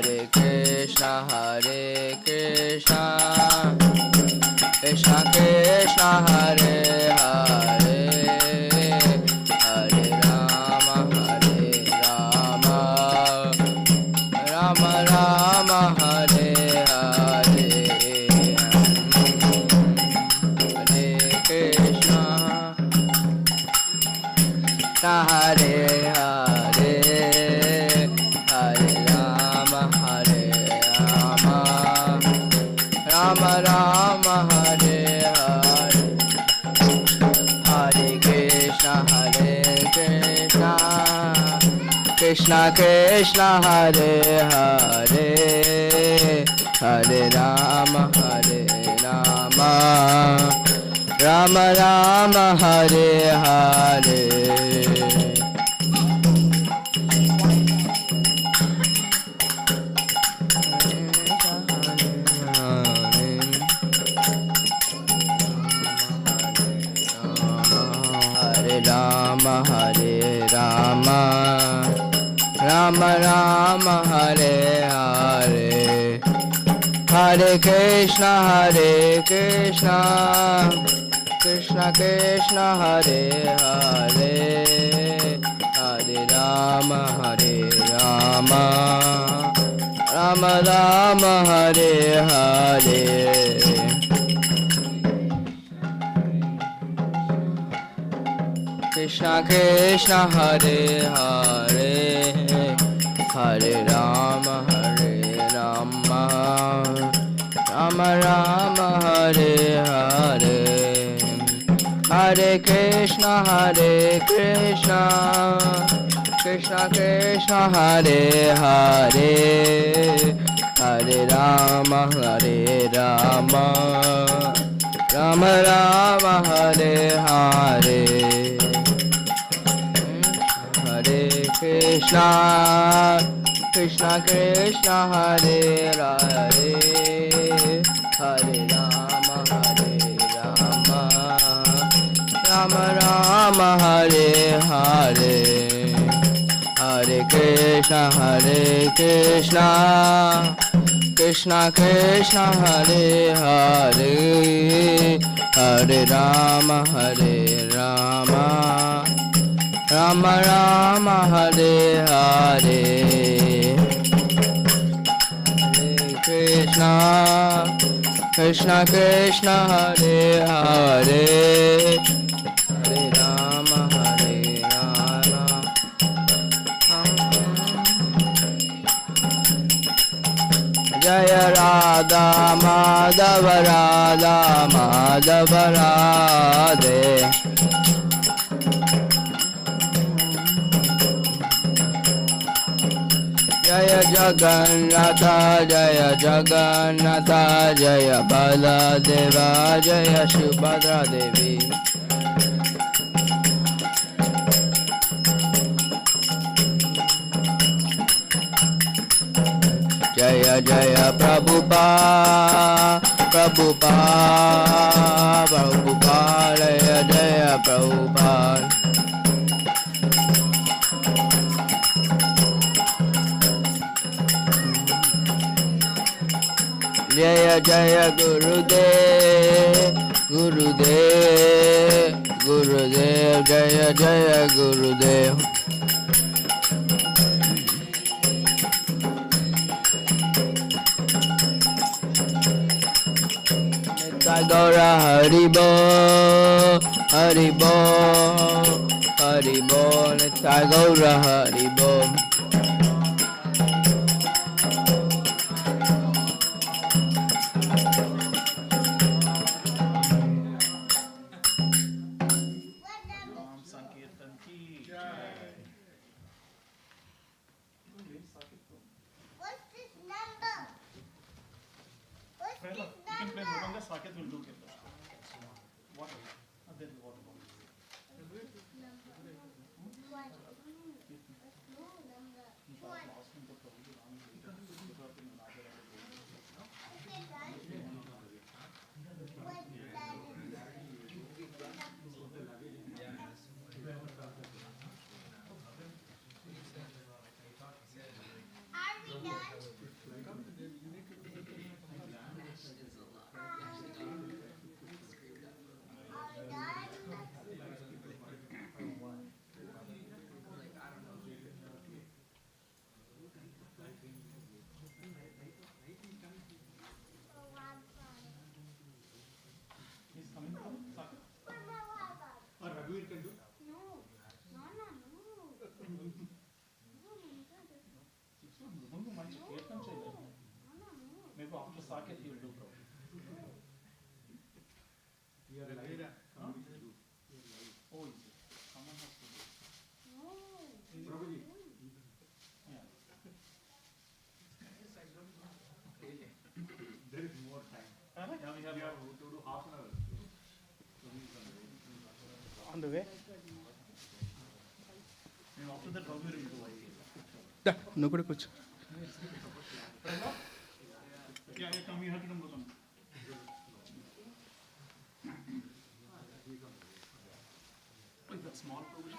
Hare Krishna, Hare Krishna, Krishna Krishna, Hare Hare, Hare Rama, Hare Rama, Rama Rama, Hare Hare, Hare Krishna, Hare Hare, Hare Rama, Hare Rama, Rama Rama, Hare Hare, Hare Krishna, Hare Krishna, Krishna Krishna, Hare Hare, Hare Rama, Hare Rama, Rama Rama, Hare Hare. Rama Hare Rama, Rama Rama, Hare Hare, Hare Krishna, Hare Krishna, Krishna Krishna, Hare Hare, Hare Rama, Hare Rama, Rama Rama, Hare Hare. Krishna Krishna, Hare Hare, Hare Rama, Hare Rama, Rama Rama, Hare Hare, Hare Krishna, Hare Krishna, Krishna Krishna, Hare Hare, Hare Rama, Hare Rama, Rama Rama, Hare Hare. Hare Krishna, Krishna Krishna, Hare Hare, Hare Rama, Hare Rama, Rama Rama, Hare Hare, Hare Krishna, Hare Krishna, Krishna Krishna, Hare Hare, Hare Rama, Hare Rama, Rama Rama, Hare Hare, Hare Krishna, Krishna Krishna, Hare Hare, Hare Rama, Hare Rama, Jaya Radha Madhava, Radha Madhava, Radhe. Jaya Jagannatha, Jaya Jagannatha, Jaya Baladeva, Jaya Subhadra Devi. Jaya Jaya Prabhupada, Prabhupada, Prabhupada, Jaya Jaya Prabhupada. Jaya Jaya Gurudev, Gurudev, Gurudev, Jaya Jaya Gurudev. Gaura Haribo, Haribo, Haribo, Nitya Gaura Haribo. On the way. No good. Kuch. Yeah, come. You have to come. Small provision.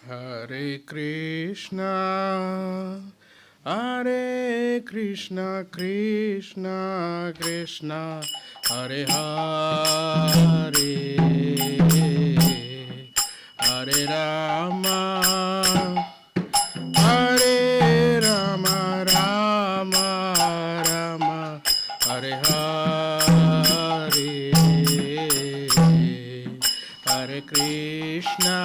Hare Krishna, Hare Krishna, Krishna Krishna, Hare Hare, Hare Rama, Hare Rama, Rama Rama, Hare Hare, Hare Krishna,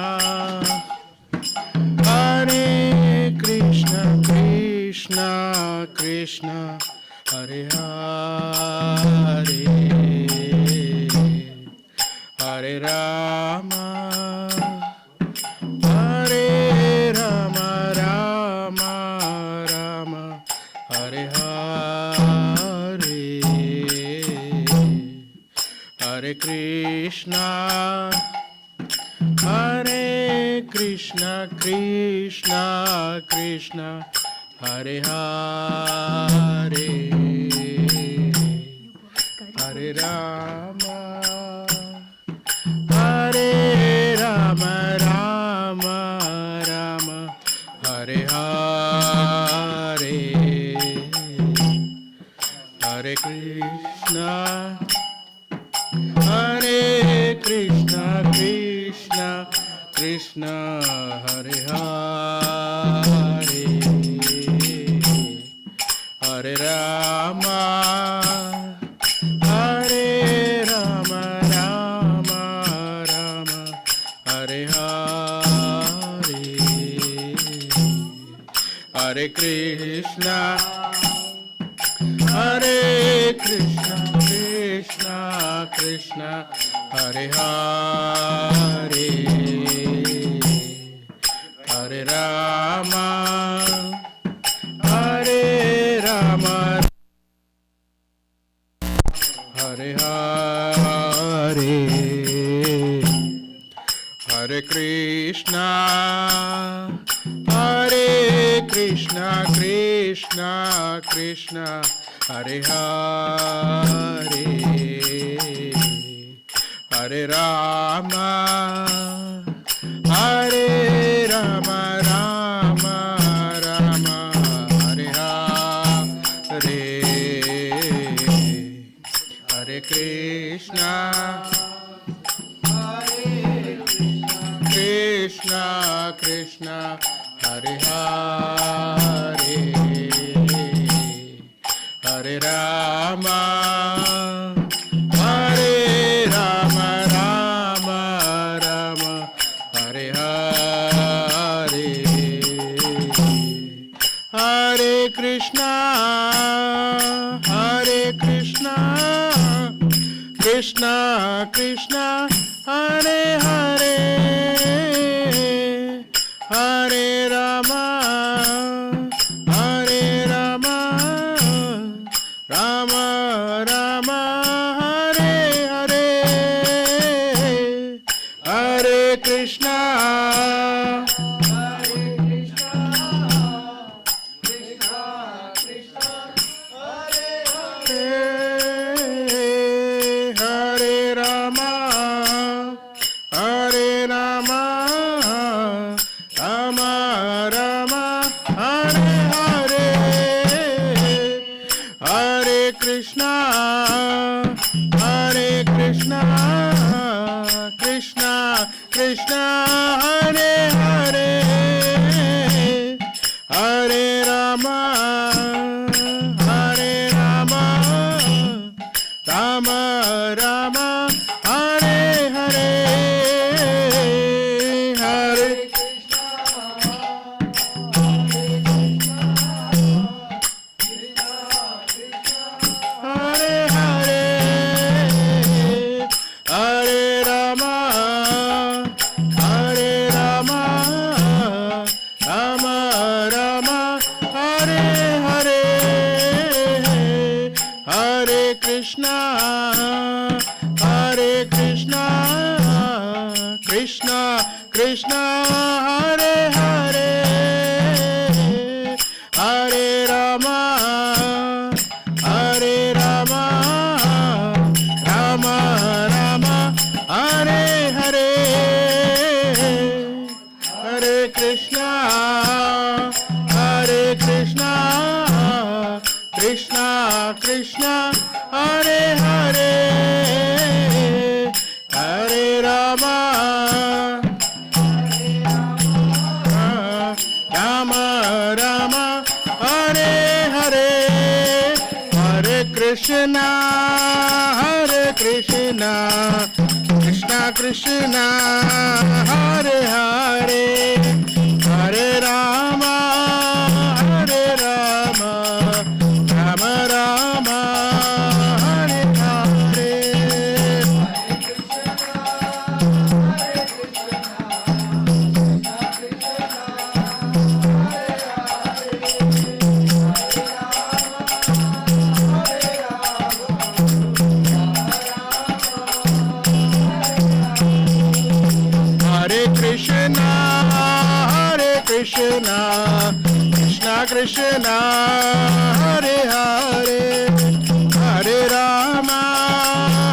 Hare Krishna, Krishna Krishna, Hare Hare, Hare Rama, Hare Rama, Rama Rama, Hare Hare, Hare Krishna, Hare Krishna, Krishna Krishna, Hare Hare, Hare Rama, Hare Rama, Rama Rama, Hare Hare, Hare Krishna, Hare Krishna, Krishna Krishna, Hare Hare, Hare Rama, Hare Rama, Rama Rama, Hare Hare, Hare Krishna, Hare Krishna, Krishna Krishna, Hare Hare, Hare Rama, Hare Rama, Hare Hare, Hare Krishna, Hare Krishna, Krishna Krishna, Hare Hare, Hare Rama, Hare Rama, Rama Rama, Hare Hare, Hare Krishna, Krishna Krishna, Hare Hare, Hare Rama, Hare Rama, Rama Rama, Hare Hare, Hare Krishna, Hare Krishna, Krishna Krishna, Hare Hare, Hare Rama, Hare Rama, Rama Rama, Hare Hare, Hare Krishna, Hare Krishna, Krishna Krishna, Hare Hare, Hare Rama, Hare Rama, Rama Rama, Hare Hare, Hare Krishna, Hare Krishna, Krishna Krishna, Hare Hare, Hare Rama, Hare Rama, Rama Rama, Hare Hare, Hare Krishna, Krishna Krishna, Hare Hare, Hare Rama, Hare Rama, Rama Rama, Hare Hare, Hare Krishna, Hare Krishna, Krishna Krishna, Hare Hare, Hare Rama, Rama Rama, Hare Hare, Hare Krishna, Hare Krishna, Krishna Krishna, Hare Hare, Hare Rama, Hare Rama, Rama Rama, Hare Hare. Hare Krishna, Hare Krishna, Krishna Krishna, Hare Hare, Hare Rama,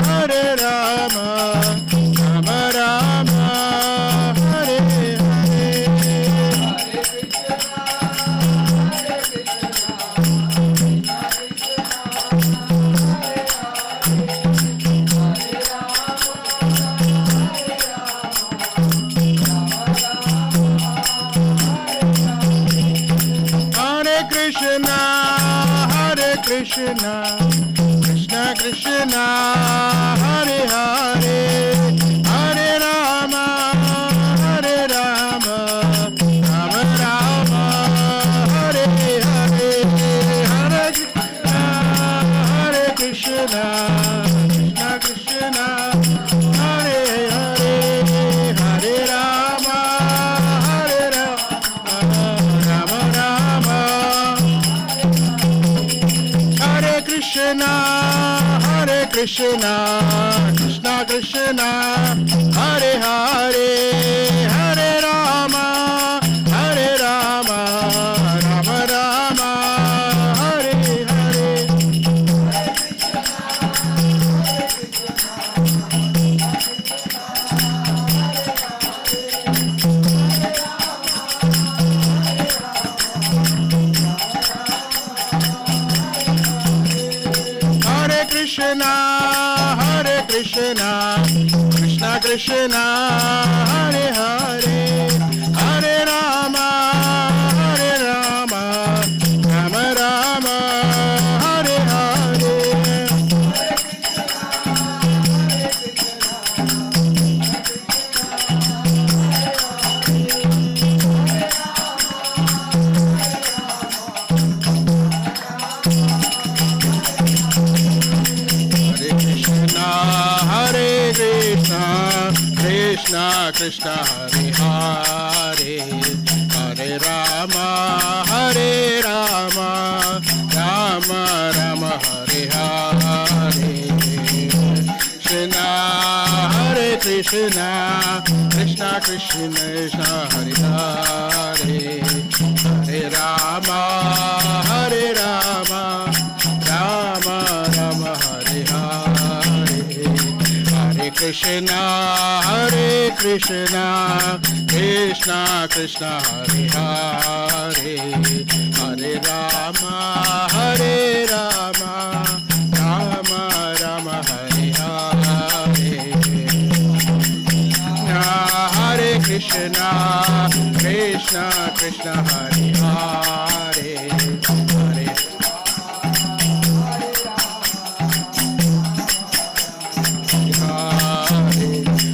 Hare Rama, Rama Rama, Hare Hare. Hare Krishna, Hare Krishna, Krishna Krishna, Hare Hare, Hare Rama, Hare Rama, Rama Rama, Hare Hare, Hare Krishna, Hare Krishna, Krishna Krishna, Hare Hare, Hare Rama, Hare Rama, Rama Rama, Hare Krishna, Hare Krishna, Krishna Krishna, Hare Hare, Hare Rama, Hare Rama, Rama Rama, Hare Hare. Hare Krishna, Hare Krishna, Krishna Krishna, Hare Hare, Hare Rama, Hare Rama, Rama Rama, Hare Hare. Hare Krishna, Hare Krishna, Krishna Krishna, Hare Hare, Hare Rama, Hare Rama, Rama Rama, Hare Hare, Krishna, Hare Krishna, Krishna Krishna, Hare Hare, Hare Rama, Hare Rama, Rama Rama, Hare Hare, Hare Krishna, Hare Krishna, Krishna Krishna, Hare Hare, Hare Rama, Hare Rama, Rama Rama, Hare Hare, Hare Krishna, Krishna Krishna, Hare Hare, Hare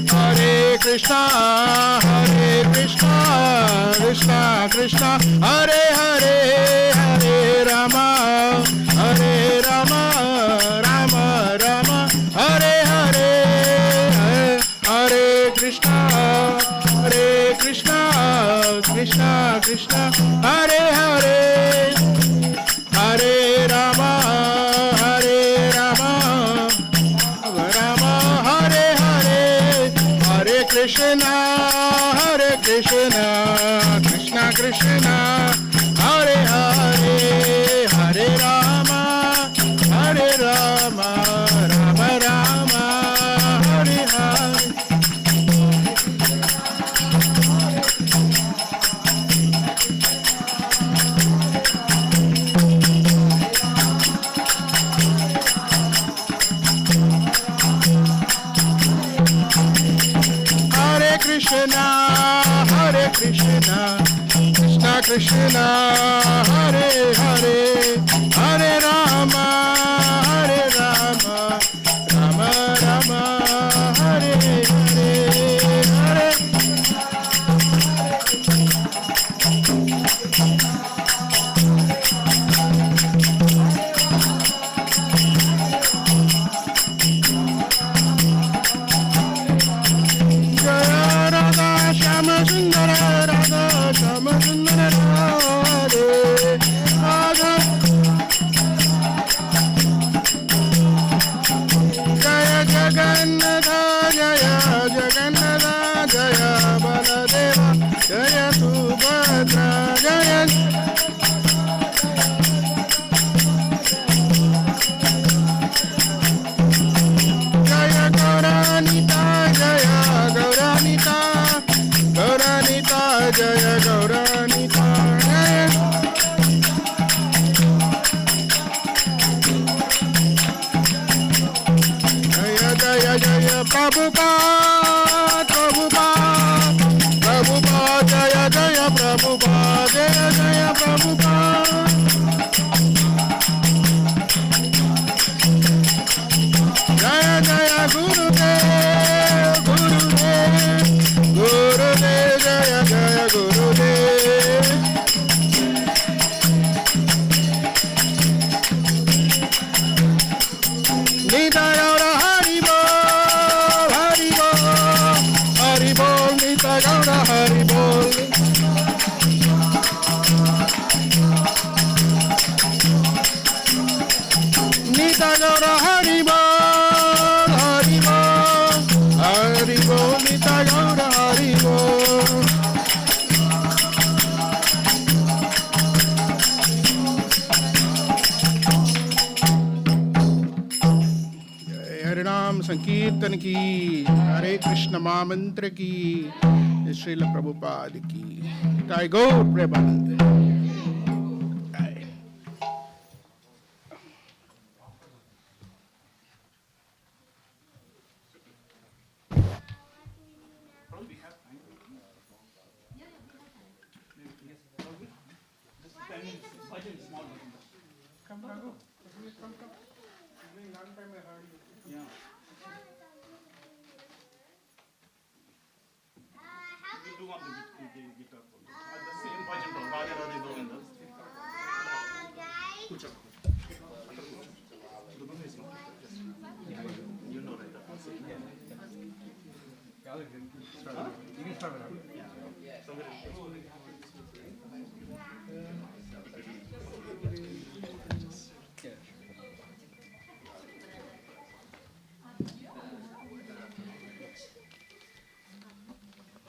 Hare Krishna, Hare Krishna, Krishna Krishna, Hare Hare, Hare Rama, Hare Rama, Rama Rama, Hare Hare, Hare Krishna, Hare Krishna, Krishna Krishna, Hare Hare, Hare Rama, Hare Rama, Rama Hare Krishna, Hare Krishna, Krishna Krishna, Hare Hare, Hare Rama, Hare Rama, Rama Rama, Hare Hare. Krishna, Hare Krishna, Krishna Krishna, Hare Hare, Hare Rama, Hare Rama, Rama Rama, Hare Hare, Hare. Jaya Subhadra, Jaya Jaya Gauranita, Jaya Gauranita, Gauranita, Jaya Gauranita, Jaya Jaya Jaya Jaya Prabhupada, Prabhupada, Prabhupada, Jaya Jaya Prabhupada, Jaya Jaya Prabhupada. Jaya Jaya Gurudev, Gurudev, Gurudev, Jaya Jaya Gurudev. Nita Gaura Hari Bol, Hari Bol, Hari Bol, Nita Gaura Hari Bol. Nita Gaura Hari Bol, Hari Bol, Hari Bol, Nita Gaura Hari Bol. हरे नाम संकीर्तन की, हरे कृष्ण महामंत्र की, श्रील प्रभुपाद की, जय गौर Premanand.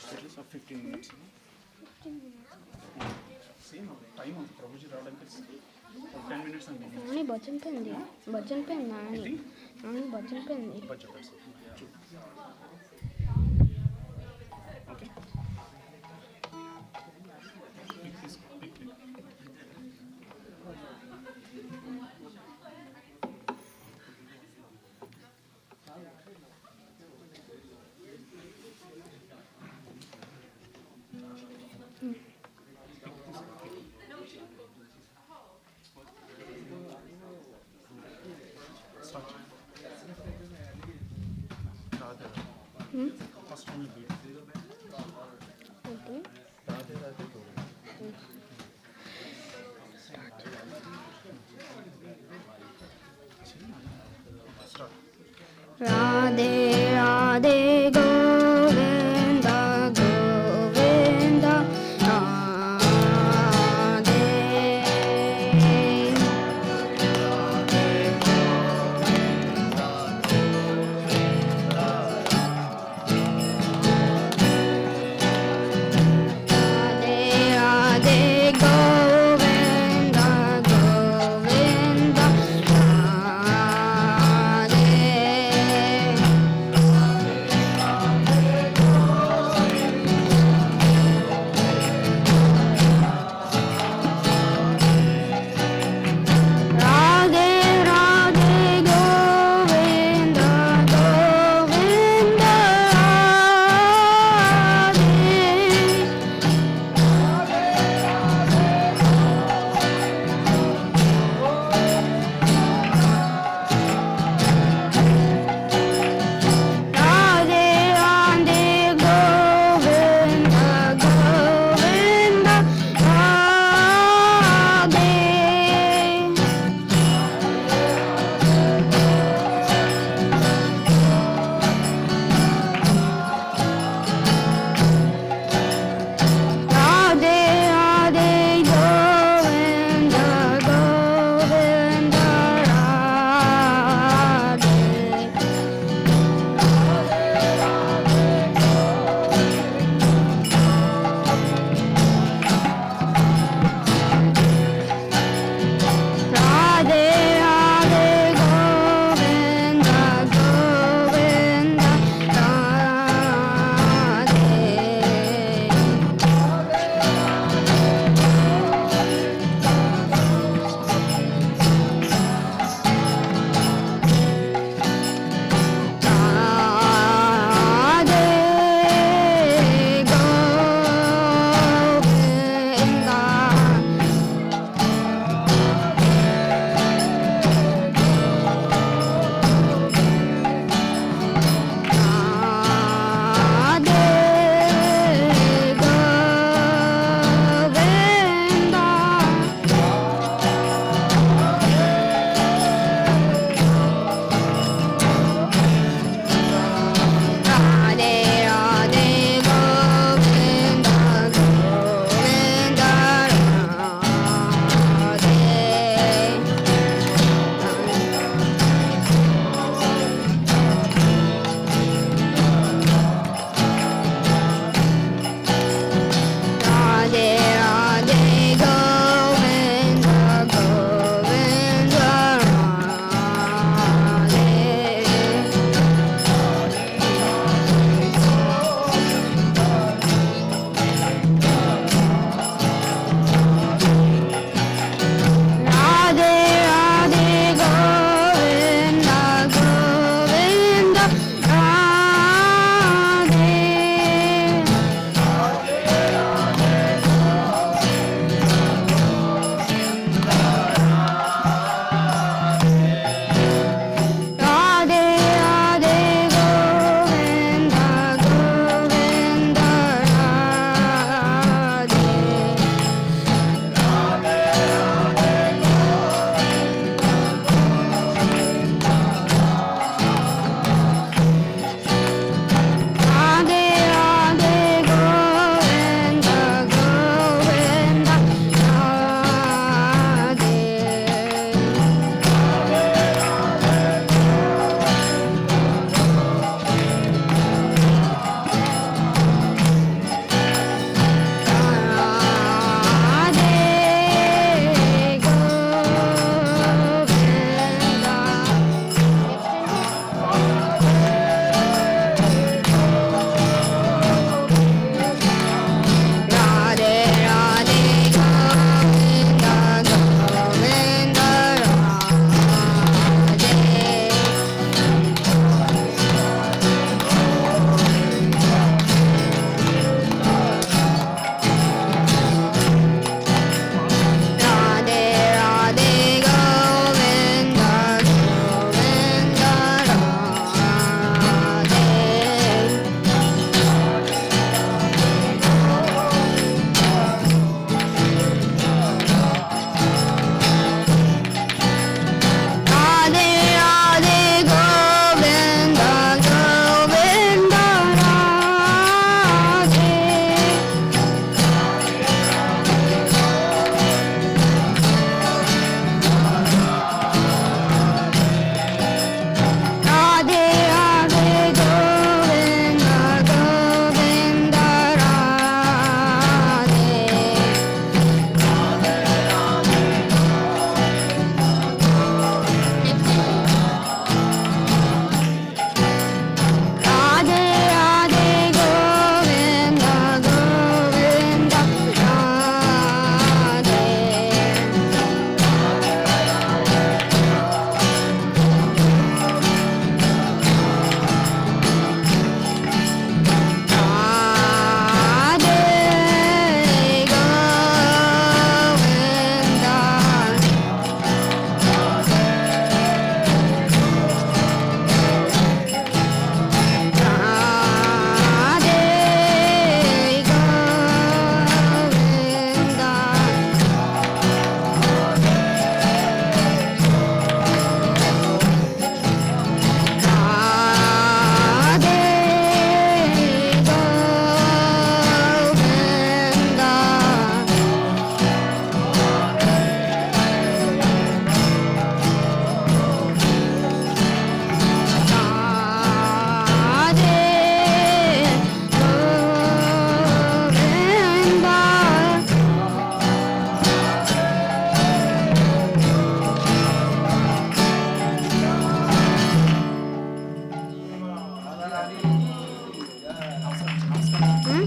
At least 15 minutes. 15 minutes. Same time of Prabhuji రావడానికి 10 minutes అండి. Nani bhajan pay ఉంది. భజన్ పే నాని. నాని భజన్ పే ఉంది. Bhajan pay. Okay. First one beat. Okay. Radhe Radhe go. Start. Radhe Radhe Govinda Govinda Radhe.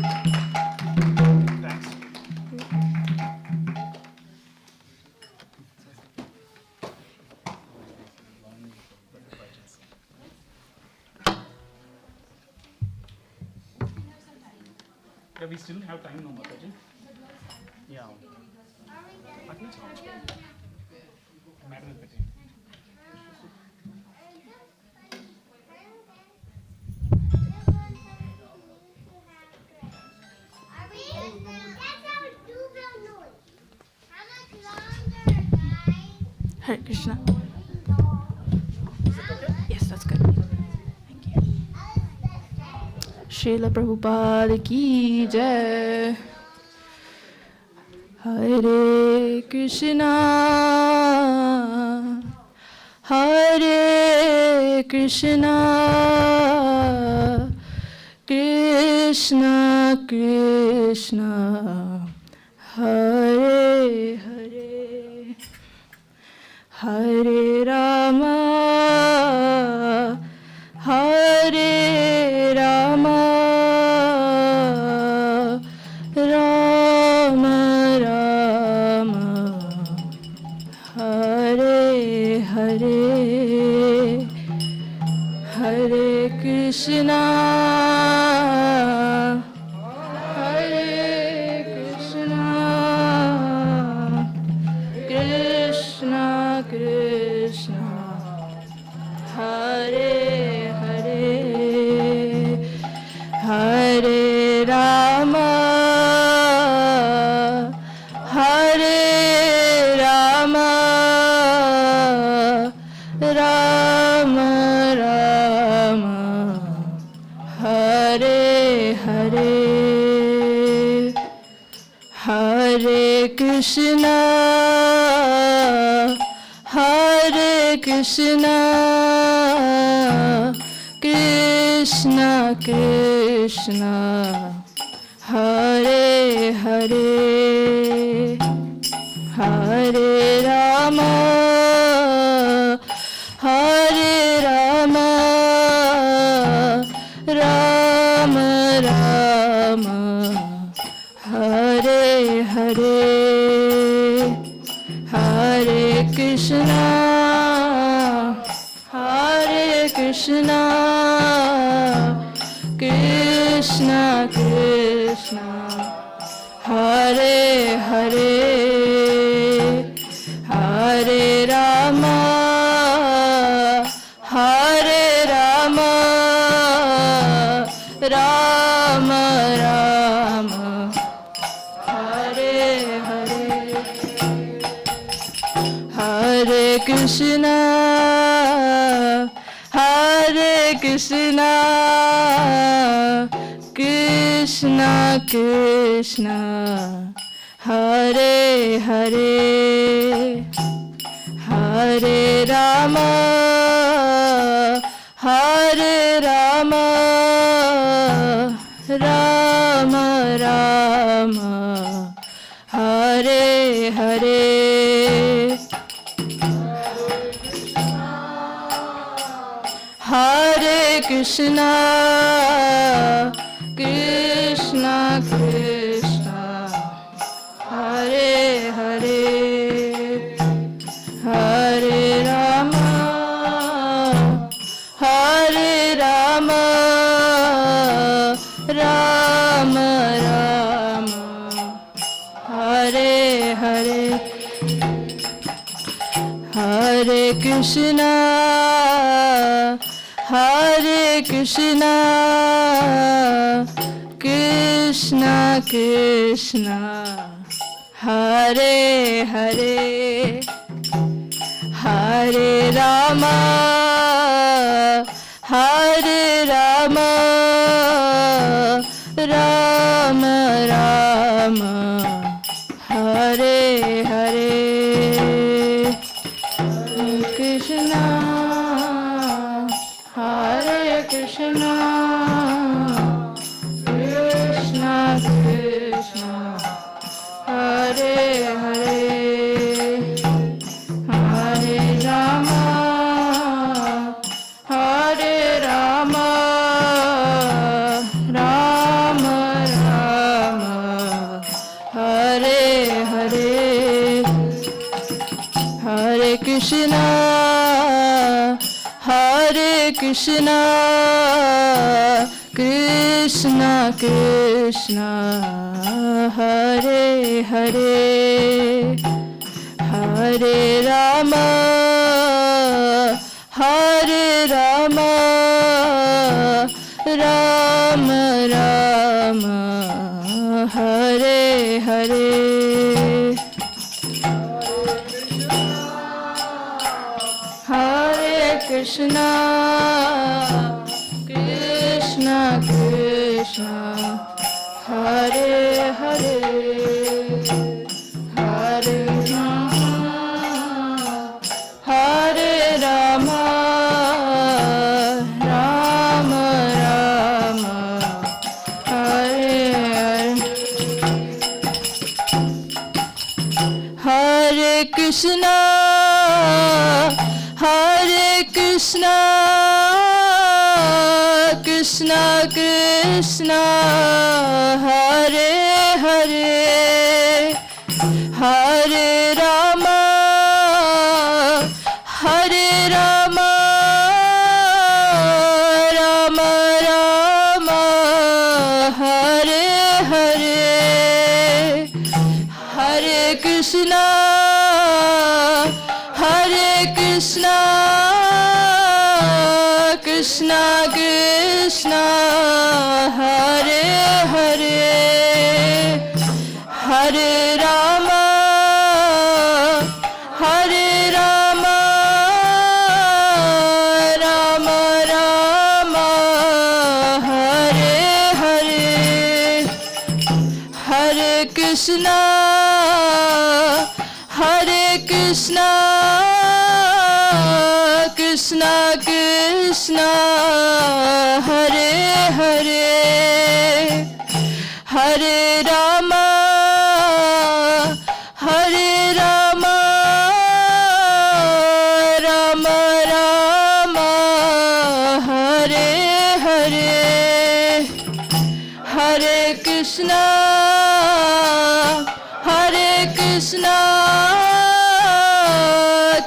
Thanks. Yeah, we still have time now, Mataji. Yeah. Madam, Hare Krishna. Yes, that's good. Thank you. Srila Prabhupada ki jai. Hare Krishna, Hare Krishna, Krishna Krishna, Hare Hare, Hare Rama, Hare Rama, Rama Rama, Hare Hare, Hare Krishna, Hare Krishna, Krishna Krishna, Hare Hare, Hare Rama, Hare Rama, Rama Rama, Hare Hare, Hare Krishna, Hare Krishna, Krishna Krishna, Hare Hare, Hare Rama, Hare Rama, Rama Rama, Hare Hare, Hare Krishna, Hare Krishna, Krishna Krishna, Hare Hare, Hare Rama, Hare Rama, Rama Rama, Hare Hare, Hare Krishna, Hare Krishna, Krishna Krishna, Hare Hare, Hare Rama, Hare Rama, Rama Rama, Hare Hare, Hare Krishna, Krishna Krishna, Hare Hare, Hare Rama, Hare Rama, Rama Rama, Hare Hare, Hare Krishna, Hare Krishna, Krishna Krishna, Hare Hare, Hare Rama, Hare Rama, Rama Rama, Hare Hare, Krishna, Hare Krishna, Krishna Krishna, Hare Hare, Hare Rama, Hare Rama, Rama Rama, Krishna, Hare Krishna, Krishna Krishna, Hare Hare, Hare Rama, Hare Rama, Rama Rama, Hare Hare. Hare Krishna, Krishna Krishna, Hare Hare, Hare Rama, Hare Rama, Rama Rama, Hare Hare. Hare Krishna, Hare Krishna, Krishna Krishna, Hare Hare, Hare Rama, Hare Rama, Rama Rama, Hare Hare, Hare Krishna, Hare Krishna, Krishna Krishna, Hare Hare, Hare Rama, Hare Rama, Rama Rama, Hare Hare, Hare Krishna, Hare Krishna, Krishna Krishna, Hare Hare, Hare Rama, Hare Rama, Rama Rama, Hare Hare, Hare Krishna, Hare Krishna,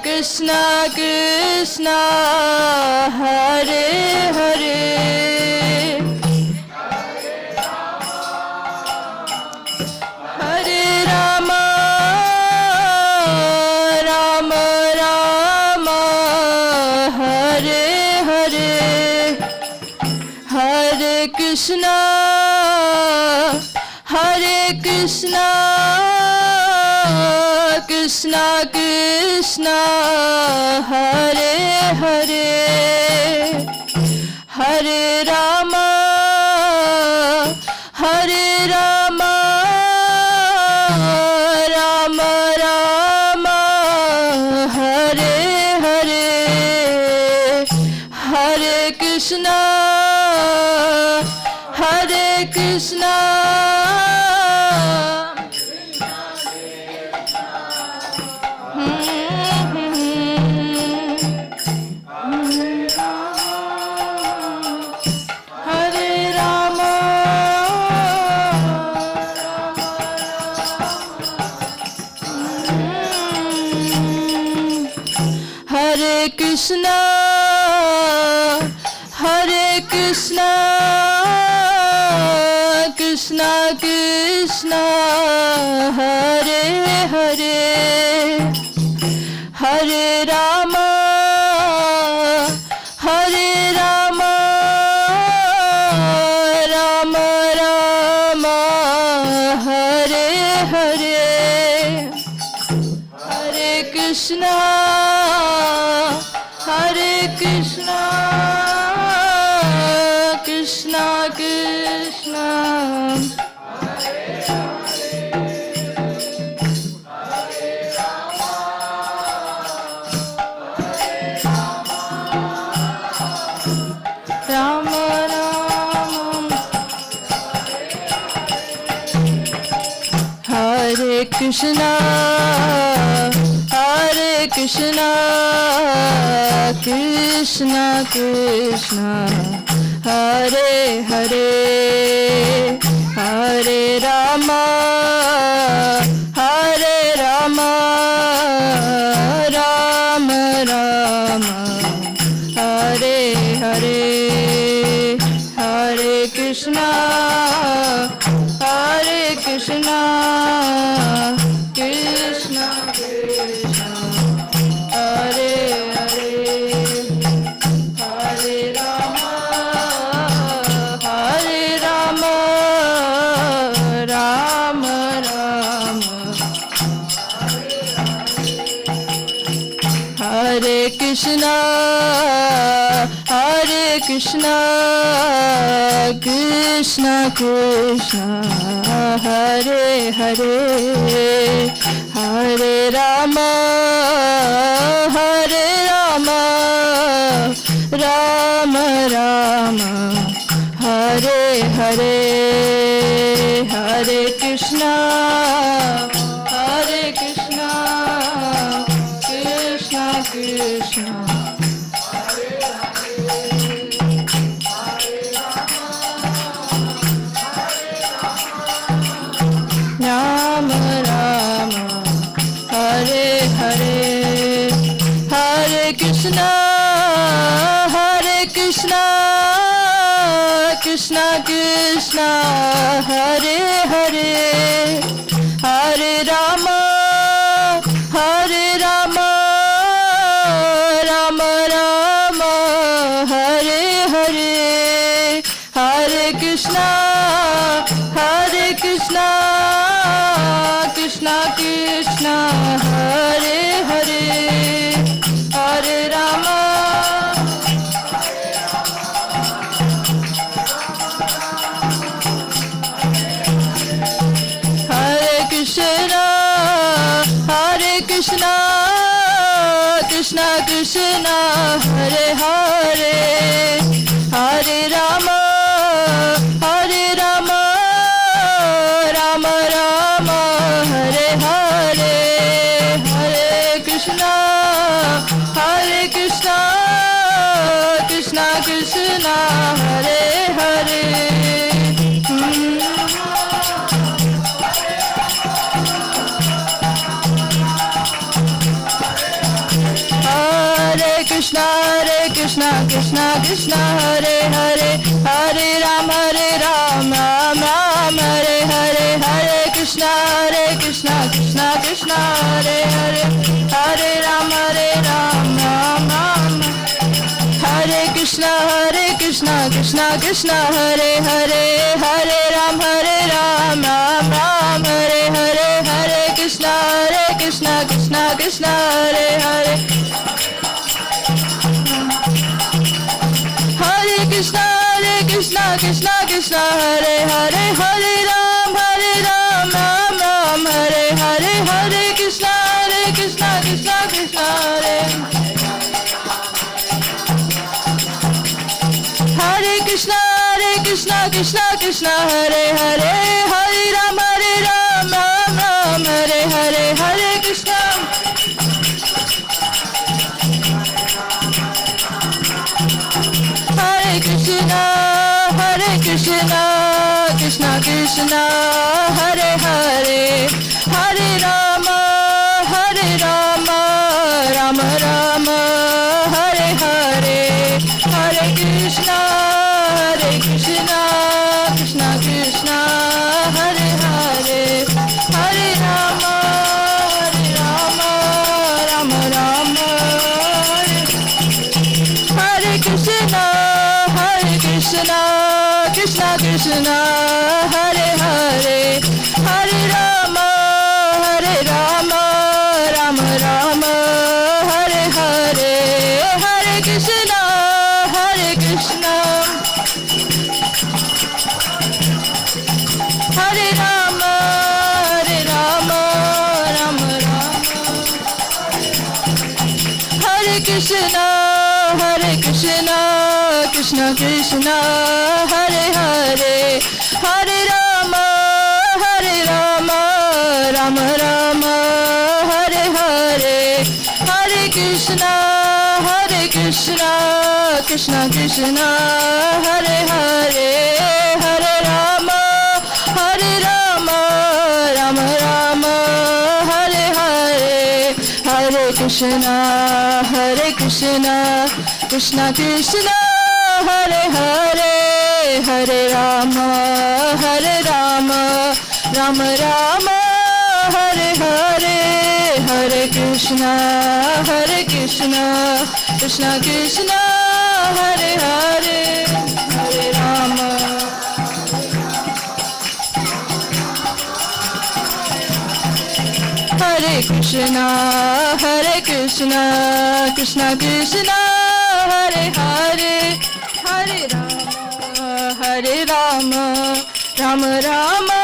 Krishna Krishna, Hare Hare, Hare Rama, Rama Rama, Hare Hare, Hare Krishna, Hare Krishna, Krishna Krishna, Hare Hare, Hare Rama, Hare Rama, Rama Rama, Hare Hare, Hare Krishna, Hare Krishna, Krishna, Hare Krishna, Krishna Krishna, Hare Hare, Hare Rama, Hare Rama, Rama Rama, Hare Hare, Hare Krishna, Hare Krishna, Krishna Krishna, Rama Rama, Hare Krishna, Hare Krishna, Krishna Krishna, Hare Hare, Hare Rama, Hare Rama, Rama Krishna, Hare Krishna, Krishna Krishna, Hare Hare, Hare Rama, Hare Rama, Rama Rama, Hare Krishna, Hare Krishna, Krishna Krishna, Hare Hare, Hare Rama, Hare Rama, Rama Rama, Hare Hare, Hare Krishna, Hare Krishna, Krishna Krishna, Rama Rama, Hare Hare, Hare Krishna, Hare Krishna, Krishna Krishna, Hare Hare, Hare Rama, Hare Rama, Rama Rama, Hare Hare, Hare Krishna, Hare Krishna, Krishna Krishna, Hare Hare, Hare Rama, Hare Krishna, Hare Krishna, Krishna Krishna, Hare Hare, Hare Rama, Hare Rama, Rama Rama, Hare Hare, Hare Krishna, Hare Krishna, Krishna Krishna, Hare Hare. Hare Krishna, Krishna Krishna, Hare Hare, Hare Ram, Ram Ram, Hare Hare, Hare Krishna, Krishna Krishna, Hare Hare, Hare Ram, Ram Ram, Hare Krishna, Krishna Krishna, Hare Hare, Hare Ram, Ram Ram, Hare Hare, Hare Krishna, Krishna Krishna, Hare Hare, Hare Krishna, Krishna Krishna, Hare Hare, Hare Ram, Ram Ram, Hare Hare, Hare Krishna, Krishna Krishna, Hare Hare Krishna, Krishna Hare Hare, Hare Ram, Ram Ram, Hare Hare, Hare Krishna, Hare Krishna, Krishna Krishna, Hare Hare, Hare Rama, Rama Rama, Hare Hare, Hare Krishna, Krishna Krishna, Hare Hare, Hare Rama, Rama Rama, Hare Krishna, Krishna Krishna, Hare Hare, Hare Rama, Rama Rama, Hare Hare, Hare Krishna, Hare Rama, Rama Rama, Hare Krishna, Krishna Krishna, Hare Hare, Hare Rama, Rama Rama, Hare Hare, Hare Krishna, Krishna Krishna, Hare Hare, Hare Rama, Rama Rama, Hare Hare, Hare Krishna, Krishna Krishna, Hare Hare, Hare Rama, Hare Rama, Rama Rama, Hare Hare, Hare Krishna, Krishna Krishna, Hare Hare, Hare Rama. Hare Krishna, Krishna Krishna, Hare Hare, Hare Rama, Rama Rama,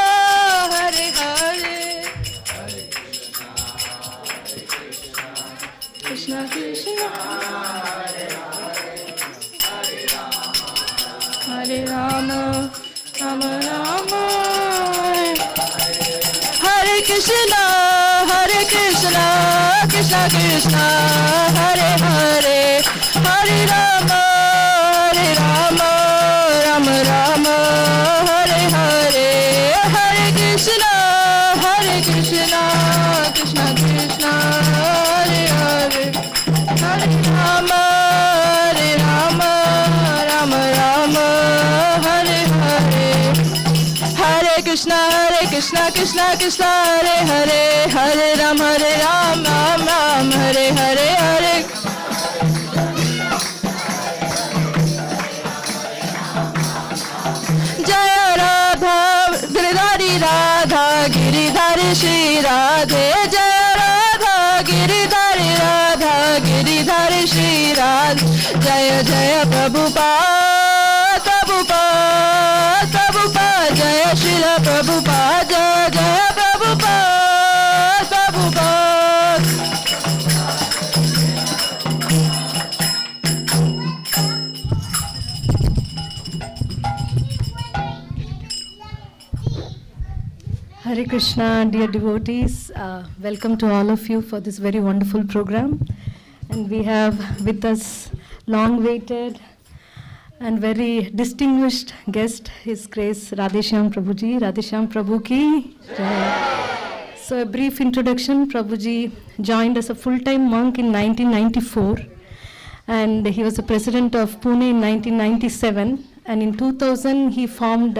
Hare Hare, Krishna Krishna, Hare Rama, Rama Rama, Hare Krishna, Krishna Krishna, Hare Hare, Hare Rama, Rama Rama, Hare Hare, Hare Krishna, Krishna Krishna, Hare Hare, Hare Rama, Rama Rama, Hare Hare, Hare Krishna, Krishna Krishna, Hare Hare, Hare Ram, Ram Ram, Hare Hare, Hare Jaya Radha, Giridhari Radha, Giridhari Shri Radhe, Jaya Radha, Giridhari Radha, Giridhari Shri Radhe, Jaya Jaya Prabhupada, Prabhupada, Jaya Srila Prabhupada, Jaya Jaya Prabhupada, Prabhupada. Hare Krishna, dear devotees, welcome to all of you for this very wonderful program. And we have with us long-awaited and very distinguished guest, His Grace Radheshyam Prabhuji. Radheshyam Prabhu ki jai. So a brief introduction. Prabhuji joined as a full-time monk in 1994, and he was the president of Pune in 1997. And in 2000, he formed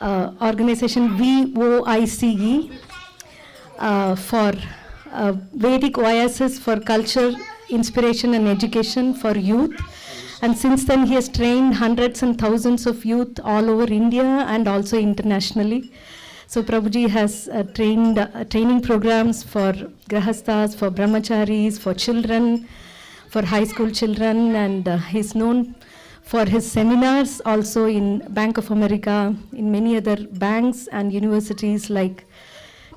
organization VOICE for Vedic Oasis for Culture, Inspiration and Education for Youth. And since then he has trained hundreds and thousands of youth all over India and also internationally. So Prabhuji has trained training programs for grahasthas, for brahmacharis, for children, for high school children, and he's known for his seminars also in Bank of America, in many other banks and universities like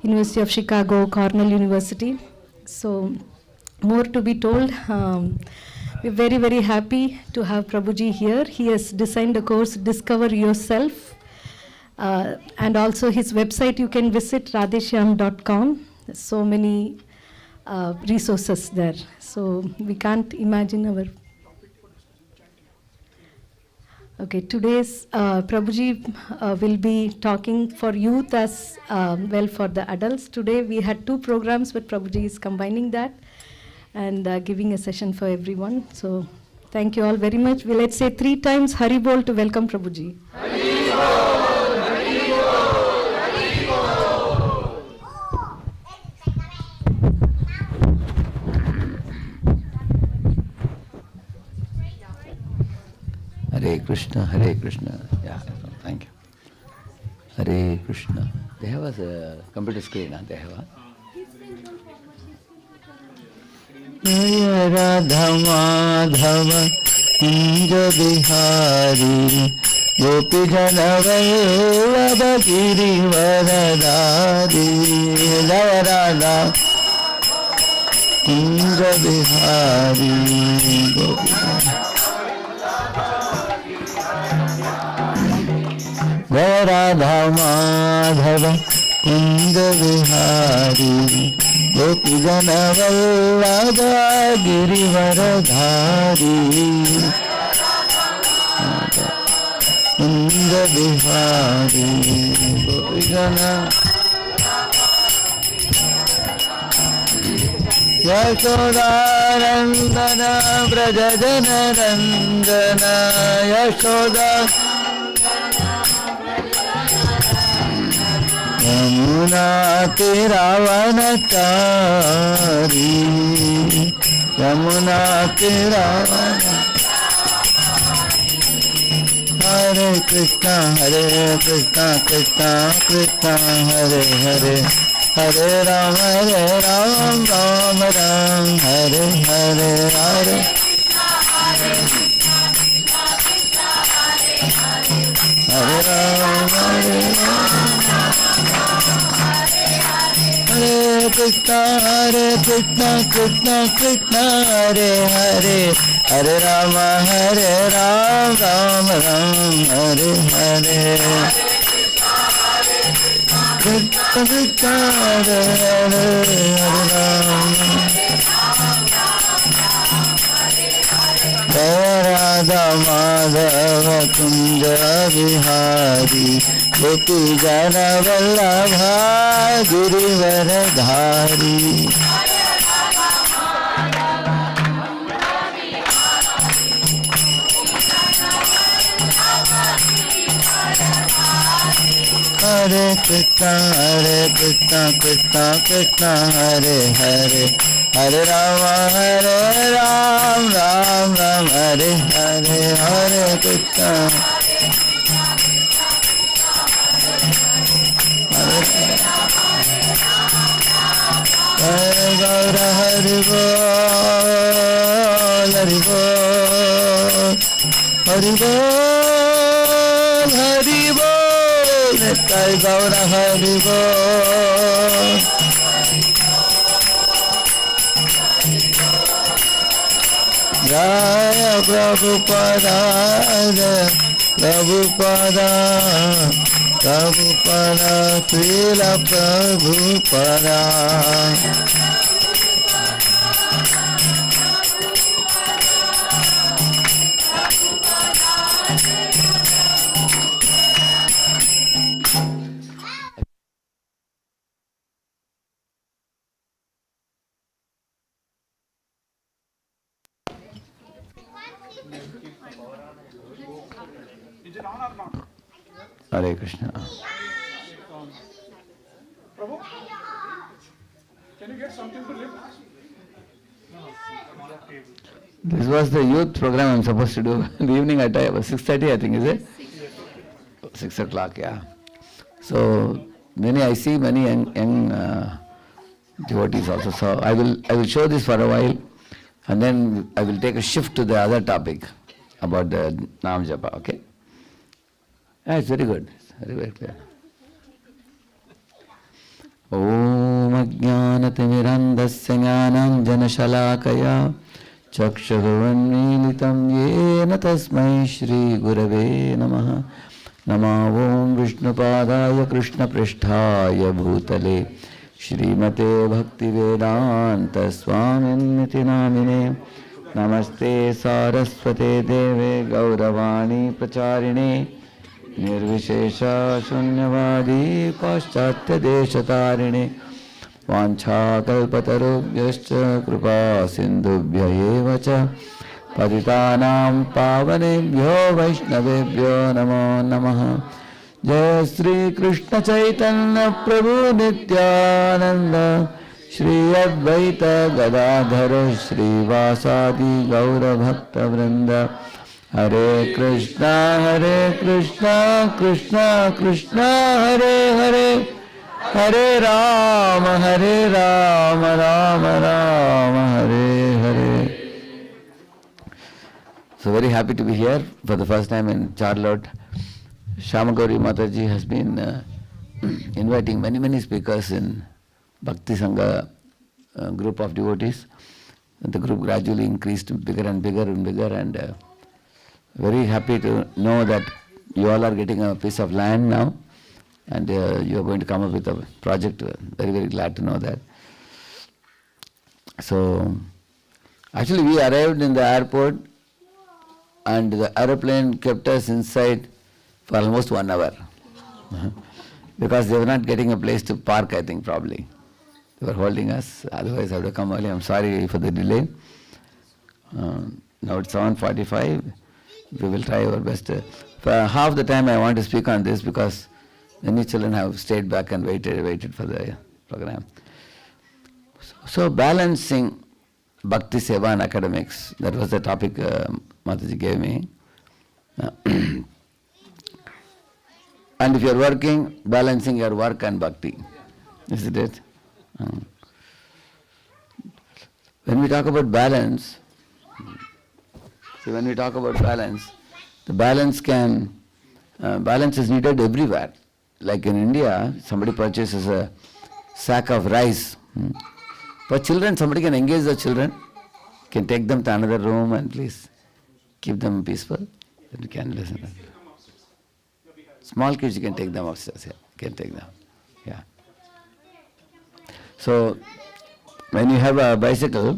University of Chicago, Cornell University. So more to be told. We're very, very happy to have Prabhuji here. He has designed a course, Discover Yourself, and also his website you can visit, radheshyam.com. There's so many resources there. So we can't imagine our... Okay, today's Prabhuji will be talking for youth as well for the adults. Today we had two programs, but Prabhuji is combining that and giving a session for everyone. So thank you all very much. Let's say 3 times Hari Bol to welcome Prabhuji. Hari Bol, Hari Bol, Hari Bol. Hare Krishna, Hare Krishna. Yeah, thank you. Hare Krishna. They have a computer screen, huh? They have a... Jaya Radha Madhava Kunja Bihari Gopi Jana Vallabha Giri Varadari Jaya Radha Kunja Bihari Gopi Jaya Radha Madhava Kunja Bihari Gopi Jana Vallabha Giri Varadari Kunja Bihari Gopi Jana Yashoda Nandana Braja Jana Nandana Yashoda के रावण तारी, यमुना के रावण। हरे कृष्णा कृष्णा कृष्णा हरे हरे, हरे राम राम राम हरे हरे, हरे हरे राम हरे कृष्णा कृष्णा कृष्णा हरे हरे, हरे राम राम हरे हरे, कृष्ण कृष्ण हरे हरे, हरे राम। जय राधा माधव कुंज बिहारी, गोपी जन वल्लभा गिरिवर धारी। हरे कृष्णा कृष्णा कृष्णा हरे हरे, हरे राम राम राम हरे हरे, हरे कृष्णा हरे गौर हरि बोल, हरि बोल, हरि बोल, हरि बोल, नित्य गौर हरि बोल। जय प्रभुपदा, जय Prabhupada, Prabhupada Srila Prabhupada. Is it on or not? Hare Krishna. Prabhu, can you get something to lift? This was the youth program I'm supposed to do in the evening at 6:30, I think, is it? 6 o'clock, yeah. So I see many young devotees also. So I will show this for a while, and then I will take a shift to the other topic about the Nam Japa, okay? Yeah, it's very good. It's very, very clear. Om Ajnanatimirandasya Jnananjanashalakaya Chakshurvanmilitam Yena Tasmai Shri Gurave Namaha. Nama Om Vishnupadaya Krishna Pristhaya Bhutale Shrimate Bhaktivedanta Swaminiti Namine Namaste Saraswate Deve Gauravani Pracharine Nirvishesha Shunyavadi Paschatya Deshatarine Vancha Kalpatarubhyascha Kripa Sindhubhya eva cha Patitanam Pavanebhyo Vaishnavebhyo Namo Namaha. Jai Sri Krishna Chaitanya Prabhu Nityananda Shri Advaita Gadadhara Shri Vasadi Gaura Bhakta Vrinda. Hare Krishna Krishna Krishna Hare Hare, Hare Rama Rama Rama Hare Hare. So very happy to be here for the first time in Charlotte. Shamagauri Mataji has been inviting many speakers in Bhakti Sangha group of devotees. And the group gradually increased bigger and bigger, and very happy to know that you all are getting a piece of land now, and you are going to come up with a project. Very glad to know that. So actually we arrived in the airport, and the aeroplane kept us inside for almost 1 hour because they were not getting a place to park, I think, probably. They were holding us, otherwise I would have come early. I'm sorry for the delay. Now it's 7:45. We will try our best. For half the time I want to speak on this because many children have stayed back and waited for the program. So balancing Bhakti Seva and academics, that was the topic Mataji gave me. And if you are working, balancing your work and Bhakti. Isn't it? When we talk about balance, the balance balance is needed everywhere. Like in India, somebody purchases a sack of rice. For children, somebody can engage the children, can take them to another room and please keep them peaceful. Then you can listen. Small kids, you can take them upstairs. Yeah, you can take them. Yeah. So, when you have a bicycle,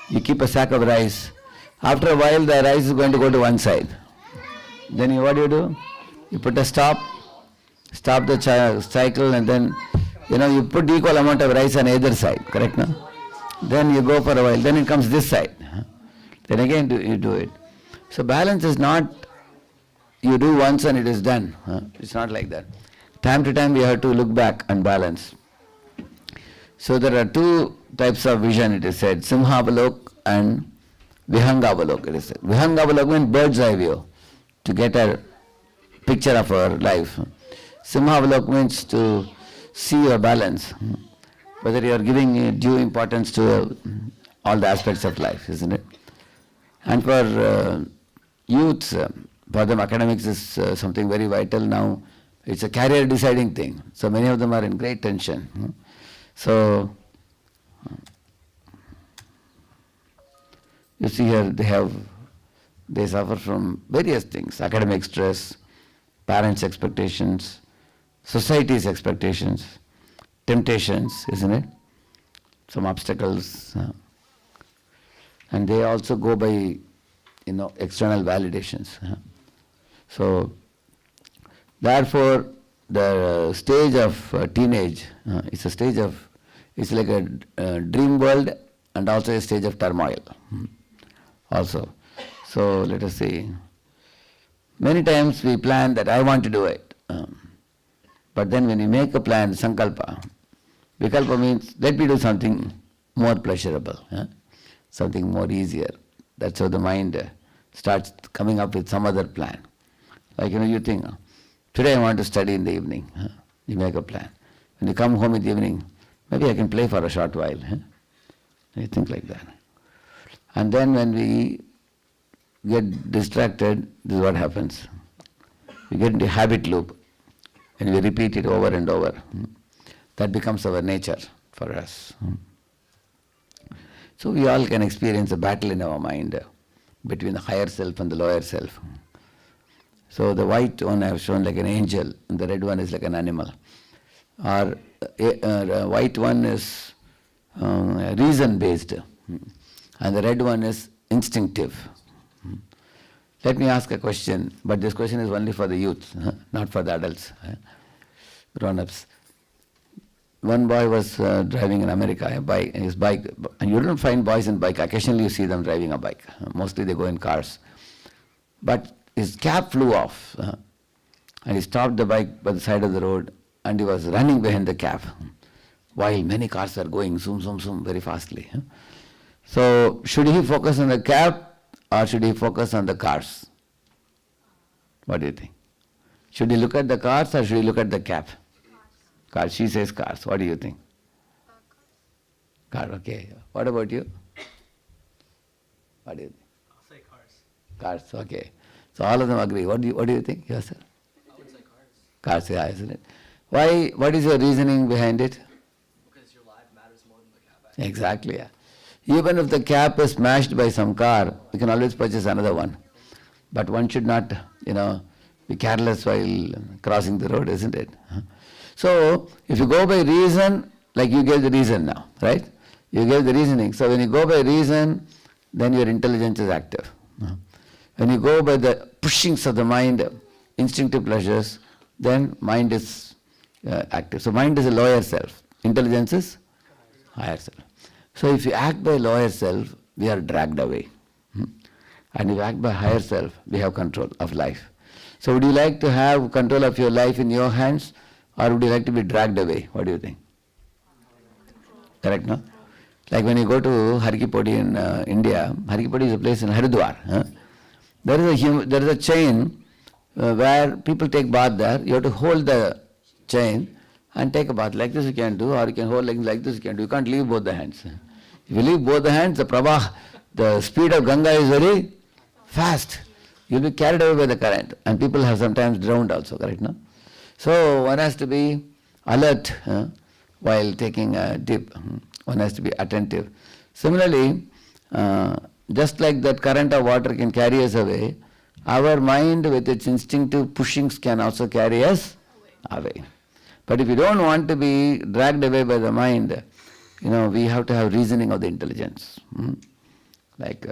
you keep a sack of rice. After a while, the rice is going to go to one side. Then what do? You put a stop the cycle, and then you put equal amount of rice on either side, correct now? Then you go for a while, then it comes this side. Then again you do it. So balance is not you do once and it is done. It's not like that. Time to time we have to look back and balance. So there are two types of vision, it is said, Simhavalok and Vihangavalok, it is said. Vihangavalok means bird's eye view, to get a picture of our life. Simhavalok means to see your balance, whether you are giving due importance to all the aspects of life, isn't it? And for youths, for them academics is something very vital now. It's a career deciding thing. So many of them are in great tension. So you see here they suffer from various things: academic stress, parents' expectations, society's expectations, temptations, isn't it? Some obstacles. And they also go by, external validations. So, therefore, the stage of teenage, it's like a dream world and also a stage of turmoil. Also. So, let us see. Many times we plan that I want to do it. But then when we make a plan, sankalpa, vikalpa means let me do something more pleasurable, something more easier. That's how the mind starts coming up with some other plan. Like, you think, today I want to study in the evening. You make a plan. When you come home in the evening, maybe I can play for a short while. You think like that. And then when we get distracted, this is what happens. We get into a habit loop and we repeat it over and over. That becomes our nature for us. So we all can experience a battle in our mind between the higher self and the lower self. So the white one I have shown like an angel and the red one is like an animal. Or white one is reason based and the red one is instinctive. Let me ask a question, but this question is only for the youth, not for the adults, grown-ups. One boy was driving in America, his bike, and you don't find boys in bike, occasionally you see them driving a bike. Mostly they go in cars. But his cap flew off, and he stopped the bike by the side of the road, and he was running behind the cap, while many cars were going zoom, zoom, zoom very fastly. So, should he focus on the cap, or should he focus on the cars? What do you think? Should he look at the cars or should he look at the cap? Cars. She says cars. What do you think? Car, okay. What about you? What do you think? I'll say cars. Cars, okay. So all of them agree. What do you think? Yes, sir? I would say cars. Cars, yeah, isn't it? Why? What is your reasoning behind it? Because your life matters more than the cap. Exactly, yeah. Even if the cap is smashed by some car, you can always purchase another one. But one should not, be careless while crossing the road, isn't it? So, if you go by reason, like you gave the reason now, right? You gave the reasoning. So, when you go by reason, then your intelligence is active. When you go by the pushings of the mind, instinctive pleasures, then mind is active. So, mind is a lower self. Intelligence is higher self. So if you act by lower self, we are dragged away. And if you act by higher self, we have control of life. So would you like to have control of your life in your hands, or would you like to be dragged away? What do you think? Correct, no? Like when you go to Harkipodi in India, Harkipodi is a place in Haridwar. There is a chain where people take bath there. You have to hold the chain and take a bath. Like this you can do, or you can hold like this you can do. You can't leave both the hands. If you leave both the hands, the prabha, the speed of Ganga is very fast. You'll be carried away by the current. And people have sometimes drowned also, correct, no? So one has to be alert while taking a dip. One has to be attentive. Similarly, just like that current of water can carry us away, our mind with its instinctive pushings can also carry us away. But if you don't want to be dragged away by the mind, we have to have reasoning of the intelligence. Like,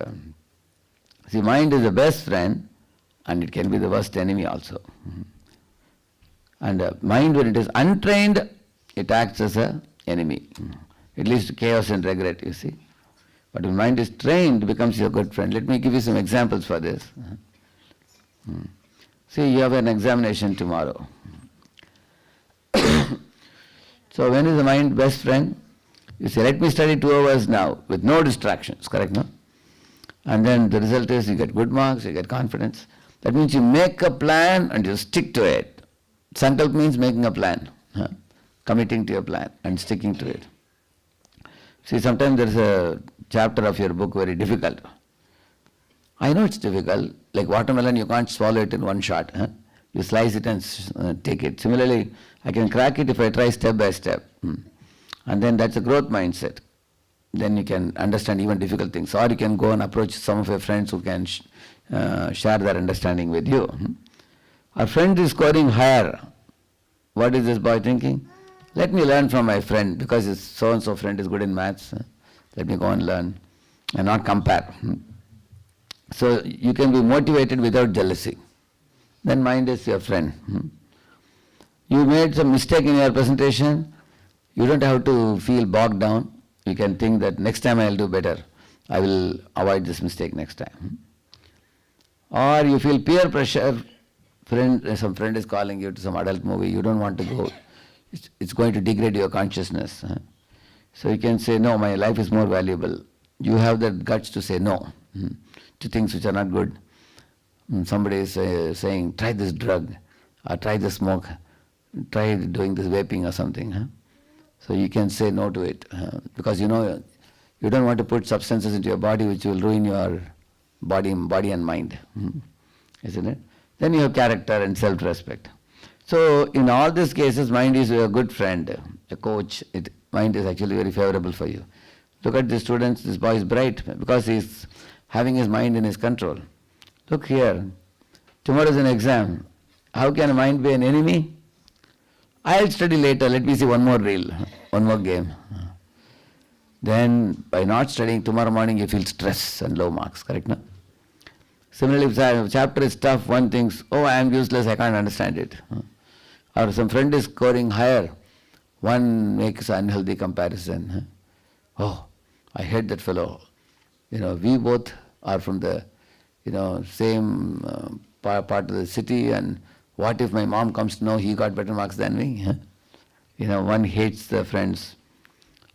see, mind is the best friend and it can be the worst enemy also. And mind, when it is untrained, it acts as an enemy. It leads to chaos and regret, you see. But when mind is trained, it becomes your good friend. Let me give you some examples for this. See, you have an examination tomorrow. So when is the mind best friend? You say, let me study 2 hours now with no distractions, correct, no? And then the result is you get good marks, you get confidence. That means you make a plan and you stick to it. Sankalp means making a plan, committing to your plan and sticking to it. See, sometimes there is a chapter of your book very difficult. I know it's difficult. Like watermelon, you can't swallow it in one shot. You slice it and take it. Similarly, I can crack it if I try step by step. And then that's a growth mindset. Then you can understand even difficult things. Or you can go and approach some of your friends who can share their understanding with you. Our friend is scoring higher. What is this boy thinking? Let me learn from my friend because his so-and-so friend is good in maths. Let me go and learn and not compare. So you can be motivated without jealousy. Then mind is your friend. You made some mistake in your presentation. You don't have to feel bogged down. You can think that next time I will do better. I will avoid this mistake next time. Or you feel peer pressure. Some friend is calling you to some adult movie. You don't want to go. It's going to degrade your consciousness. So you can say, no, my life is more valuable. You have the guts to say no to things which are not good. Somebody is saying, try this drug, or try the smoke, try doing this vaping or something. So you can say no to it because you don't want to put substances into your body which will ruin your body and mind. Isn't it? Then you have character and self-respect. So in all these cases, mind is a good friend, a coach. Mind is actually very favorable for you. Look at the students, this boy is bright because he is having his mind in his control. Look here, tomorrow is an exam. How can a mind be an enemy? I'll study later, let me see one more reel, one more game. Then by not studying, tomorrow morning you feel stress and low marks, correct, no? Similarly, if the chapter is tough, one thinks, oh, I am useless, I can't understand it. Or some friend is scoring higher, one makes an unhealthy comparison. Oh, I hate that fellow. We both are from the, same part of the city, and what if my mom comes to know he got better marks than me? One hates the friends.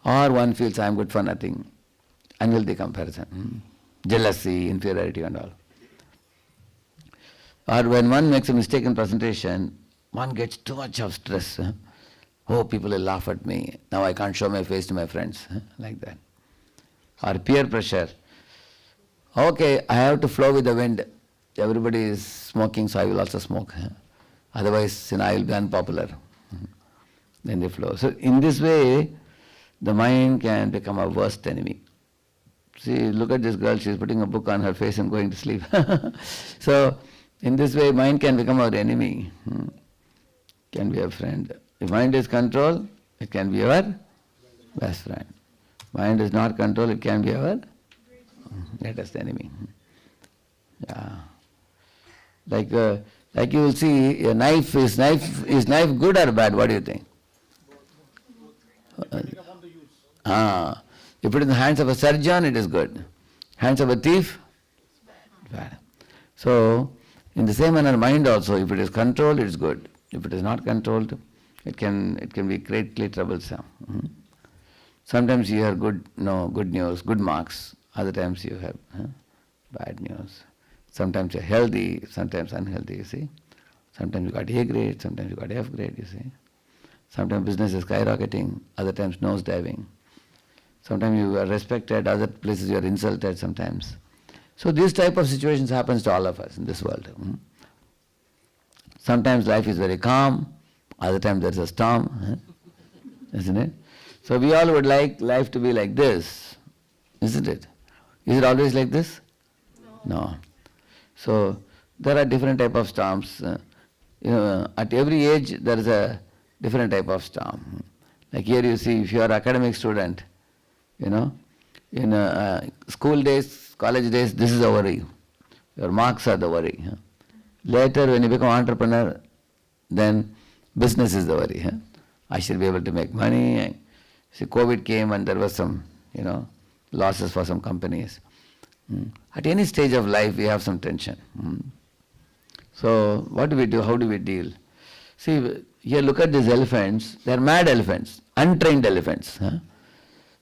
Or one feels I am good for nothing. Unhealthy comparison. Jealousy, inferiority and all. Or when one makes a mistake in presentation, one gets too much of stress. Oh, people will laugh at me. Now I can't show my face to my friends. Like that. Or peer pressure. Okay, I have to flow with the wind. Everybody is smoking, so I will also smoke. Otherwise, I will be unpopular. Then they flow. So in this way, the mind can become a worst enemy. See, look at this girl, she is putting a book on her face and going to sleep. So, in this way, mind can become our enemy. Can be a friend. If mind is control, it can be our best friend. Mind is not control, it can be our greatest enemy. Yeah. Like you will see, a knife is good or bad? What do you think? You put it in the hands of a surgeon, it is good. Hands of a thief, bad. So, in the same manner, mind also, if it is controlled, it is good. If it is not controlled, it can be greatly troublesome. Sometimes you have good news, good marks. Other times you have bad news. Sometimes you're healthy, sometimes unhealthy, you see. Sometimes you got A grade, sometimes you got F grade, you see. Sometimes business is skyrocketing, other times nose diving. Sometimes you are respected, other places you are insulted sometimes. So these type of situations happens to all of us in this world. Sometimes life is very calm, other times there's a storm, isn't it? So we all would like life to be like this, isn't it? Is it always like this? No. So there are different type of storms. At every age there is a different type of storm. Like here you see, if you are an academic student, in school days, college days, this is a worry. Your marks are the worry. Later, when you become entrepreneur, then business is the worry. I should be able to make money. See, COVID came and there was some, losses for some companies. At any stage of life, we have some tension. So, what do we do? How do we deal? See, here look at these elephants. They are mad elephants, untrained elephants.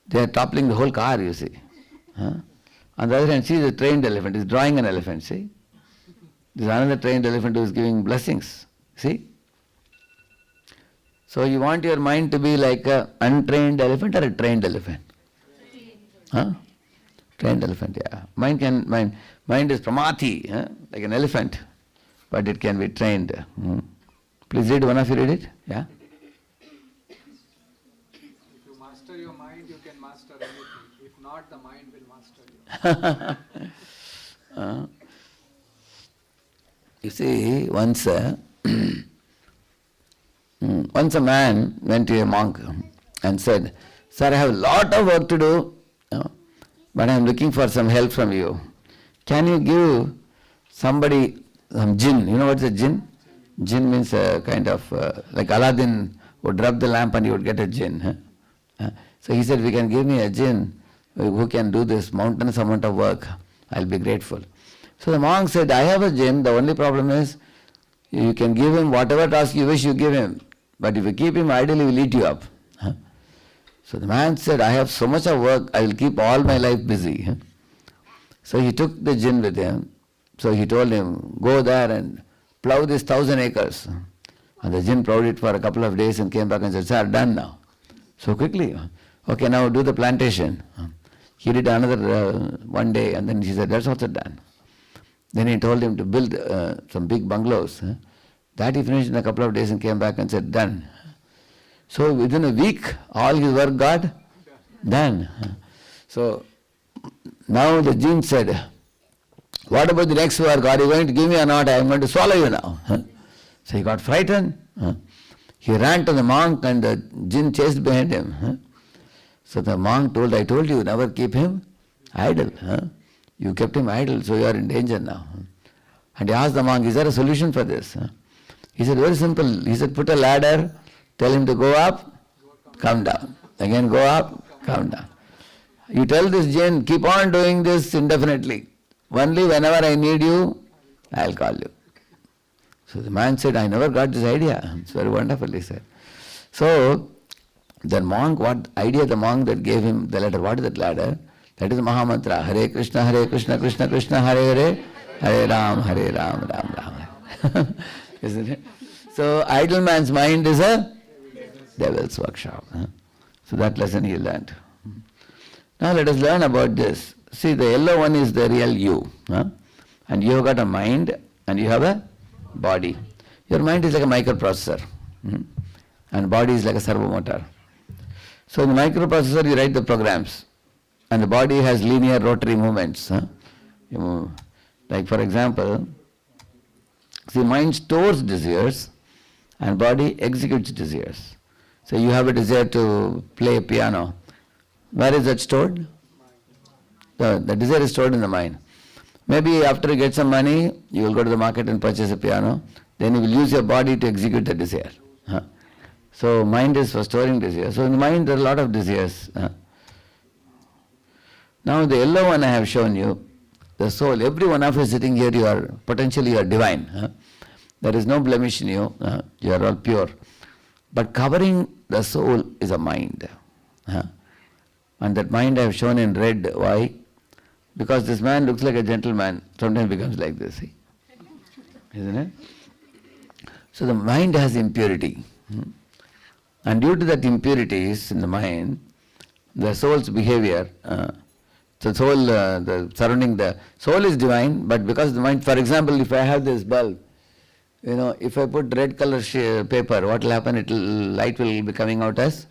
They are toppling the whole car, you see. On the other hand, see the trained elephant is drawing an elephant, see? There's another trained elephant who is giving blessings, see? So you want your mind to be like an untrained elephant or a trained elephant? Trained elephant, yeah. Mind is pramati, like an elephant, but it can be trained. Please read, one of you read it, yeah? If you master your mind, you can master anything. If not, the mind will master you. You see, once a man went to a monk and said, "Sir, I have a lot of work to do, but I am looking for some help from you. Can you give somebody some jinn?" You know what's a jinn? Jinn means a kind of, like Aladdin would rub the lamp and he would get a jinn. So he said, "If you can give me a jinn who can do this mountainous amount of work, I'll be grateful." So the monk said, "I have a jinn, the only problem is you can give him whatever task you wish, you give him. But if you keep him idle, he will eat you up." So the man said, "I have so much of work, I will keep all my life busy." So he took the jinn with him. So he told him, "Go there and plough this 1,000 acres. And the jinn plowed it for a couple of days and came back and said, "Sir, done now." So quickly, "Okay, now do the plantation." He did another one day and then he said, "That's also done." Then he told him to build some big bungalows. That he finished in a couple of days and came back and said, "Done." So within a week, all his work got done. So now the jinn said, "What about the next work? Are you going to give me or not? I am going to swallow you now." So he got frightened. He ran to the monk and the jinn chased behind him. So the monk told, "I told you, never keep him idle. You kept him idle, so you are in danger now." And he asked the monk, "Is there a solution for this?" He said, "Very simple." He said, "Put a ladder, tell him to go up, come down. Again go up, come down. You tell this jinn, keep on doing this indefinitely. Only whenever I need you, I'll call you." So the man said, "I never got this idea." It's very wonderful, he said. So the monk, what idea the monk that gave him the ladder? What is that ladder? That is Mahamantra. Hare Krishna, Krishna Krishna, Hare Hare, Hare Ram, Ram Ram. Isn't it? So idle man's mind is a devil's workshop. So that lesson he learned. Now let us learn about this. See, the yellow one is the real you. And you have got a mind and you have a body. Your mind is like a microprocessor. And body is like a servo motor. So in the microprocessor you write the programs. And the body has linear rotary movements. Like for example, see, mind stores desires and body executes desires. So you have a desire to play piano. Where is that stored? The desire is stored in the mind. Maybe after you get some money, you will go to the market and purchase a piano. Then you will use your body to execute the desire. So mind is for storing desire. So in the mind there are a lot of desires. Now the yellow one I have shown you, the soul. Every one of you sitting here, you are potentially you are divine. There is no blemish in you. You are all pure. But covering the soul is a mind. And that mind I have shown in red. Why? Because this man looks like a gentleman, sometimes becomes like this. See? Isn't it? So the mind has impurity. And due to that impurities in the mind, the soul's behavior, the soul is divine, but because the mind, for example, if I have this bulb, if I put red color paper, what will happen? Light will be coming out as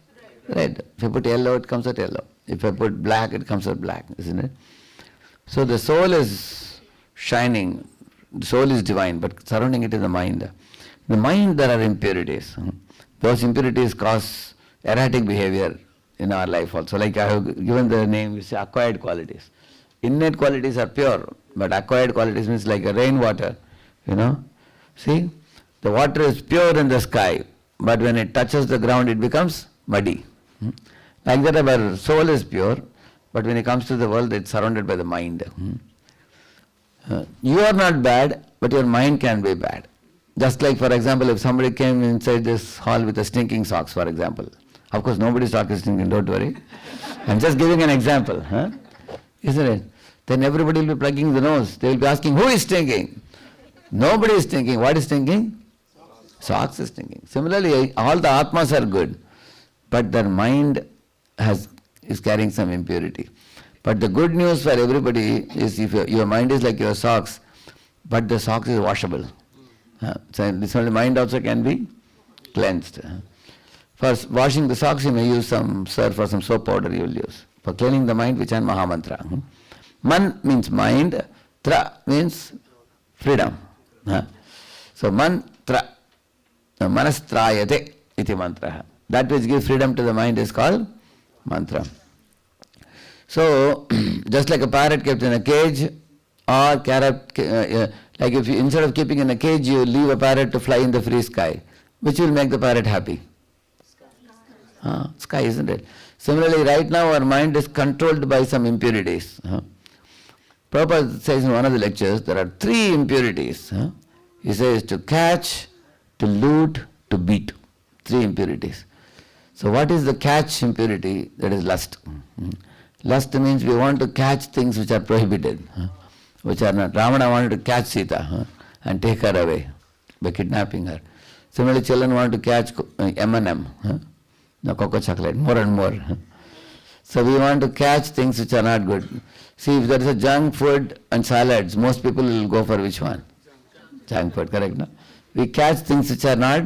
red. If I put yellow, it comes out yellow. If I put black, it comes out black, isn't it? So the soul is shining, the soul is divine, but surrounding it is the mind. The mind, there are impurities. Those impurities cause erratic behavior in our life also. Like I have given the name, you say acquired qualities. Innate qualities are pure, but acquired qualities means like a rainwater, See, the water is pure in the sky, but when it touches the ground, it becomes muddy. Like that, our soul is pure, but when it comes to the world, it's surrounded by the mind. You are not bad, but your mind can be bad. Just like, for example, if somebody came inside this hall with a stinking socks, for example. Of course, nobody's sock is stinking, don't worry. I'm just giving an example, isn't it? Then everybody will be plugging the nose. They will be asking, who is stinking? Nobody is stinking. What is stinking? Socks is stinking. Similarly, all the Atmas are good, but their mind is carrying some impurity. But the good news for everybody is if your mind is like your socks, but the socks is washable. So this only mind also can be cleansed. For washing the socks, you may use some surf or some soap powder you will use. For cleaning the mind, which is Mahamantra. Man means mind, tra means freedom. So mantra, manastrayate iti mantra. That which gives freedom to the mind is called mantra. So, just like a parrot kept in a cage, or like if you, instead of keeping in a cage, you leave a parrot to fly in the free sky, which will make the parrot happy? Sky, isn't it? Similarly, right now our mind is controlled by some impurities. Prabhupada says in one of the lectures, there are 3 impurities. He says to catch, to loot, to beat. 3 impurities. So what is the catch impurity? That is lust. Lust means we want to catch things which are prohibited, which are not. Ravana wanted to catch Sita and take her away by kidnapping her. Similarly, children want to catch M&M, the cocoa chocolate, more and more. So we want to catch things which are not good. See, if there is a junk food and salads, most people will go for which one? Junk food, correct? No? We catch things which are not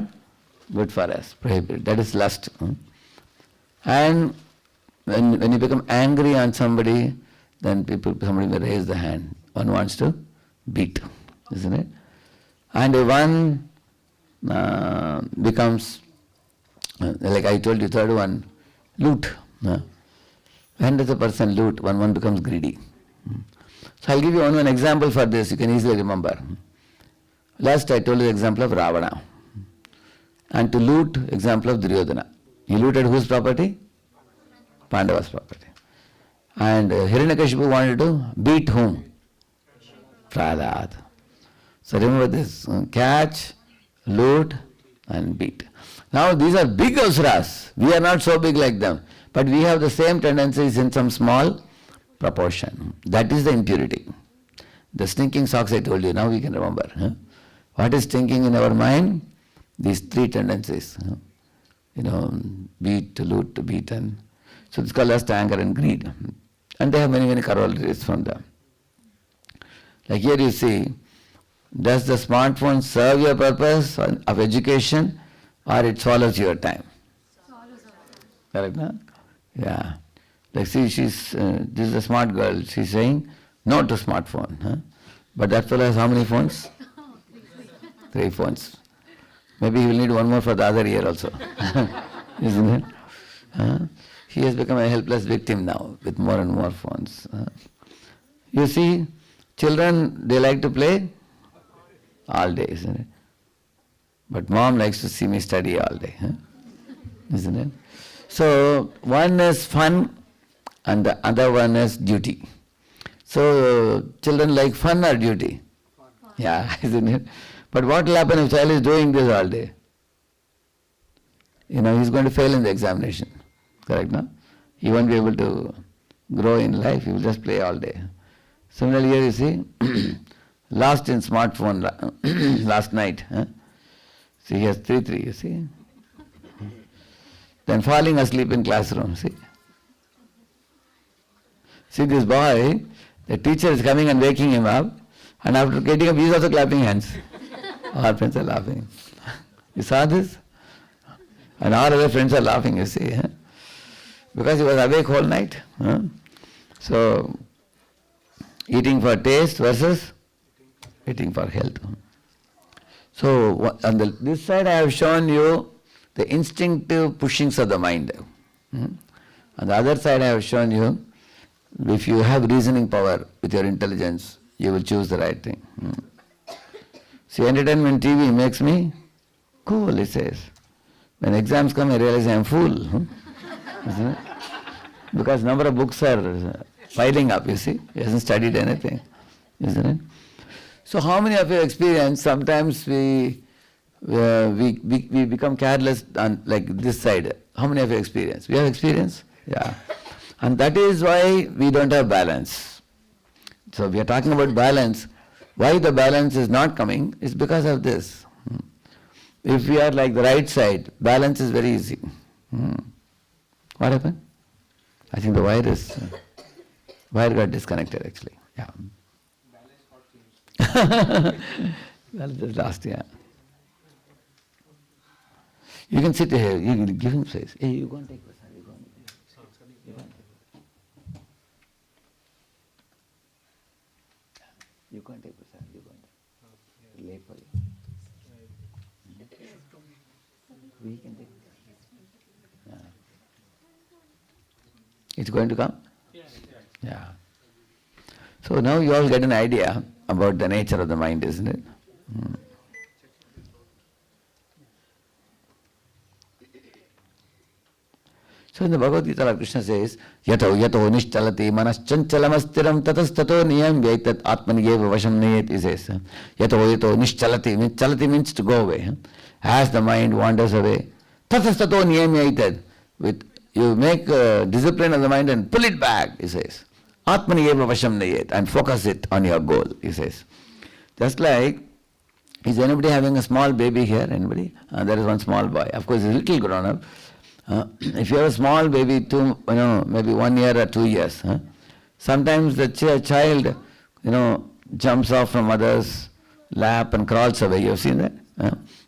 good for us, prohibited. That is lust. And when you become angry on somebody, then somebody may raise the hand. One wants to beat, isn't it? And if one becomes, like I told you, third one, loot. When does a person loot? One becomes greedy. So I'll give you one example for this, you can easily remember. Last I told you the example of Ravana. And to loot, example of Duryodhana. He looted whose property? Pandava's property. And Hiranyakashipu wanted to beat whom? Prahlad. So remember this, catch, loot and beat. Now these are big asuras. We are not so big like them. But we have the same tendencies in some small proportion. That is the impurity. The stinking socks I told you, now we can remember. What is stinking in our mind? These 3 tendencies. Beat, to loot, to beat. And so it's called lust, anger and greed. And they have many, many corollaries from them. Like here you see, does the smartphone serve your purpose of education or it swallows your time? Correct, no? Yeah. Like see, this is a smart girl. She's saying no to smartphone. But that fellow has how many phones? 3 phones. Maybe he will need one more for the other year also. Isn't it? He has become a helpless victim now with more and more phones. You see, children, they like to play all day, isn't it? But mom likes to see me study all day. Isn't it? So, one is fun and the other one is duty. So, children like fun or duty? Yeah, isn't it? But what will happen if child is doing this all day? He's going to fail in the examination. Correct, no? he won't be able to grow in life, he will just play all day. Similarly here you see, lost in smartphone last night. See, he has 3, you see. Then falling asleep in classroom, see. See this boy, the teacher is coming and waking him up, and after getting up, he is also clapping hands. Our friends are laughing. You saw this? And our other friends are laughing, you see. Because he was awake whole night. So, eating for taste versus eating for health. So, on this side I have shown you the instinctive pushings of the mind. On the other side I have shown you, if you have reasoning power with your intelligence, you will choose the right thing. See, entertainment TV makes me cool, he says. When exams come, I realize I am fool. Isn't it? Because number of books are piling up, you see. He hasn't studied anything, isn't it? So how many of you experience, sometimes we become careless on like this side. How many of you experience? We have experience? Yeah. And that is why we don't have balance. So we are talking about balance. Why the balance is not coming is because of this. If we are like the right side, balance is very easy. What happened? I think the wire got disconnected actually. Yeah. Balance is lost, yeah. You can sit here, you can give him space. Hey, you go and take this. You can't take prasad, you can't. Late for you. We can take prasad. It's going to come? Yeah. So now you all get an idea about the nature of the mind, isn't it? So in the Bhagavad Gita, Lord Krishna says, Yato nishchalati manas chanchalamasstiram tatastato niyam vyaitat atmanigeva vasham niyet, he says. Yato nishchalati, chalati means to go away. As the mind wanders away, tatastato niyam vyaitat, you make discipline of the mind and pull it back, he says. Atmanigeva vasham niyet, and focus it on your goal, he says. Just like, is anybody having a small baby here? Anybody? There is one small boy. Of course, he's a little grown up. If you have a small baby, maybe 1 year or 2 years, sometimes the child, jumps off from mother's lap and crawls away. You have seen that?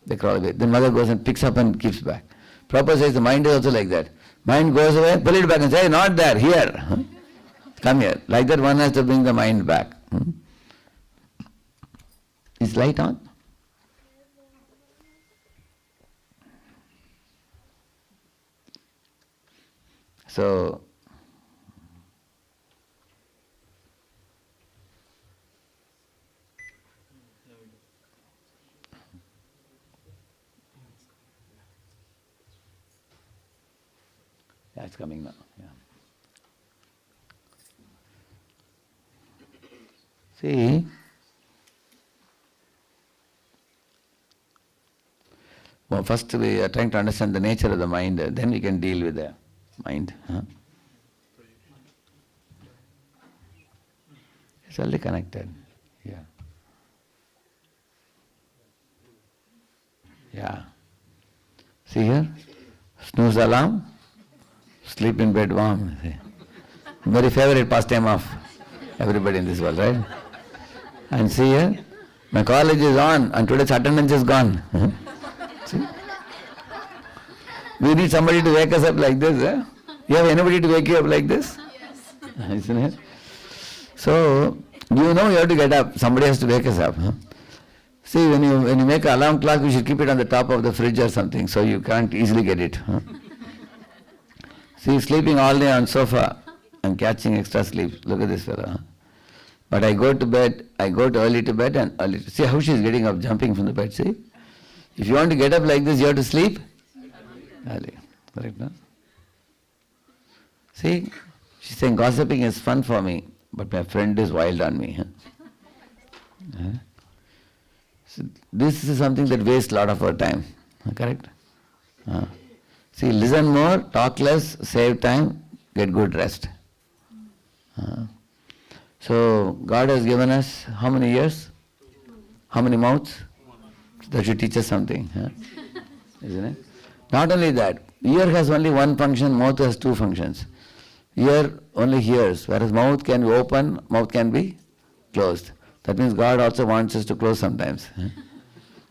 They crawl away. Then mother goes and picks up and keeps back. Prabhupada says the mind is also like that. Mind goes away, pull it back and say, not there, here. Come here. Like that one has to bring the mind back. Is light on? So, yeah, it's coming now. Yeah. See, well, first we are trying to understand the nature of the mind, then we can deal with the mind. It's only connected. Yeah. Yeah. See here? Snooze alarm, sleep in bed warm. Very favorite pastime of everybody in this world, right? And see here? My college is on and today's attendance is gone. See? We need somebody to wake us up like this. You have anybody to wake you up like this? Yes. Isn't it? So, you have to get up. Somebody has to wake us up. See, when you make an alarm clock, you should keep it on the top of the fridge or something, so you can't easily get it. See, sleeping all day on sofa and catching extra sleep. Look at this fellow. But I go early to bed and early. See how she is getting up, jumping from the bed, see? If you want to get up like this, you have to sleep early. Correct, no? See, she's saying gossiping is fun for me, but my friend is wild on me. So this is something that wastes a lot of our time. Correct? See, listen more, talk less, save time, get good rest. So God has given us how many ears? How many mouths? That should teach us something. Isn't it? Not only that, ear has only one function, mouth has two functions. Ear only hears, whereas mouth can be open, mouth can be closed. That means God also wants us to close sometimes.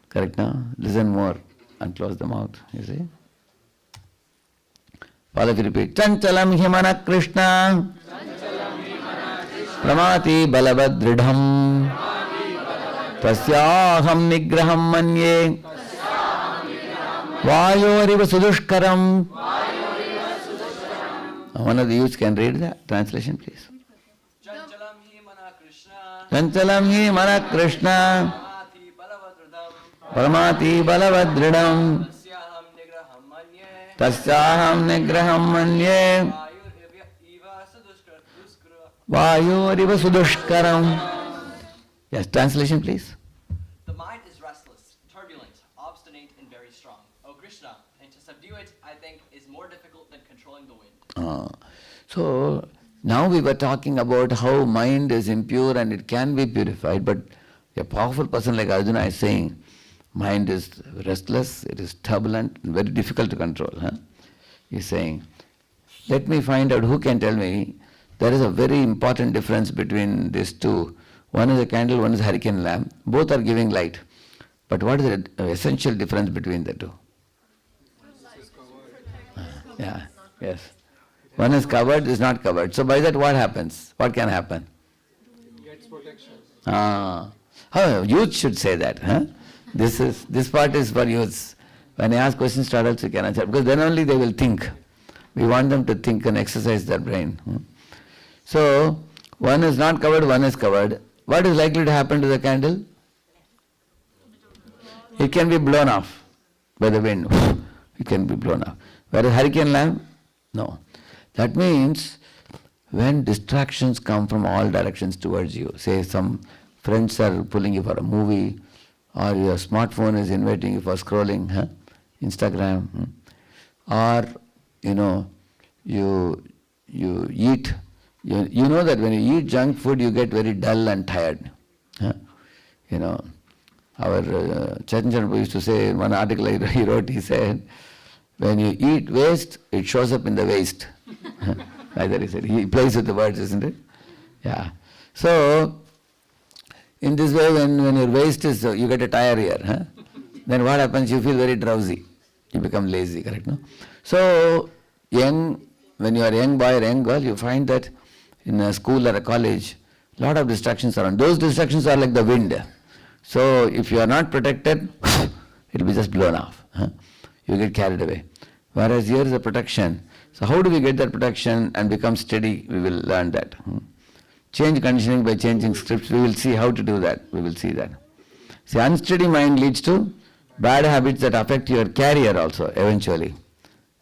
Correct now? Listen more and close the mouth, you see. All of you repeat. Chanchalam himana Krishna Pramati balavadridham Tasyaham nigraham manye Vayoriva sudushkaram. One of the youths can read that translation, please. Chanchalam hi mana Krishna. Chanchalam hi mana Krishna Paramati balavadridam Tasyaham nigraham manye. Tasyaham nigraham manye Vayoriva sudushkaram. Yes, translation, please. The mind is restless, turbulent, obstinate, and very strong. O Krishna, and to subdue it, I think, is more difficult than controlling the wind. So, now we were talking about how mind is impure and it can be purified, but a powerful person like Arjuna is saying, mind is restless, it is turbulent, and very difficult to control. He's saying, let me find out who can tell me. There is a very important difference between these two. One is a candle, one is a hurricane lamp. Both are giving light. But what is the essential difference between the two? Yeah, yes. One is covered, is not covered. So by that what happens? What can happen? Gets protection. Youth should say that. This part is for youths. When I ask questions to adults, you can answer. Because then only they will think. We want them to think and exercise their brain. So, one is not covered, one is covered. What is likely to happen to the candle? It can be blown off by the wind. It can be blown off. Whereas hurricane lamp, no. That means when distractions come from all directions towards you, say some friends are pulling you for a movie, or your smartphone is inviting you for scrolling, Instagram, or you eat. You know that when you eat junk food, you get very dull and tired. Our Chaitanya Prabhu used to say in one article he wrote, he said, when you eat waste, it shows up in the waste. Like that he said. He plays with the words, isn't it? Yeah. So, in this way, when your waste is, you get a tire here, then what happens? You feel very drowsy. You become lazy, correct? No? So, when you are a young boy or young girl, you find that in a school or a college, a lot of distractions are on. Those distractions are like the wind. So if you are not protected, it will be just blown off. You get carried away. Whereas here is a protection. So how do we get that protection and become steady? We will learn that. Change conditioning by changing scripts. We will see how to do that. We will see that. See, unsteady mind leads to bad habits that affect your career also eventually.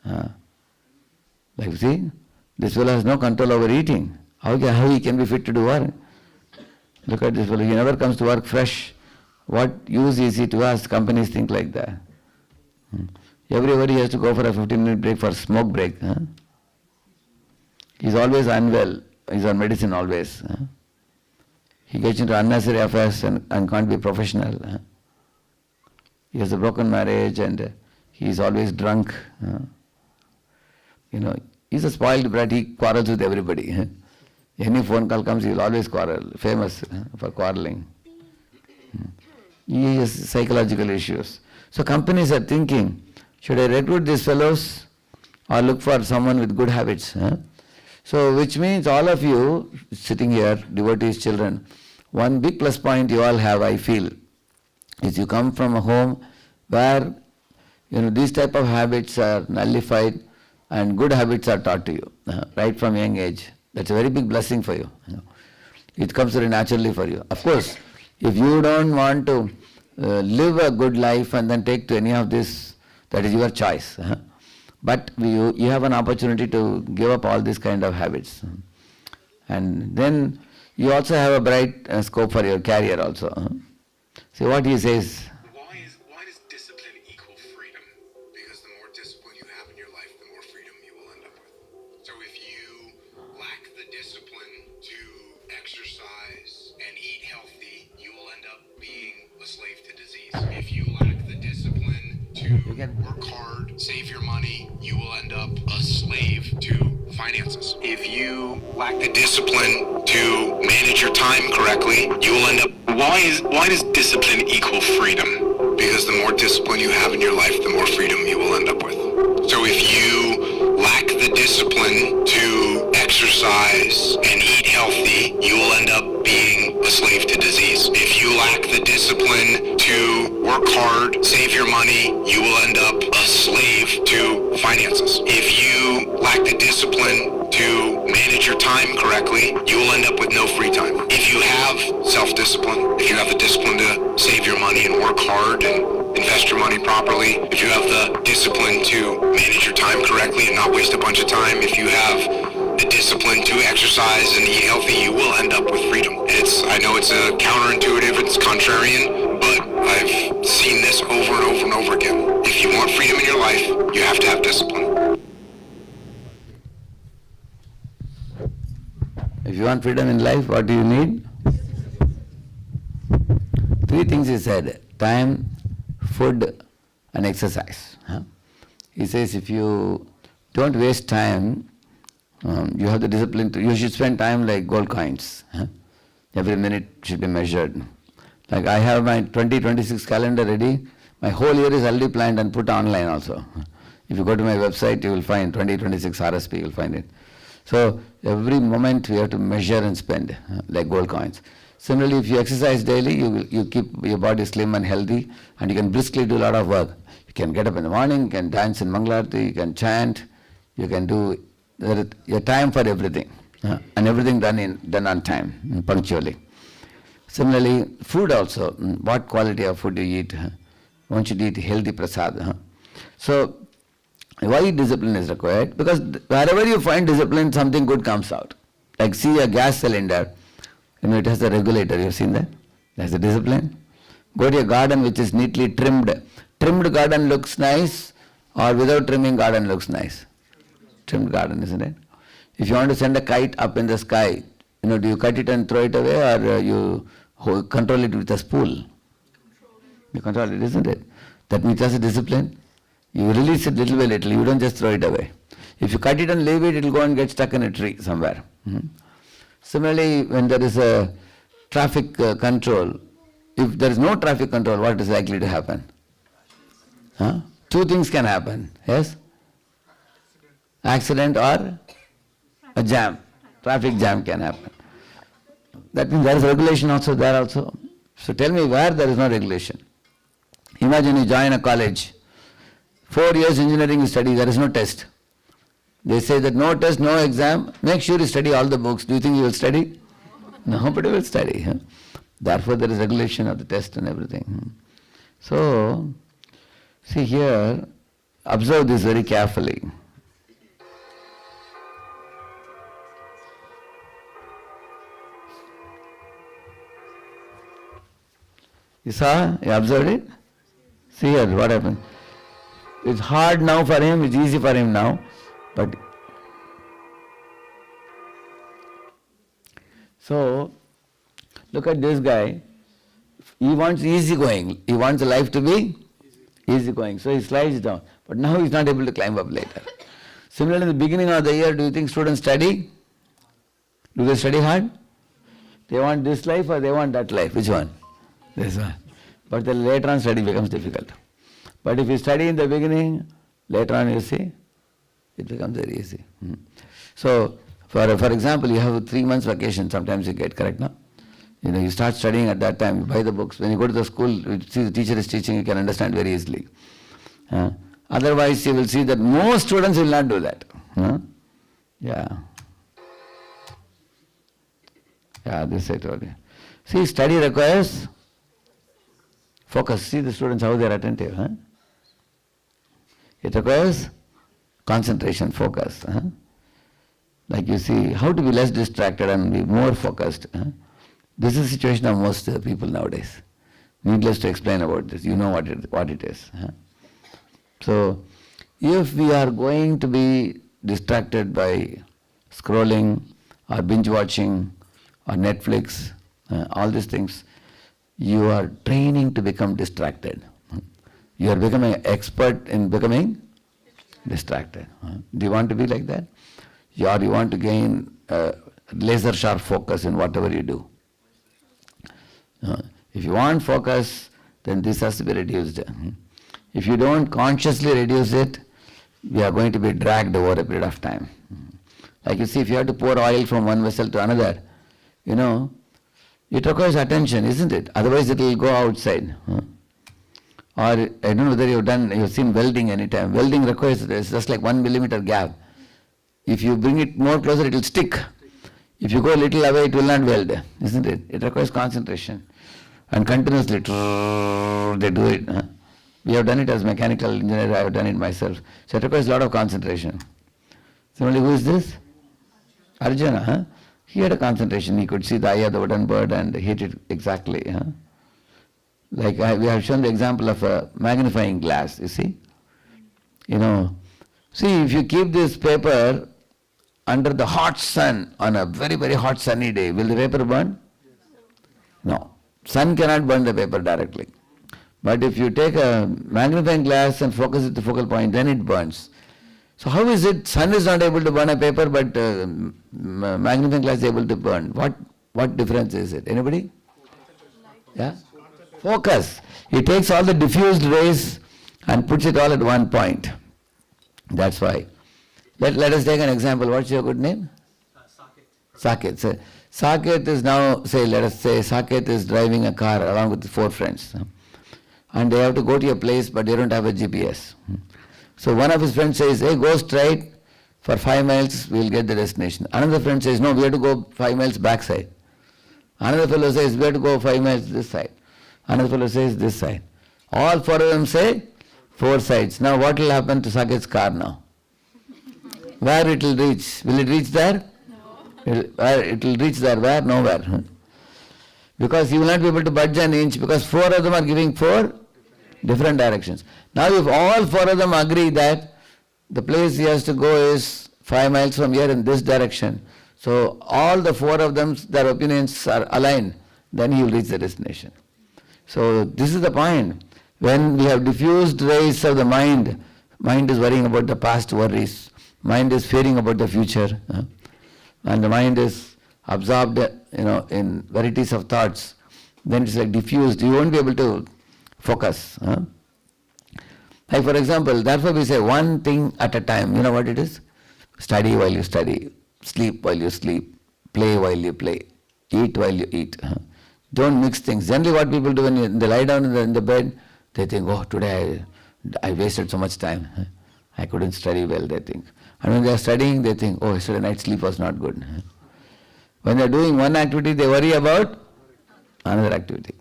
Like see, this fellow has no control over eating. How he can be fit to do work? Look at this fellow, he never comes to work fresh. What use is he to us? Companies think like that. Everybody has to go for a 15-minute break for smoke break. He's always unwell. He's on medicine always. He gets into unnecessary affairs and can't be professional. He has a broken marriage and he's always drunk. He's a spoiled brat, he quarrels with everybody. Any phone call comes, he will always quarrel, famous for quarreling. He has psychological issues. So companies are thinking, should I recruit these fellows or look for someone with good habits? So which means all of you sitting here, devotees, children, one big plus point you all have, I feel, is you come from a home where these type of habits are nullified and good habits are taught to you right from young age. That's a very big blessing for you. It comes very naturally for you. Of course, if you don't want to live a good life and then take to any of this, that is your choice. But you have an opportunity to give up all these kind of habits. And then you also have a bright scope for your career also. See what he says. Why does discipline equal freedom? Because the more discipline you have in your life, the more freedom you will end up with. So if you work hard, save your money, you will end up a slave to finances. If you lack the discipline to manage your time correctly, you will end up... Why does discipline equal freedom? Because the more discipline you have in your life, the more freedom you will end up with. So if you lack the discipline to exercise and eat healthy, you will end up being a slave to disease. If you lack the discipline to work hard, save your money, you will end up a slave to finances. If you lack the discipline to manage your time correctly, you will end up with no free time. If you have self-discipline, if you have the discipline to save your money and work hard and invest your money properly, if you have the discipline to manage your time correctly and not waste a bunch of time, if you have the discipline to exercise and eat healthy, you will end up with freedom. I know it's counterintuitive, it's contrarian, but I've seen this over and over and over again. If you want freedom in your life, you have to have discipline. If you want freedom in life, what do you need? 3 things he said: time, food, and exercise. He says if you don't waste time, you have the discipline to, you should spend time like gold coins. Every minute should be measured. Like I have my 2026 calendar ready, my whole year is already planned and put online also. If you go to my website, you will find 2026 RSP, you will find it. So every moment we have to measure and spend like gold coins. Similarly, if you exercise daily, you keep your body slim and healthy, and you can briskly do a lot of work. You can get up in the morning, you can dance in Mangalarti, you can chant, you can do your time for everything, and everything done on time, punctually. Similarly, food also, what quality of food you eat. One should eat healthy prasad. So, why discipline is required? Because wherever you find discipline, something good comes out. Like see a gas cylinder, it has a regulator, you've seen that? That's the discipline. Go to a garden which is neatly trimmed. Trimmed garden looks nice, or without trimming garden looks nice. Trimmed garden, isn't it? If you want to send a kite up in the sky, do you cut it and throw it away, or you control it with a spool? You control it, isn't it? That means that's a discipline. You release it little by little, you don't just throw it away. If you cut it and leave it, it will go and get stuck in a tree somewhere. Similarly, when there is a traffic control, if there is no traffic control, what is likely to happen? 2 things can happen, yes? Accident or a jam. Traffic jam can happen. That means there is regulation also there also. So tell me where there is no regulation. Imagine you join a college. 4 years engineering you study, there is no test. They say that no test, no exam, make sure you study all the books. Do you think you will study? Nobody will study. Therefore there is regulation of the test and everything. So, see here, observe this very carefully. You saw? You observed it? See here, what happened? It's hard now for him, it's easy for him now. But so, look at this guy. He wants easy going. He wants life to be easy going. So he slides down. But now he's not able to climb up later. Similarly, in the beginning of the year, do you think students study? Do they study hard? They want this life or they want that life? Which one? This one. But then later on study becomes difficult. But if you study in the beginning, later on you see, it becomes very easy. So, for example, you have 3 months vacation, sometimes you get, correct now? You start studying at that time, you buy the books. When you go to the school, you see the teacher is teaching, you can understand very easily. Otherwise, you will see that most students will not do that. Yeah, this I told you. See, study requires focus. See the students, how they are attentive. It requires concentration, focus. Like you see, how to be less distracted and be more focused. This is the situation of most people nowadays. Needless to explain about this, you know what it is. So, if we are going to be distracted by scrolling or binge watching or Netflix, all these things, you are training to become distracted. You are becoming an expert in becoming distracted. Do you want to be like that? Or you want to gain laser sharp focus in whatever you do? If you want focus, then this has to be reduced. If you don't consciously reduce it, we are going to be dragged over a period of time. Like you see, if you have to pour oil from one vessel to another, it requires attention, isn't it? Otherwise it will go outside. Or I don't know whether you've seen welding anytime. Welding requires, it's just like 1 millimeter gap. If you bring it more closer, it will stick. If you go a little away, it will not weld, isn't it? It requires concentration. And continuously, they do it. We have done it as mechanical engineer, I have done it myself. So it requires a lot of concentration. Similarly, who is this? Arjuna. He had a concentration. He could see the eye of the wooden bird and hit it exactly. Like we have shown the example of a magnifying glass, you see. See, if you keep this paper under the hot sun on a very, very hot sunny day, will the paper burn? No. Sun cannot burn the paper directly. But if you take a magnifying glass and focus it to focal point, then it burns. So how is it sun is not able to burn a paper, but magnifying glass is able to burn? What difference is it? Anybody? Yeah? Focus. He takes all the diffused rays and puts it all at one point. That's why. Let us take an example. What's your good name? Saket. So, Saket is now, let us say Saket is driving a car along with 4 friends. And they have to go to a place, but they don't have a GPS. So one of his friends says, hey, go straight for 5 miles, we'll get the destination. Another friend says, no, we have to go 5 miles backside. Another fellow says, we have to go 5 miles this side. Another fellow says this side. All 4 of them say 4 sides. Now what will happen to Saket's car now? Where it will reach? Will it reach there? No. It will reach there. Where? Nowhere. Because he will not be able to budge an inch because 4 of them are giving 4 different directions. Now if all 4 of them agree that the place he has to go is 5 miles from here in this direction, so all the 4 of them, their opinions are aligned, then he will reach the destination. So this is the point. When we have diffused rays of the mind is worrying about the past worries, mind is fearing about the future, and the mind is absorbed, in varieties of thoughts, then it's like diffused. You won't be able to focus. Like for example, therefore we say one thing at a time. You know what it is? Study while you study, sleep while you sleep, play while you play, eat while you eat. Don't mix things. Generally what people do when they lie down in the bed, they think, oh, today I wasted so much time. I couldn't study well, they think. And when they are studying, they think, oh, yesterday night sleep was not good. When they are doing one activity, they worry about another activity.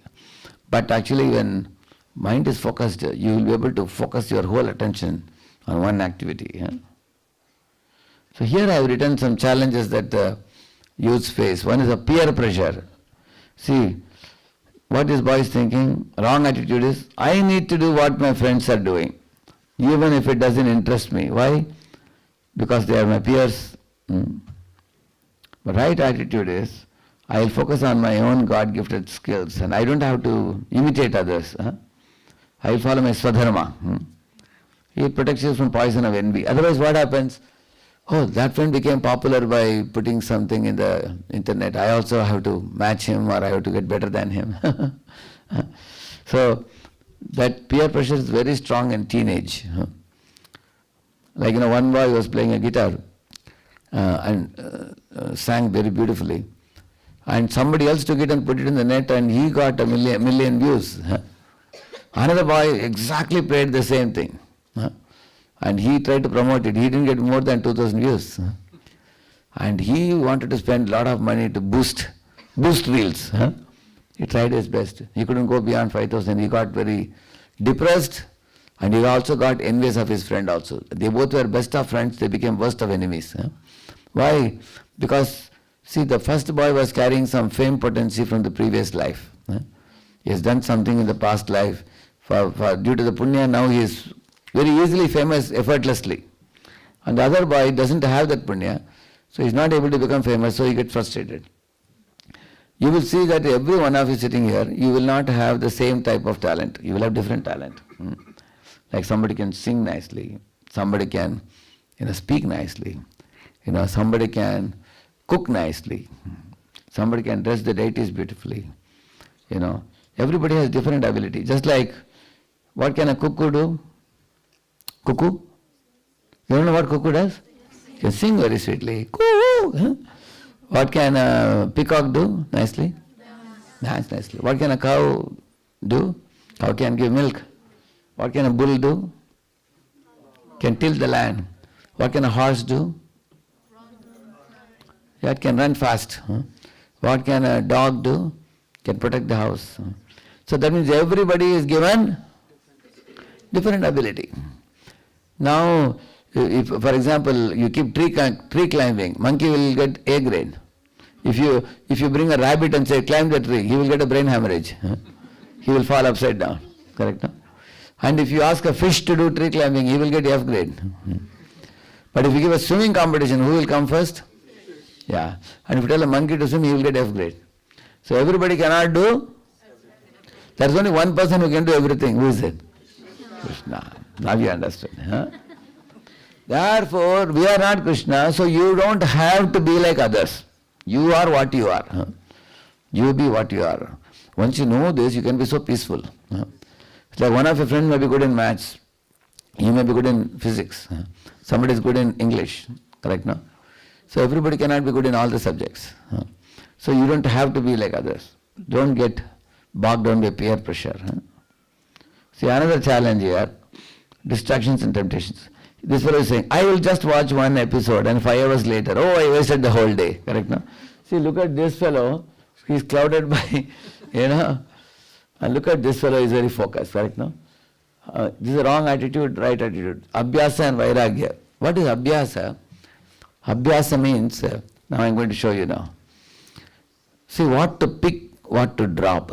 But actually when mind is focused, you will be able to focus your whole attention on one activity. So here I have written some challenges that the youths face. One is a peer pressure. See, what this boy is thinking, wrong attitude is, I need to do what my friends are doing, even if it doesn't interest me. Why? Because they are my peers. The right attitude is, I will focus on my own God-gifted skills and I don't have to imitate others. I will follow my swadharma. It protects you from poison of envy. Otherwise what happens? Oh, that friend became popular by putting something in the internet. I also have to match him or I have to get better than him. So that peer pressure is very strong in teenage. Like one boy was playing a guitar and sang very beautifully. And somebody else took it and put it in the net and he got a million views. Another boy exactly played the same thing. And he tried to promote it. He didn't get more than 2,000 views. And he wanted to spend a lot of money to boost reels. He tried his best. He couldn't go beyond 5,000. He got very depressed and he also got envious of his friend also. They both were best of friends. They became worst of enemies. Why? Because, see, the first boy was carrying some fame potency from the previous life. He has done something in the past life. Due to the punya, now he is very easily famous effortlessly. And the other boy doesn't have that punya, so he is not able to become famous, so he gets frustrated. You will see that every one of you sitting here, you will not have the same type of talent. You will have different talent. Like somebody can sing nicely, somebody can, speak nicely, somebody can cook nicely, somebody can dress the deities beautifully, Everybody has different ability. Just like, what can a cuckoo do? Cuckoo? You don't know what cuckoo does? He can sing very sweetly. Coo! Huh? What can a peacock do nicely? Dance nicely. What can a cow do? Cow can give milk. What can a bull do? Can till the land. What can a horse do? Yeah, it can run fast. Huh? What can a dog do? Can protect the house. So that means everybody is given different ability. Now, if, for example, you keep tree climbing, monkey will get A grade. If you bring a rabbit and say, climb the tree, he will get a brain hemorrhage. He will fall upside down. Correct? No? And if you ask a fish to do tree climbing, he will get F grade. But if you give a swimming competition, who will come first? Yeah. And if you tell a monkey to swim, he will get F grade. So everybody cannot do. There is only one person who can do everything. Who is it? Krishna. Now you understand. Huh? Therefore, we are not Krishna, so you don't have to be like others. You are what you are. Huh? You be what you are. Once you know this, you can be so peaceful. Huh? It's like one of your friends may be good in maths. You may be good in physics. Huh? Somebody is good in English. Correct, no? So everybody cannot be good in all the subjects. Huh? So you don't have to be like others. Don't get bogged down by peer pressure. Huh? See, another challenge here, distractions and temptations. This fellow is saying, I will just watch one episode and 5 hours later, oh, I wasted the whole day. Correct, no? See, look at this fellow, he's clouded by, and look at this fellow, he's very focused. Correct, no? This is a wrong attitude, right attitude. Abhyasa and Vairagya. What is Abhyasa? Abhyasa means, now I'm going to show you now. See, what to pick, what to drop.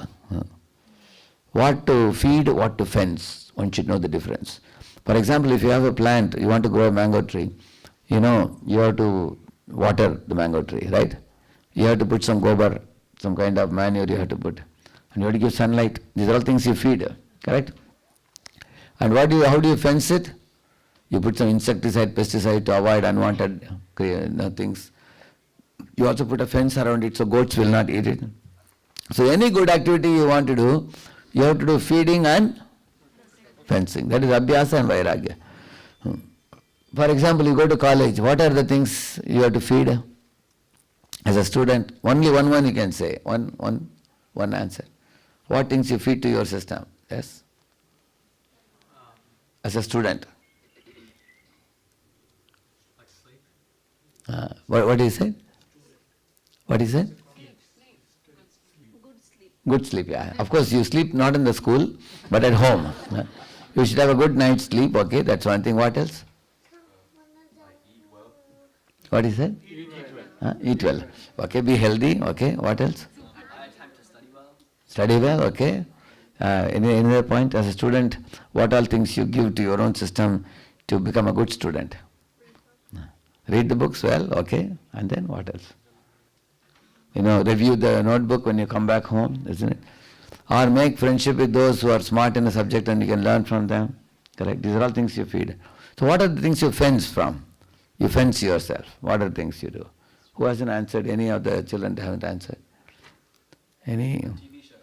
What to feed, what to fence. One should know the difference. For example, if you have a plant, you want to grow a mango tree, you have to water the mango tree, right? You have to put some gobar, some kind of manure you have to put. And you have to give sunlight. These are all things you feed, correct? And how do you fence it? You put some insecticide, pesticide to avoid unwanted things. You also put a fence around it so goats will not eat it. So any good activity you want to do, you have to do feeding and fencing. That is Abhyasa and Vairagya. For example, you go to college, what are the things you have to feed? As a student, only one you can say, one answer. What things you feed to your system? Yes? As a student. Like sleep. What do you say? What do you say? Good sleep, yeah. Of course, you sleep not in the school, but at home. You should have a good night's sleep, okay, that's one thing. What else? What is that? Eat well. Okay, be healthy, okay. What else? I have time to study well. Study well, okay. Any other point? As a student, what all things you give to your own system to become a good student? Read the books well, okay. And then what else? Review the notebook when you come back home, isn't it? Or make friendship with those who are smart in the subject and you can learn from them. Correct? These are all things you feed. So what are the things you fence from? You fence yourself. What are the things you do? Who hasn't answered? Any of the children haven't answered? Any? TV shows.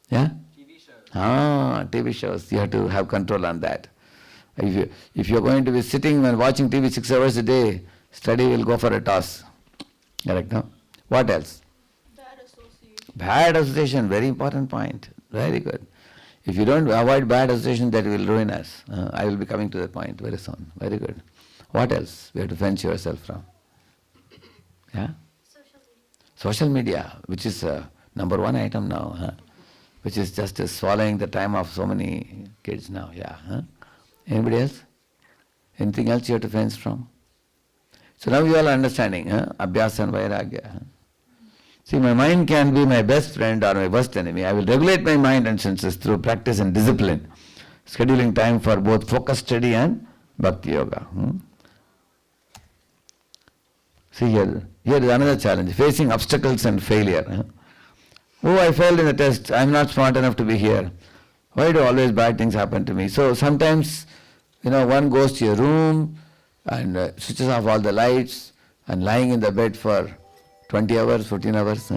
Yeah? TV shows. TV shows. You have to have control on that. If you're going to be sitting and watching TV 6 hours a day, study will go for a toss. Correct, no? What else? Bad association, very important point. Very good. If you don't avoid bad association, that will ruin us. I will be coming to that point very soon. Very good. What else we have to fence yourself from? Yeah? Social media, which is number one item now, which is just swallowing the time of so many kids now. Yeah. Anybody else? Anything else you have to fence from? So now you all are understanding, Abhyasa and Vairagya. See, my mind can be my best friend or my worst enemy. I will regulate my mind and senses through practice and discipline, scheduling time for both focused study and bhakti yoga. See here is another challenge, facing obstacles and failure. Oh, I failed in the test, I am not smart enough to be here. Why do always bad things happen to me? So sometimes, one goes to your room and switches off all the lights and lying in the bed for 20 hours, 14 hours,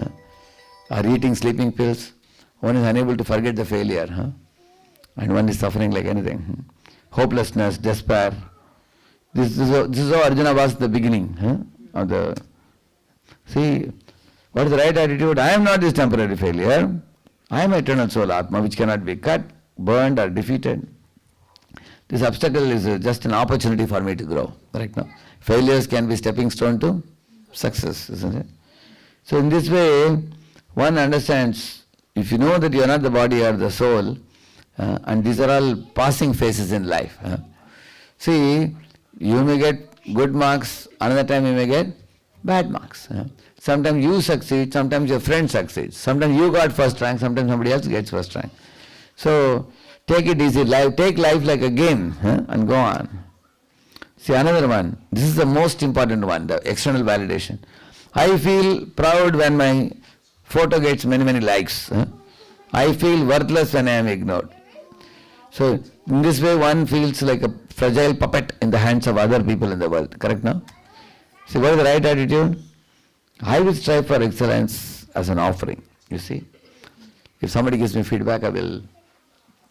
or eating sleeping pills. One is unable to forget the failure, and one is suffering like anything. Hopelessness, despair. This is how Arjuna was at the beginning of the... See, what is the right attitude? I am not this temporary failure. I am eternal soul, Atma, which cannot be cut, burned or defeated. This obstacle is just an opportunity for me to grow. Correct? No? Failures can be stepping stone to success, isn't it? So in this way, one understands, if you know that you are not the body or the soul, and these are all passing phases in life. See, you may get good marks, another time you may get bad marks. Sometimes you succeed, sometimes your friend succeeds. Sometimes you got first rank, sometimes somebody else gets first rank. So, take it easy. Take life like a game and go on. See, another one. This is the most important one, the external validation. I feel proud when my photo gets many, many likes. I feel worthless when I am ignored. So, in this way, one feels like a fragile puppet in the hands of other people in the world. Correct now? See, what is the right attitude? I will strive for excellence as an offering, you see. If somebody gives me feedback, I will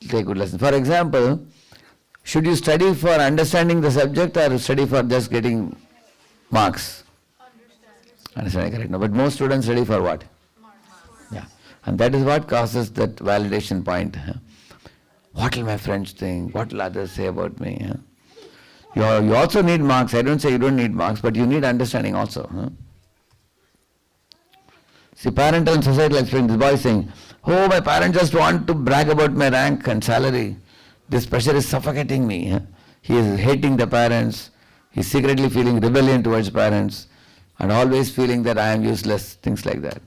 take good lessons. For example, should you study for understanding the subject or study for just getting marks? Understanding, correct. No, but most students study for what? Marks. Yeah. And that is what causes that validation point. What will my friends think? What will others say about me? You also need marks. I don't say you don't need marks, but you need understanding also. See, parental and societal experience, this boy is saying, oh, my parents just want to brag about my rank and salary. This pressure is suffocating me. He is hating the parents. He is secretly feeling rebellion towards parents and always feeling that I am useless, things like that.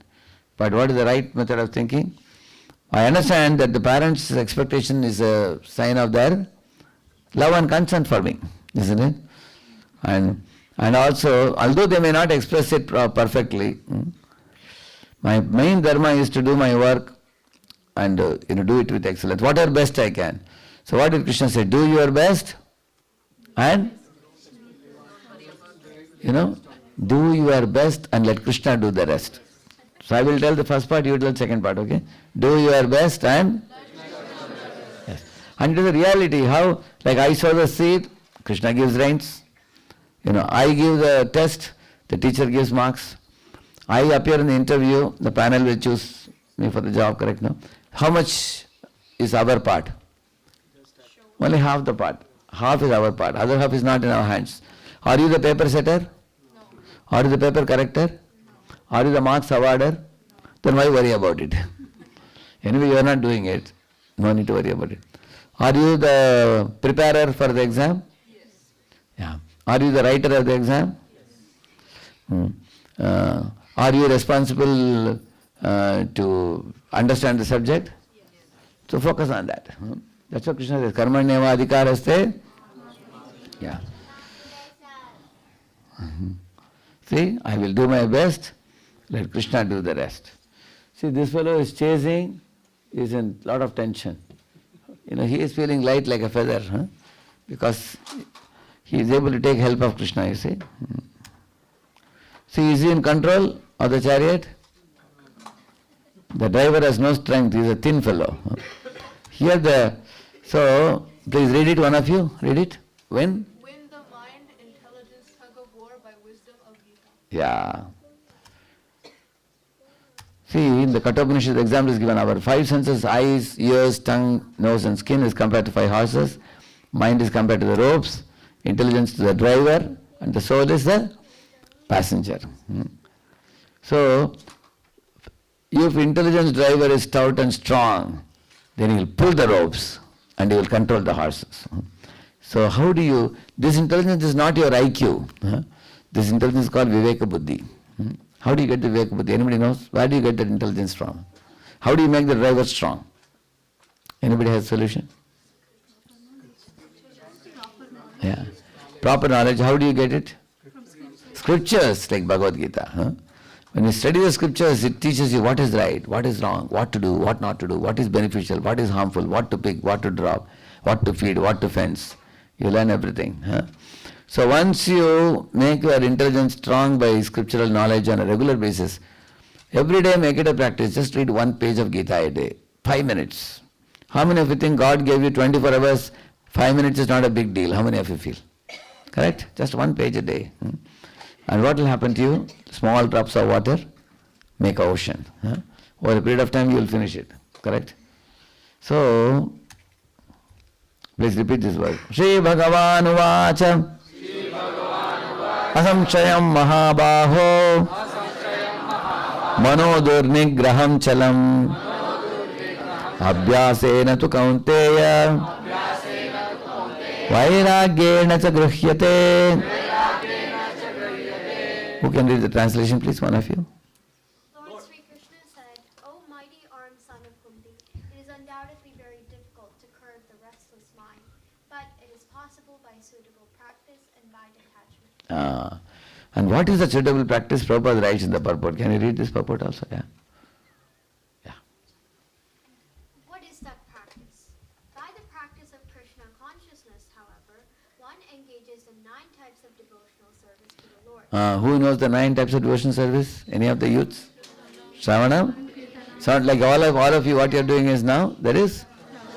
But what is the right method of thinking? I understand that the parents' expectation is a sign of their love and concern for me, isn't it? And also, although they may not express it perfectly, my main dharma is to do my work and do it with excellence, whatever best I can. So what did Krishna say? Do your best and do your best and let Krishna do the rest. So I will tell the first part, you tell the second part, okay? Do your best and yes. And it is a reality how, like I sow the seed, Krishna gives rains. I give the test, the teacher gives marks. I appear in the interview, the panel will choose me for the job, correct now? How much is our part? Only half the part. Half is our part, other half is not in our hands. Are you the paper setter? No. Are you the paper corrector? No. Are you the marks awarder? Then why worry about it? Anyway, you are not doing it. No need to worry about it. Are you the preparer for the exam? Yes. Yeah. Are you the writer of the exam? Yes. Are you responsible to understand the subject? Yes. So focus on that. That's what Krishna says. Karmanyeva adhikaraste. Yeah. See, I will do my best. Let Krishna do the rest. See, this fellow is chasing, is in a lot of tension. He is feeling light like a feather, because he is able to take help of Krishna, you see. See, is he in control of the chariot? The driver has no strength, he is a thin fellow. So, please read it, one of you, read it. When? Win the mind, intelligence, tug of war by wisdom of Gita. Yeah. See, in the Kathopanishad, the example is given. Our 5 senses, eyes, ears, tongue, nose and skin is compared to 5 horses. Mind is compared to the ropes. Intelligence to the driver. And the soul is the passenger. So, if intelligence driver is stout and strong, then he will pull the ropes and he will control the horses. So how do you, this intelligence is not your IQ. This intelligence is called Viveka Buddhi. How do you get the Viveka Buddhi? Anybody knows? Where do you get that intelligence from? How do you make the driver strong? Anybody has a solution? Yeah. Proper knowledge, how do you get it? Scriptures like Bhagavad Gita. When you study the scriptures, it teaches you what is right, what is wrong, what to do, what not to do, what is beneficial, what is harmful, what to pick, what to drop, what to feed, what to fence. You learn everything. So once you make your intelligence strong by scriptural knowledge on a regular basis, every day make it a practice. Just read 1 page of Gita a day, 5 minutes. How many of you think God gave you 24 hours, 5 minutes is not a big deal? How many of you feel? Correct? Just 1 page a day. And what will happen to you? Small drops of water make an ocean. Over a period of time you will finish it. Correct? So, please repeat this word. Shri Bhagavan Uvacha Asamshayam Mahabaho Manodurnigraham Chalam Abhyasena tu Kaunteya Vairagyena cha Gruhyate. Who can read the translation, please, one of you? Lord Sri Krishna said, O mighty armed son of Kunti, it is undoubtedly very difficult to curb the restless mind, but it is possible by suitable practice and by detachment. And what is the suitable practice? Prabhupada writes in the purport. Can you read this purport also? Yeah. What is that practice? By the practice of Krishna consciousness, however, one engages in 9 types of devotional service to the Lord. Who knows the 9 types of devotion service? Any of the youths? Shravana? Sound like all of you, what you are doing is now, that is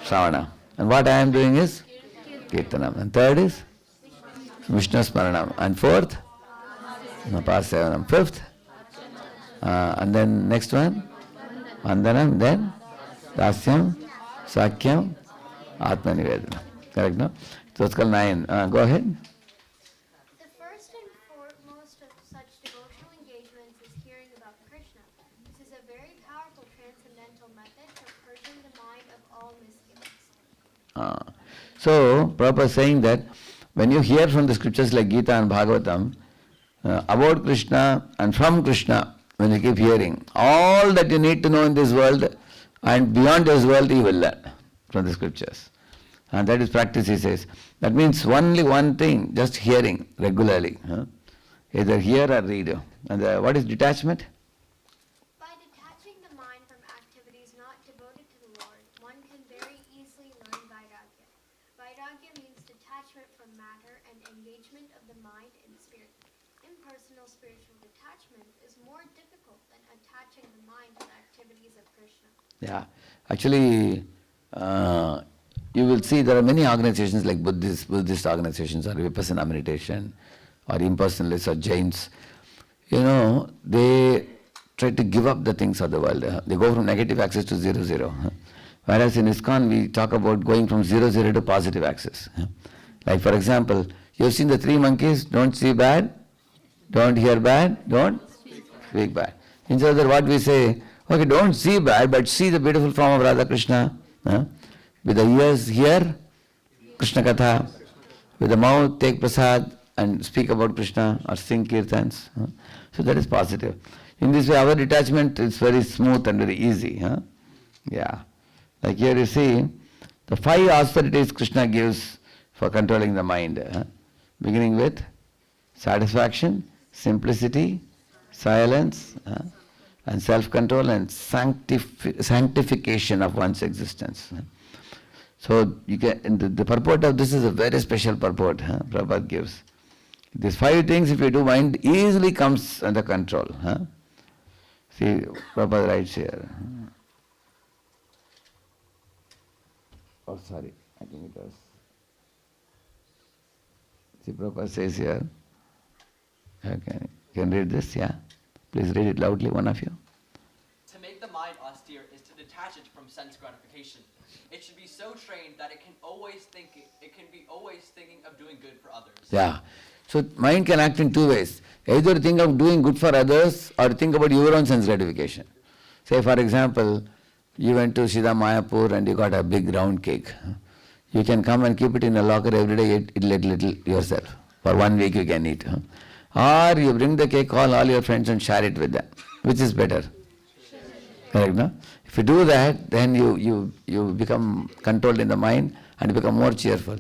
Shravana. And what I am doing is Kirtanam. And third is Vishnu Smaranam. And fourth? Napasevanam. Fifth? And then next one? Vandanam. Then Dasyam, Sakyam, Atma Nivedana. Correct, no? So it's called 9. Go ahead. The first and foremost of such devotional engagements is hearing about Krishna. This is a very powerful transcendental method of purging the mind of all misgivings. So, Prabhupada is saying that when you hear from the scriptures like Gita and Bhagavatam about Krishna and from Krishna, when you keep hearing, all that you need to know in this world and beyond this world you will learn from the scriptures. And that is practice, he says. That means only one thing, just hearing regularly. Either hear or read. And what is detachment? By detaching the mind from activities not devoted to the Lord, one can very easily learn Vairagya. Vairagya means detachment from matter and engagement of the mind and spirit. Impersonal spiritual detachment is more difficult than attaching the mind to the activities of Krishna. Yeah, actually, you will see there are many organizations like Buddhist organizations or Vipassana meditation or impersonalists or Jains. You know, they try to give up the things of the world. They go from negative axis to 0-0. Whereas in ISKCON we talk about going from 0-0 to positive axis. Like for example, you've seen the 3 monkeys, don't see bad, don't hear bad, don't speak bad. In other words, what we say, okay, don't see bad, but see the beautiful form of Radha Krishna. With the ears hear Krishna Katha, with the mouth take prasad and speak about Krishna or sing kirtans. So that is positive. In this way our detachment is very smooth and very easy. Yeah. Like here you see, the 5 austerities Krishna gives for controlling the mind. Beginning with satisfaction, simplicity, silence, and self-control and sanctification of one's existence. So you can, the purport of this is a very special purport Prabhupada gives. These 5 things if you do, mind easily comes under control. See, Prabhupada writes here. Oh sorry, I think it was. See, Prabhupada says here. Okay, can read this, yeah? Please read it loudly, one of you. To make the mind austere is to detach it from sense gratification. It should be so trained that it can be always thinking of doing good for others. Yeah. So mind can act in 2 ways. Either think of doing good for others or think about your own sense gratification. Say for example, you went to Sida Mayapur and you got a big round cake. You can come and keep it in a locker every day, eat it little yourself. For 1 week you can eat. Or you bring the cake, call all your friends and share it with them. Which is better? Correct, no? If you do that, then you become controlled in the mind and you become more cheerful.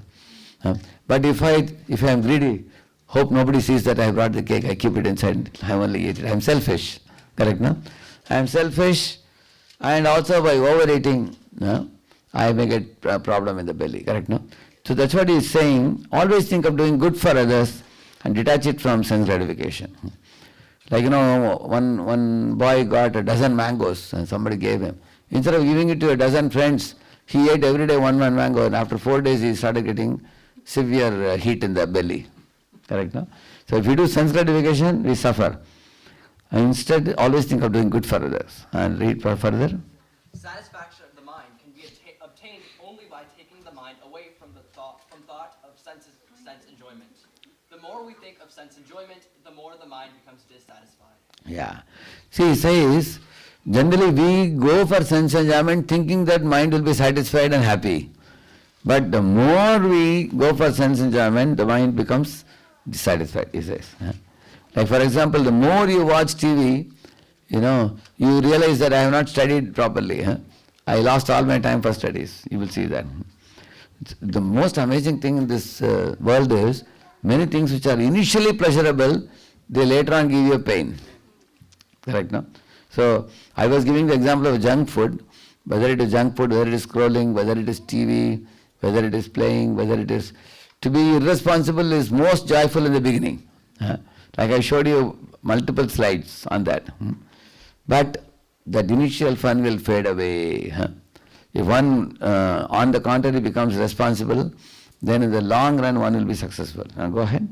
But if I am greedy, hope nobody sees that I brought the cake, I keep it inside, I only eat it. I am selfish. Correct, no? I am selfish, and also by overeating, no, I may get a problem in the belly. Correct, no? So that's what he is saying. Always think of doing good for others and detach it from sense gratification. Like, one boy got a dozen mangoes and somebody gave him. Instead of giving it to a dozen friends, he ate every day one mango, and after 4 days he started getting severe heat in the belly. Correct, no? So if we do sense gratification, we suffer. And instead, always think of doing good for others. And read further. Satisfaction of the mind can be obtained only by taking the mind away from thought of sense enjoyment. The more we think of sense enjoyment, the more the mind becomes dissatisfied. Yeah. See, he says, generally we go for sense enjoyment thinking that mind will be satisfied and happy. But the more we go for sense enjoyment, the mind becomes dissatisfied, he says. Like for example, the more you watch TV, you realize that I have not studied properly. I lost all my time for studies. You will see that. The most amazing thing in this world is, many things which are initially pleasurable, they later on give you pain. Correct, no? So, I was giving the example of junk food, whether it is junk food, whether it is scrolling, whether it is TV, whether it is playing, whether it is... To be irresponsible is most joyful in the beginning. Like I showed you multiple slides on that. But that initial fun will fade away. If one, on the contrary, becomes responsible, then in the long run one will be successful. Now go ahead.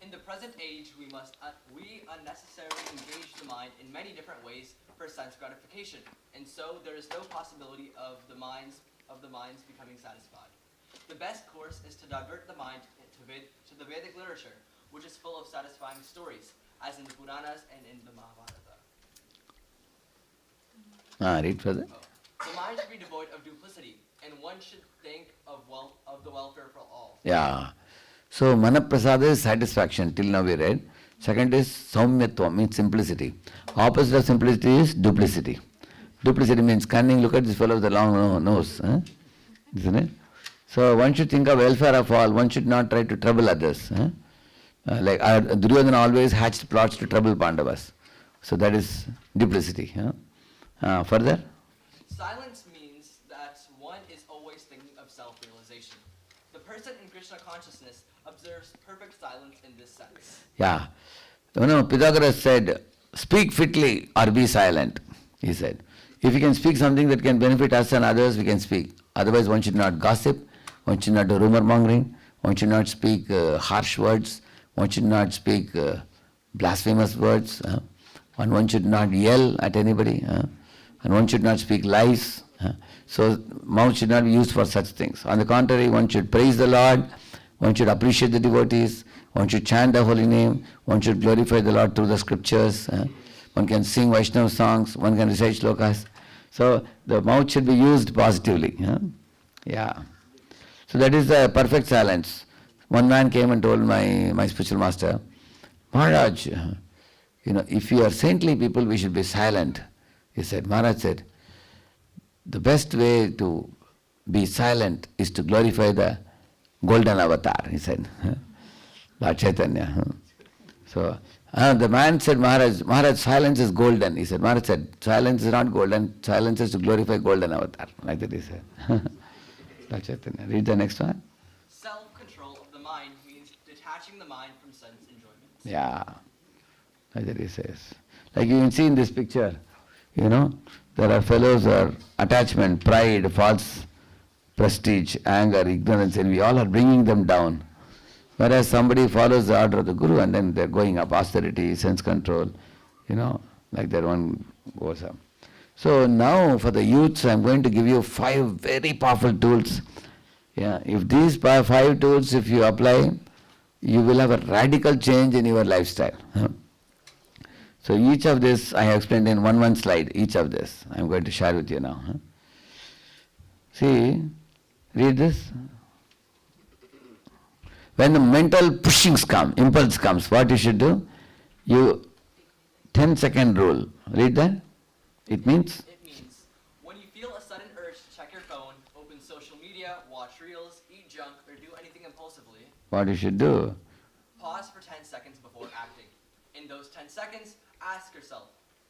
In the present age, we unnecessarily engage the mind in many different ways for sense gratification, and so there is no possibility of the minds becoming satisfied. The best course is to divert the mind to the Vedic literature, which is full of satisfying stories, as in the Puranas and in the Mahabharata. Read further. The mind should be devoid of duplicity, and one should think of the welfare for all. Yeah. So, Manaprasada is satisfaction, till now we read. Second is Saumyatva, means simplicity. Opposite of simplicity is duplicity. Duplicity means cunning. Look at this fellow with the long nose. Isn't it? So, one should think of welfare of all. One should not try to trouble others. Like Duryodhana always hatched plots to trouble Pandavas. So, that is duplicity. Further? Silence means that one is always thinking of self-realization. The person in Krishna consciousness observes perfect silence in this sense. Yeah. Pythagoras said, speak fitly or be silent, he said. If we can speak something that can benefit us and others, we can speak. Otherwise, one should not gossip, one should not do rumor mongering, one should not speak harsh words, one should not speak blasphemous words, one should not yell at anybody, and one should not speak lies. So, mouth should not be used for such things. On the contrary, one should praise the Lord, one should appreciate the devotees, one should chant the holy name, one should glorify the Lord through the scriptures, one can sing Vaishnava songs, one can recite shlokas. So, the mouth should be used positively. Yeah. So, that is the perfect silence. One man came and told my spiritual master, Maharaj, if you are saintly people, we should be silent. He said, Maharaj said, the best way to be silent is to glorify the golden avatar, he said. Lord Chaitanya. So, the man said, Maharaj, silence is golden. He said, Maharaj said, silence is not golden, silence is to glorify golden avatar. Like that he said. Lord Chaitanya. Read the next one. Self-control of the mind means detaching the mind from sense enjoyment. Yeah. Like that he says. Like you can see in this picture, there are fellows who are attachment, pride, false prestige, anger, ignorance, envy, all are bringing them down. Whereas somebody follows the order of the Guru and then they're going up, austerity, sense control, like that one goes up. So now for the youths, I'm going to give you 5 very powerful tools. Yeah, if these 5 tools, if you apply, you will have a radical change in your lifestyle. So each of this I have explained in one slide, each of this I'm going to share with you now. See, read this. When the mental pushings come, impulse comes, what you should do? 10-second rule. Read that. It means? It means when you feel a sudden urge to check your phone, open social media, watch reels, eat junk, or do anything impulsively, What you should do? pause for 10 seconds before acting. In those 10 seconds, ask yourself,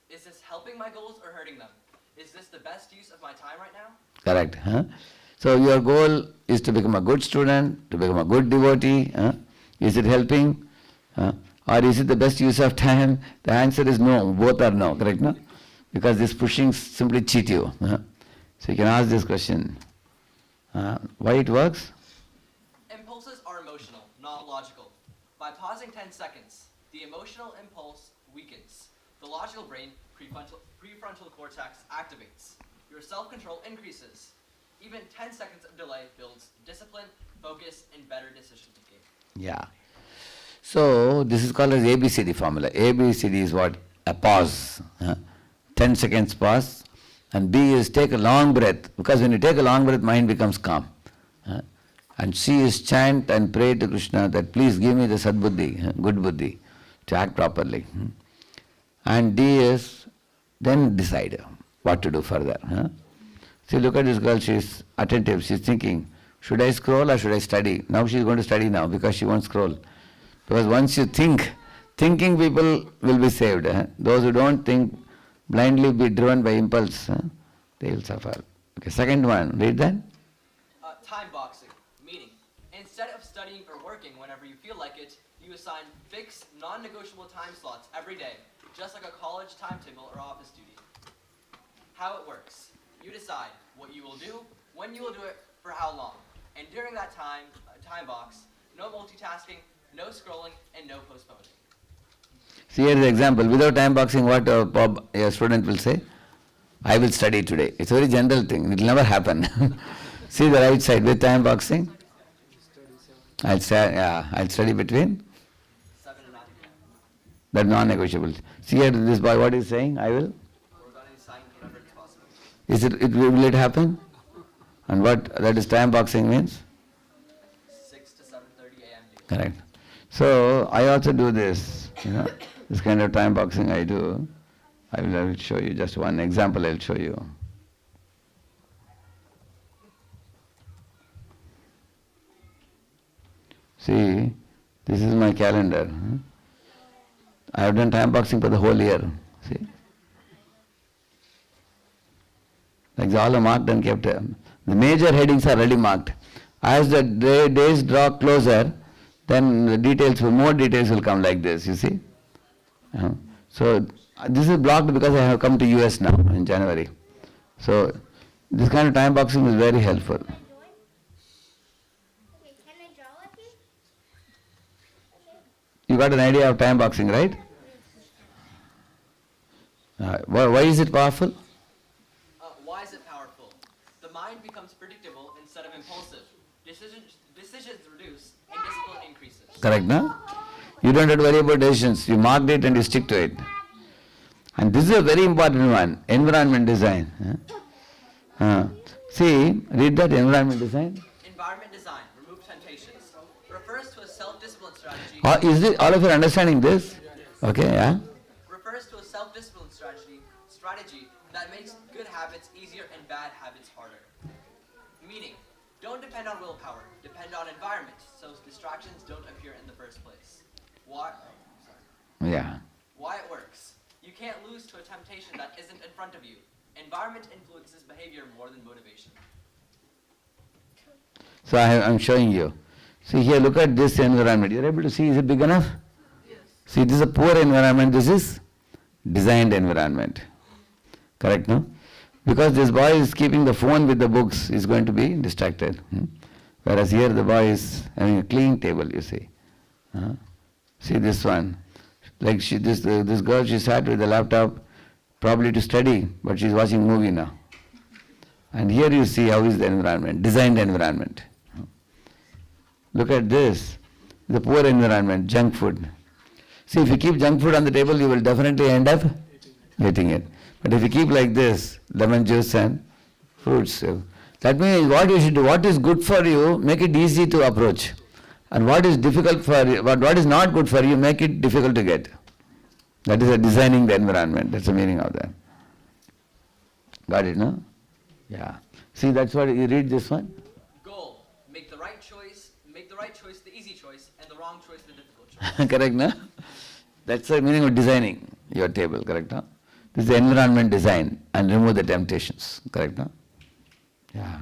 Is this helping my goals or hurting them? Is this the best use of my time right now? Correct. Huh? So your goal is to become a good student, to become a good devotee. Huh? Is it helping? Or is it the best use of time? The answer is no. Both are no. Correct? No? Because this pushing simply cheat you. Huh? So you can ask this question. Why it works? Impulses are emotional, not logical. By pausing 10 seconds, the emotional impulse weakens. The logical brain, prefrontal cortex, activates. Your self-control increases. Even 10 seconds of delay builds discipline, focus, and better decision-making. Yeah. So this is called as ABCD formula. ABCD is what? A pause. 10 seconds pause. And B is take a long breath. Because when you take a long breath, mind becomes calm. And C is chant and pray to Krishna that please give me the sadbuddhi, good buddhi, to act properly. And D is then decide what to do further. See, look at this girl, she's attentive, she's thinking, should I scroll or should I study? Now she's going to study now because she won't scroll. Because once you think, thinking people will be saved. Those who don't think, blindly be driven by impulse, they will suffer. Okay, second one, read that. Time boxing, meaning instead of studying or working whenever you feel like it, you assign fixed, non-negotiable time slots every day, just like a college timetable or office duty. How it works. You decide what you will do, when you will do it, for how long. And during that time box, no multitasking, no scrolling, and no postponing. See, here is the example. Without time boxing, what a student will say? I will study today. It's a very general thing. It will never happen. See the right side. With time boxing, I'll study between 7 and 9 p.m. That non-negotiable. See here, this boy, what is saying? I will. Work on any sign whenever it's possible. Will it happen? And what that is time boxing means? 6 to 7:30 a.m. Correct. So I also do this. This kind of time boxing I do. I will show you just one example. I'll show you. See, this is my calendar. I have done time boxing for the whole year. See, like all are marked and kept. The major headings are already marked. As the days draw closer, then the details, more details will come like this. You see. So this is blocked because I have come to US now in January. So this kind of time boxing is very helpful. Okay, can I draw with you? You got an idea of time boxing, right? Why is it powerful? Why is it powerful? The mind becomes predictable instead of impulsive. Decisions reduce and discipline increases. Correct, no? You don't have to worry about decisions. You marked it and you stick to it. And this is a very important one, environment design. See, read that, environment design. Environment design, remove temptations, refers to a self-discipline strategy. Is this, all of you are understanding this? Okay, yeah? Refers to a self-discipline strategy that makes good habits easier and bad habits harder. Meaning, don't depend on willpower, depend on environment, so distractions don't appear in the first place. Why? Yeah. Why it works. You can't lose to a temptation that isn't in front of you. Environment influences behavior more than motivation. So I'm showing you. See here, look at this environment. You're able to see, is it big enough? Yes. See, this is a poor environment, this is designed environment. Correct, no? Because this boy is keeping the phone with the books, he's going to be distracted. Whereas here the boy is having a clean table, you see. See this one. Like this girl, she sat with the laptop probably to study, but she's watching movie now. And here you see how is the environment, designed environment. Look at this, the poor environment, junk food. See, if you keep junk food on the table, you will definitely end up eating it. But if you keep like this, lemon juice and fruits, that means what you should do, what is good for you, make it easy to approach. And what is difficult for you, what is not good for you, make it difficult to get. That is designing the environment. That's the meaning of that. Got it, no? Yeah. See, that's what you read this one. Goal: make the right choice the easy choice, and the wrong choice the difficult choice. Correct, no? That's the meaning of designing your table, correct, no? This is the environment design and remove the temptations. Correct, no? Yeah.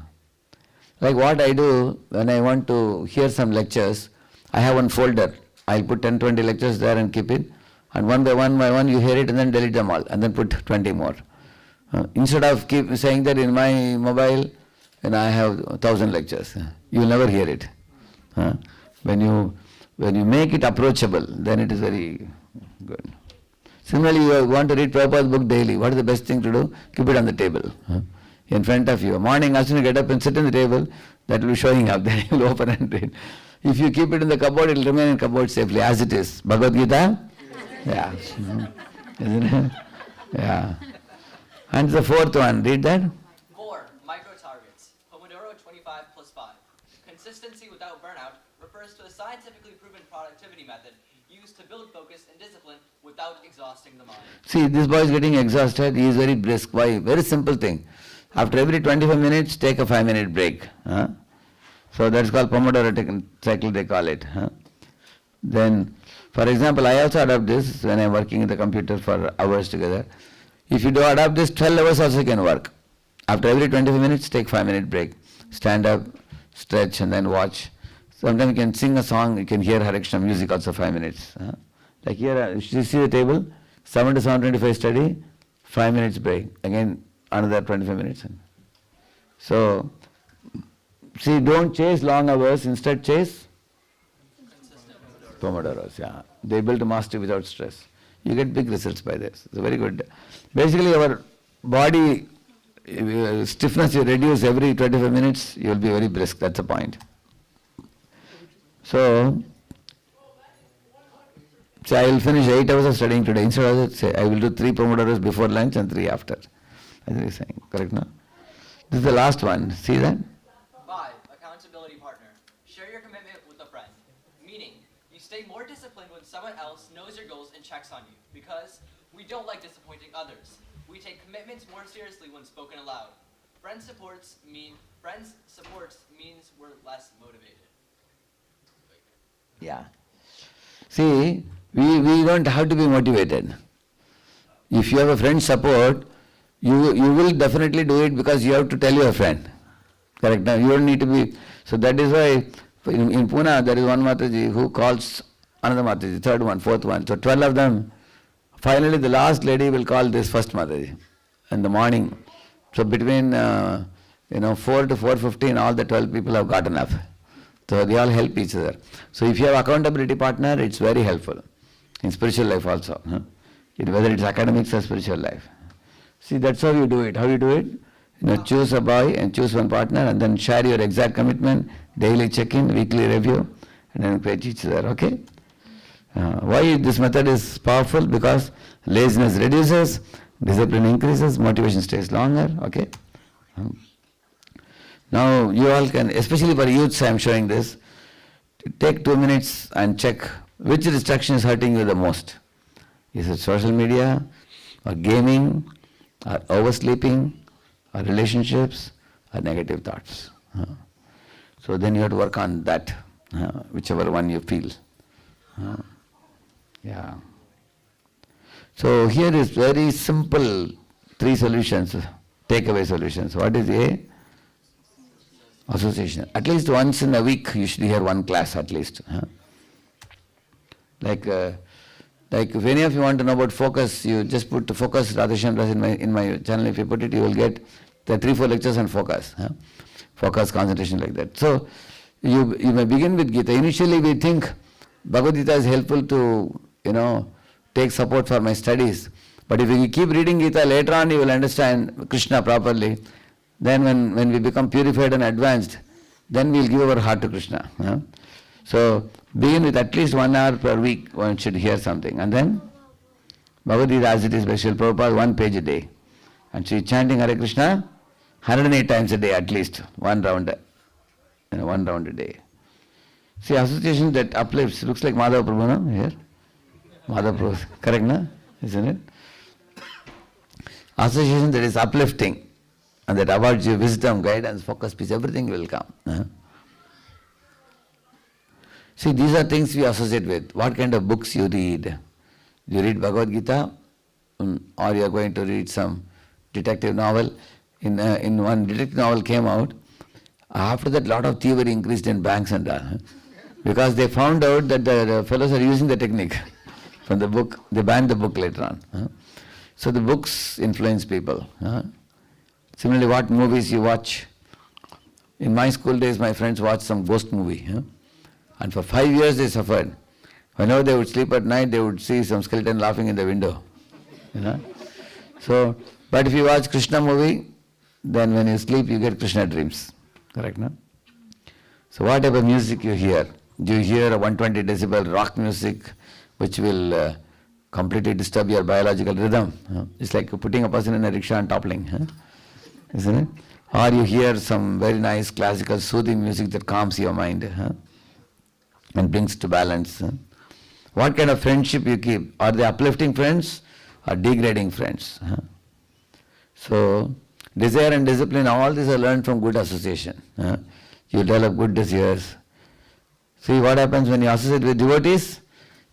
Like what I do when I want to hear some lectures, I have one folder. I'll put 10, 20 lectures there and keep it. And one by one you hear it and then delete them all and then put 20 more. Instead of keep saying that in my mobile, and I have 1,000 lectures, you will never hear it. When you make it approachable, then it is very good. Similarly, you want to read Prabhupada's book daily. What is the best thing to do? Keep it on the table, in front of you. Morning, as soon as you get up and sit on the table, that will be showing up. Then you will open and read. If you keep it in the cupboard, it will remain in cupboard safely as it is. Bhagavad Gita? Yeah. Isn't it? Yeah. And the fourth one, read that. 4. Micro-targets. Pomodoro 25 plus 5. Consistency without burnout refers to a scientifically proven productivity method used to build focus and discipline without exhausting the mind. See, this boy is getting exhausted. He is very brisk. Why? Very simple thing. After every 25 minutes, take a 5-minute break. So that's called Pomodoro cycle, they call it. Then, for example, I also adopt this when I'm working in the computer for hours together. If you do adopt this, 12 hours also can work. After every 25 minutes, take 5-minute break. Stand up, stretch, and then watch. Sometimes you can sing a song, you can hear Hare Krishna music also 5 minutes. Like here, you see the table, 7 to 7:25 study, 5 minutes break. Again, another 25 minutes. So, see, don't chase long hours, instead chase Pomodoros. Yeah. They build mastery without stress. You get big results by this. It's very good. Basically, our body stiffness you reduce every 25 minutes, you will be very brisk. That's the point. So I will finish 8 hours of studying today. Instead of that, say I will do 3 Pomodoros before lunch and 3 after. As I was saying, correct, no? This is the last one. See that? 5. Accountability partner. Share your commitment with a friend. Meaning, you stay more disciplined when someone else knows your goals and checks on you. Because we don't like disappointing others. We take commitments more seriously when spoken aloud. Friends supports means we're less motivated. Yeah. See, we don't have to be motivated. If you have a friend's support, you will definitely do it because you have to tell your friend. Correct? Now, you don't need to be. So that is why in Pune there is one Mataji who calls another Mataji, third one, fourth one. So 12 of them. Finally, the last lady will call this first Mataji in the morning. So between 4 to 4:15, all the 12 people have gotten up. So they all help each other. So if you have accountability partner, it's very helpful in spiritual life also. Whether it's academics or spiritual life. See, that's how you do it. How you do it? Choose a boy and choose one partner and then share your exact commitment, daily check-in, weekly review, and then encourage each other, okay? Why this method is powerful? Because laziness reduces, discipline increases, motivation stays longer, okay? Now you all can, especially for youths I am showing this, take 2 minutes and check which distraction is hurting you the most. Is it social media, or gaming, or oversleeping, or relationships, or negative thoughts? So then you have to work on that, whichever one you feel. Yeah. So here is very simple 3 solutions, takeaway solutions. What is A? Association. At least once in a week you should hear one class at least. Like if any of you want to know about focus, you just put focus Radheshyam Prabhu in my channel. If you put it, you will get the 3-4 lectures on focus. Focus, concentration, like that. So you may begin with Gita. Initially we think Bhagavad Gita is helpful to take support for my studies. But if you keep reading Gita, later on you will understand Krishna properly. Then when we become purified and advanced, then we will give our heart to Krishna. So begin with at least 1 hour per week, one should hear something. And then Bhagavad Gita as it is by Srila Prabhupada, 1 page a day. And she is chanting Hare Krishna 108 times a day at least, 1 round, 1 round a day. See, association that uplifts, looks like Madhava Prabhu, no? Here? Madhava Prabhu, correct, no? Isn't it? Association that is uplifting and that awards you wisdom, guidance, focus, peace, everything will come. See, these are things we associate with. What kind of books you read? You read Bhagavad Gita, or you are going to read some detective novel. In one detective novel came out, after that lot of thievery increased in banks and all, because they found out that the fellows are using the technique from the book. They banned the book later on. So the books influence people. Similarly, what movies you watch. In my school days, my friends watched some ghost movie. And for 5 years they suffered. Whenever they would sleep at night, they would see some skeleton laughing in the window. So, but if you watch Krishna movie, then when you sleep, you get Krishna dreams. Correct, no? So what type of music you hear? Do you hear a 120 decibel rock music, which will completely disturb your biological rhythm? It's like putting a person in a rickshaw and toppling, isn't it? Or you hear some very nice classical soothing music that calms your mind and brings to balance. What kind of friendship you keep? Are they uplifting friends or degrading friends? So, desire and discipline, all these are learned from good association. You develop good desires. See what happens when you associate with devotees?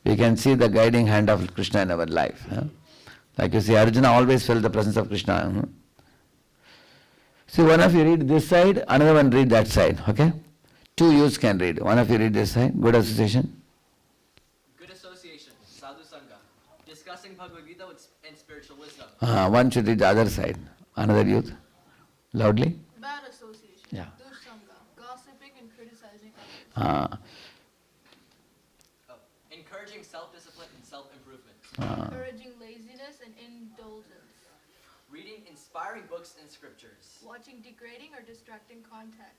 We can see the guiding hand of Krishna in our life. Like you see, Arjuna always felt the presence of Krishna. See, one of you read this side, another one read that side, okay? Two youths can read. One of you read this side, good association. Good association, sadhu sangha. Discussing Bhagavad Gita and spiritual wisdom. One should read the other side. Another youth, loudly. Bad association. Yeah. Dursanga. Gossiping and criticizing others. Encouraging self-discipline and self-improvement. Encouraging laziness and indulgence. Reading inspiring books and scriptures. Watching degrading or distracting content.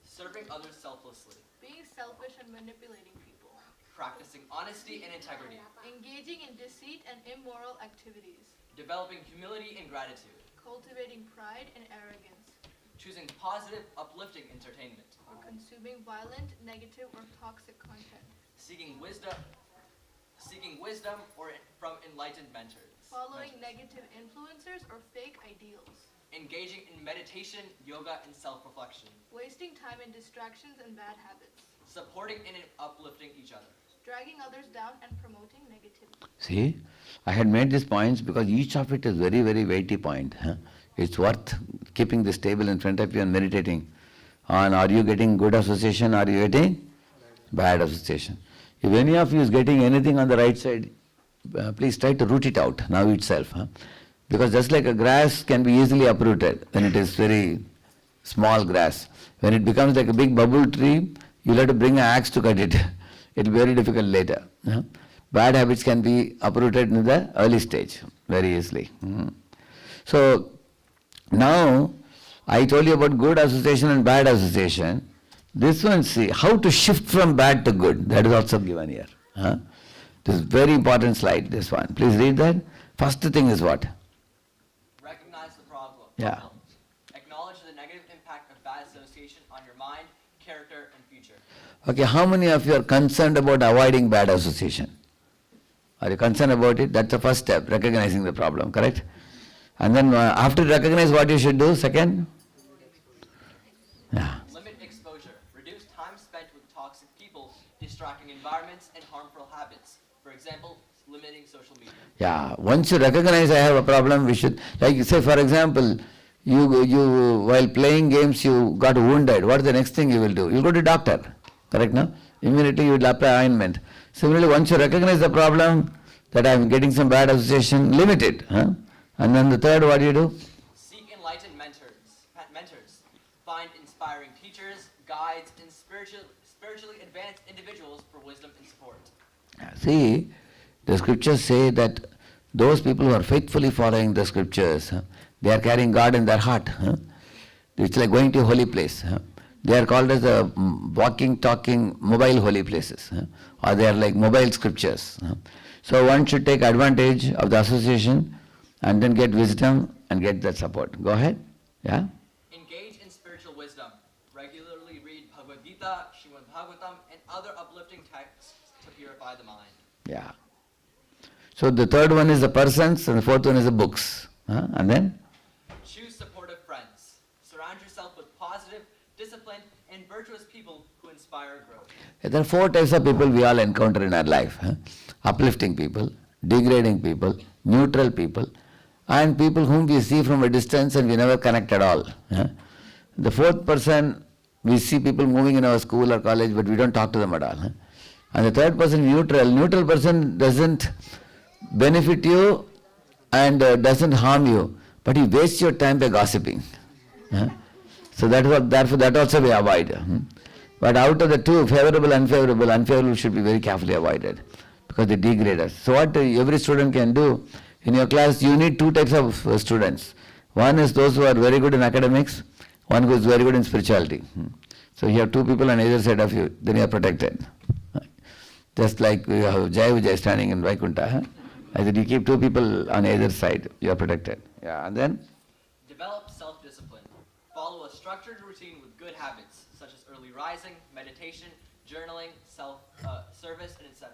Serving others selflessly. Being selfish and manipulating people. Practicing honesty and integrity. Engaging in deceit and immoral activities. Developing humility and gratitude. Cultivating pride and arrogance. Choosing positive, uplifting entertainment. Or consuming violent, negative, or toxic content. Seeking wisdom or from enlightened mentors. Following negative influencers or fake ideals. Engaging in meditation, yoga, and self-reflection. Wasting time in distractions and bad habits. Supporting and uplifting each other. Dragging others down and promoting negativity. See, I had made these points because each of it is very, very weighty point. It's worth keeping this table in front of you and meditating on, are you getting good association, are you getting bad association? If any of you is getting anything on the right side, please try to root it out now itself. Because just like a grass can be easily uprooted when it is very small grass. When it becomes like a big bubble tree, you'll have to bring an axe to cut it. It will be very difficult later. Bad habits can be uprooted in the early stage very easily. So now I told you about good association and bad association. This one, see, how to shift from bad to good. That is also given here. This is very important slide, this one. Please read that. First thing is what? Recognize the problem. Yeah. Acknowledge the negative impact of bad association on your mind, character, and future. Okay, how many of you are concerned about avoiding bad association? Are you concerned about it? That's the first step, recognizing the problem, correct? And then after recognize what you should do, second? Yeah. Limit exposure. Reduce time spent with toxic people, distracting environments, and harmful habits. For example, limiting social media. Yeah, once you recognize I have a problem, we should, like say for example, you while playing games you got wounded, what is the next thing you will do? You go to doctor, correct now? Immediately you will apply ointment. Similarly, once you recognize the problem, that I am getting some bad association, limit it. And then the third, what do you do? Seek enlightened mentors. Find inspiring teachers, guides, and spiritually advanced individuals for wisdom and support. See, the scriptures say that those people who are faithfully following the scriptures, they are carrying God in their heart. It's like going to a holy place. They are called as the walking, talking, mobile holy places. Or they are like mobile scriptures. So one should take advantage of the association and then get wisdom and get that support. Go ahead. Yeah? Engage in spiritual wisdom. Regularly read Bhagavad Gita, Srimad Bhagavatam, and other uplifting texts to purify the mind. Yeah. So the third one is the persons and the fourth one is the books. And then? Choose supportive friends. Surround yourself with positive, disciplined, and virtuous people who inspire growth. There are four types of people we all encounter in our life. Uplifting people, degrading people, neutral people, and people whom we see from a distance and we never connect at all. The fourth person, we see people moving in our school or college, but we don't talk to them at all. And the third person, neutral. Neutral person doesn't benefit you and doesn't harm you, but he wastes your time by gossiping. So therefore that also we avoid. But out of the two, favorable, unfavorable should be very carefully avoided because they degrade us. So what every student can do, in your class you need two types of students. One is those who are very good in academics, one who is very good in spirituality. So you have two people on either side of you, then you are protected. Just like you have Jai Vijay standing in Vaikunta. I said you keep two people on either side, you are protected. Yeah, and then? Develop self-discipline. Follow a structured routine with good habits, such as early rising, meditation, journaling, self-service, and etc.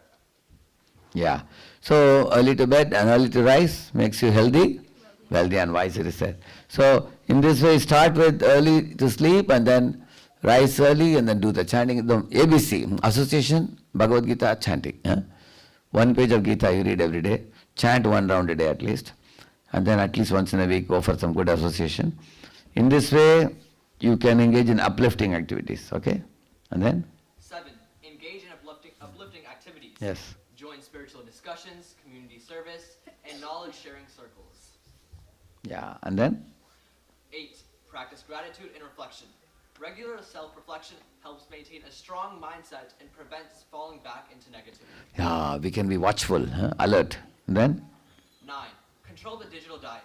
Yeah. So early to bed and early to rise makes you healthy, wealthy and wise, it is said. So in this way, start with early to sleep and then rise early and then do the chanting. The ABC, association, Bhagavad Gita, chanting. 1 page of Gita you read every day. Chant 1 round a day at least. And then at least once in a week go for some good association. In this way, you can engage in uplifting activities. Okay? And then? 7. Engage in uplifting activities. Yes. Join spiritual discussions, community service, and knowledge-sharing circles. Yeah. And then? 8. Practice gratitude and reflection. Regular self-reflection helps maintain a strong mindset and prevents falling back into negativity. Yeah, we can be watchful, alert. And then? 9. Control the digital diet.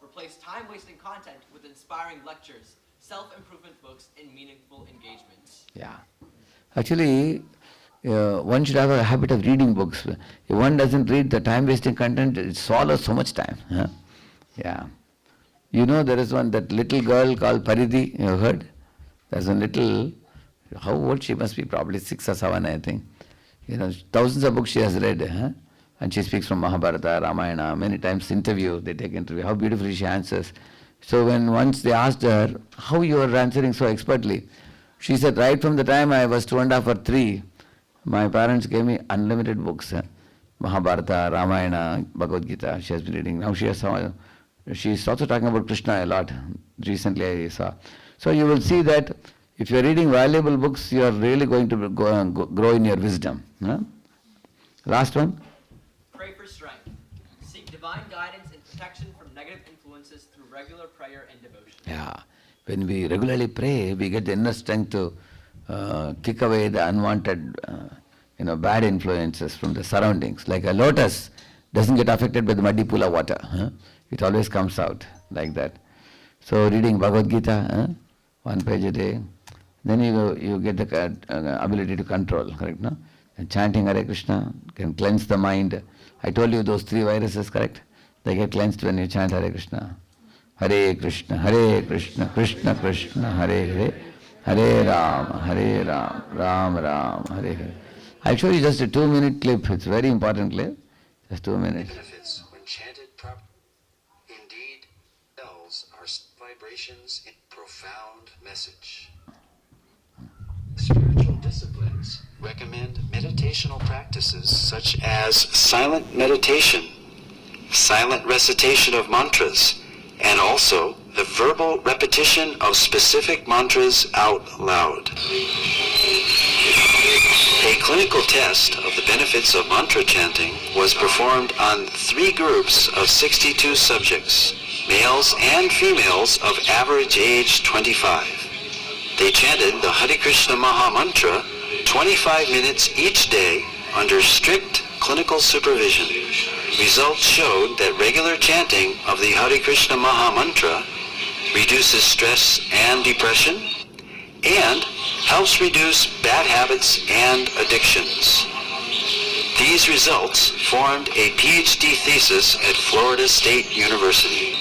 Replace time-wasting content with inspiring lectures, self-improvement books, and meaningful engagements. Yeah. Actually, one should have a habit of reading books. If one doesn't read the time-wasting content, it swallows so much time. Yeah. You know, there is that little girl called Paridhi, you have heard? There's a little, how old she must be, probably 6 or 7, I think. Thousands of books she has read. And she speaks from Mahabharata, Ramayana, many times they take interview, how beautifully she answers. So once they asked her, how you are answering so expertly? She said, right from the time I was 2.5 or 3, my parents gave me unlimited books. Mahabharata, Ramayana, Bhagavad Gita, she has been reading. Now she's also talking about Krishna a lot. Recently I saw. So you will see that if you are reading valuable books, you are really going to grow in your wisdom. Last one. Pray for strength. Seek divine guidance and protection from negative influences through regular prayer and devotion. Yeah. When we regularly pray, we get the inner strength to kick away the unwanted, bad influences from the surroundings. Like a lotus doesn't get affected by the muddy pool of water. It always comes out like that. So reading Bhagavad Gita, 1 page a day, then you get the ability to control, correct? No? And chanting Hare Krishna can cleanse the mind. I told you those 3 viruses, correct? They get cleansed when you chant Hare Krishna. Hare Krishna, Krishna Krishna, Hare Hare, Hare Ram, Ram Ram, Hare Hare. I'll show you just a 2-minute clip. It's a very important clip. Just 2 minutes. Benefits when chanted properly. Indeed, bells are vibrations in profound message. Spiritual disciplines recommend meditational practices such as silent meditation, silent recitation of mantras, and also the verbal repetition of specific mantras out loud. A clinical test of the benefits of mantra chanting was performed on 3 groups of 62 subjects, males and females of average age 25. They chanted the Hare Krishna Maha Mantra 25 minutes each day under strict clinical supervision. Results showed that regular chanting of the Hare Krishna Maha Mantra reduces stress and depression and helps reduce bad habits and addictions. These results formed a PhD thesis at Florida State University.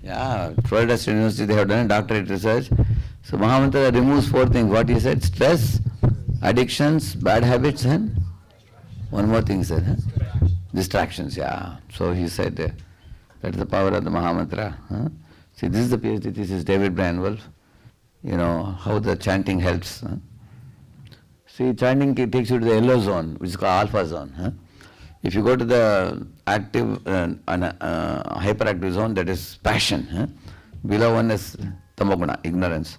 Yeah, Florida State University, they have done a doctorate research. So Mahamantra removes 4 things. What he said? Stress, addictions, bad habits, and one more thing he said. Distractions, yeah. So he said that's the power of the Mahamantra. See, this is the PhD thesis, David Brian Wolf. How the chanting helps. See, chanting takes you to the yellow zone, which is called alpha zone. Huh? If you go to the active hyperactive zone, that is passion. Huh? Below one is tamoguna, ignorance.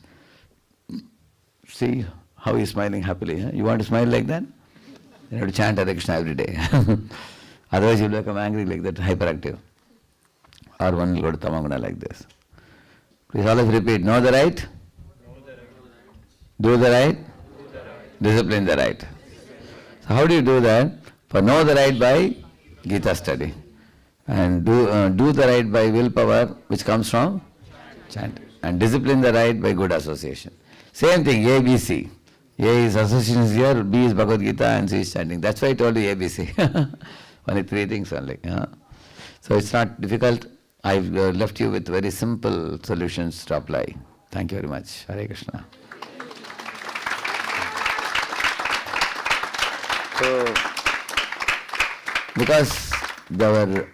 See how he's smiling happily. Huh? You want to smile like that? You have to chant Hare Krishna every day. Otherwise you'll become angry like that, hyperactive. Or one will go to tamoguna like this. Please always repeat, know the right, do the right, discipline the right. So how do you do that? For know the right by Gita study. And do the right by willpower, which comes from chant. And discipline the right by good association. Same thing, A, B, C. A is association is here, B is Bhagavad Gita, and C is chanting. That's why I told you ABC. Only 3 things only. Yeah. So it's not difficult. I've left you with very simple solutions to apply. Thank you very much. Hare Krishna. So, because our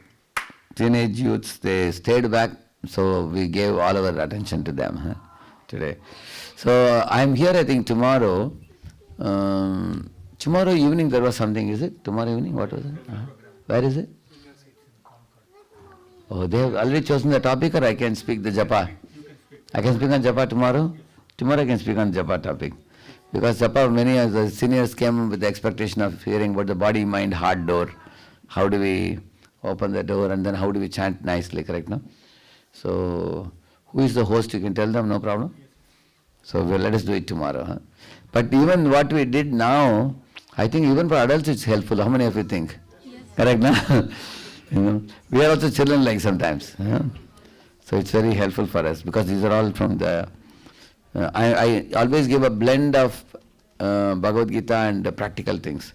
teenage youths, they stayed back, so we gave all our attention to them today. So I'm here, I think, tomorrow. Tomorrow evening there was something, is it? Tomorrow evening, what was it? Where is it? Oh, they have already chosen the topic, or I can speak the japa? I can speak on japa tomorrow? Tomorrow I can speak on japa topic. Because japa, many of the seniors came with the expectation of hearing about the body, mind, heart door. How do we open the door, and then how do we chant nicely, correct, no? So, who is the host? You can tell them, no problem? So, well, let us do it tomorrow. Huh? But even what we did now, I think even for adults it's helpful. How many of you think? Yes. Correct, no? You know, we are also children like sometimes. Huh? So it's very helpful for us, because these are all from the... I always give a blend of Bhagavad Gita and practical things,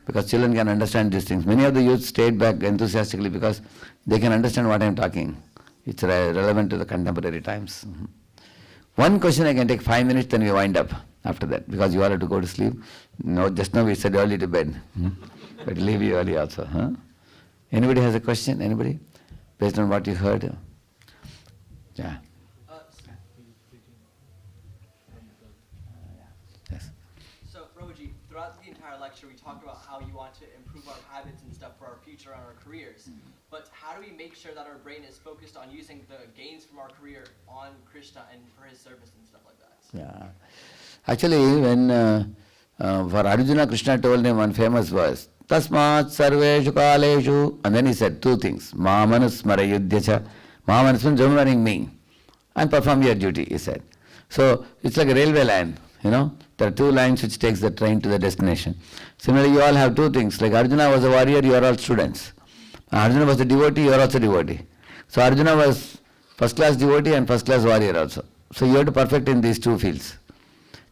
because children can understand these things. Many of the youth stayed back enthusiastically because they can understand what I am talking. It's relevant to the contemporary times. Mm-hmm. One question I can take 5 minutes, then we wind up after that, because you all have to go to sleep. No, just now we said early to bed. But leave you early also. Huh? Anybody has a question? Anybody? Based on what you heard? Yeah. Yes. So, Prabhuji, throughout the entire lecture, we talked about how you want to improve our habits and stuff for our future and our careers. But how do we make sure that our brain is focused on using the gains from our career on Krishna and for his service and stuff like that? Yeah. Actually, when for Arjuna, Krishna told him one famous verse, Tasmat sarveshu kaleshu, and then he said 2 things. Mamanusmara yudhyacha. Mamanus means remembering me and perform your duty, he said. So it's like a railway line, you know. There are 2 lines which takes the train to the destination. Similarly, you all have 2 things. Like Arjuna was a warrior, you are all students. Arjuna was a devotee, you are also devotee. So Arjuna was first class devotee and first class warrior also. So you have to perfect in these 2 fields.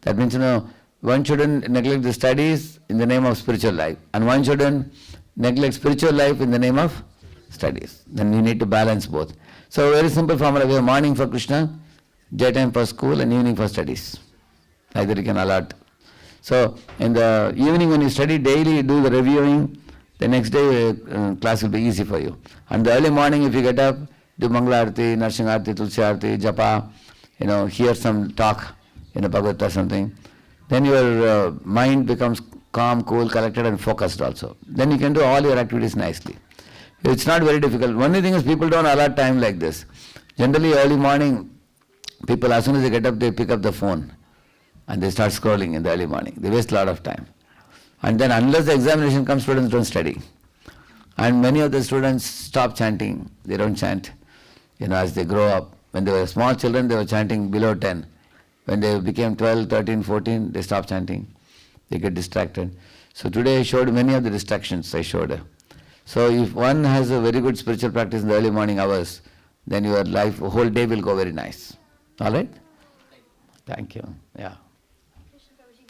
That means, you know, one shouldn't neglect the studies in the name of spiritual life, and one shouldn't neglect spiritual life in the name of studies. Then you need to balance both. So very simple formula, we have morning for Krishna, daytime for school, and evening for studies. Either you can allot. So in the evening when you study daily, you do the reviewing, the next day class will be easy for you. And the early morning if you get up, do Mangala Arati, Narsingh Arati, Tulsi Arati, Japa, you know, hear some talk, Bhagavad or something. Then your mind becomes calm, cool, collected and focused also. Then you can do all your activities nicely. It's not very difficult. Only thing is people don't allot time like this. Generally early morning, people as soon as they get up, they pick up the phone and they start scrolling in the early morning. They waste a lot of time. And then unless the examination comes, students don't study. And many of the students stop chanting. They don't chant, as they grow up. When they were small children, they were chanting below 10. When they became 12, 13, 14, they stop chanting. They get distracted. So today I showed many of the distractions I showed. So if one has a very good spiritual practice in the early morning hours, then your life, whole day will go very nice. All right? Thank you. Yeah.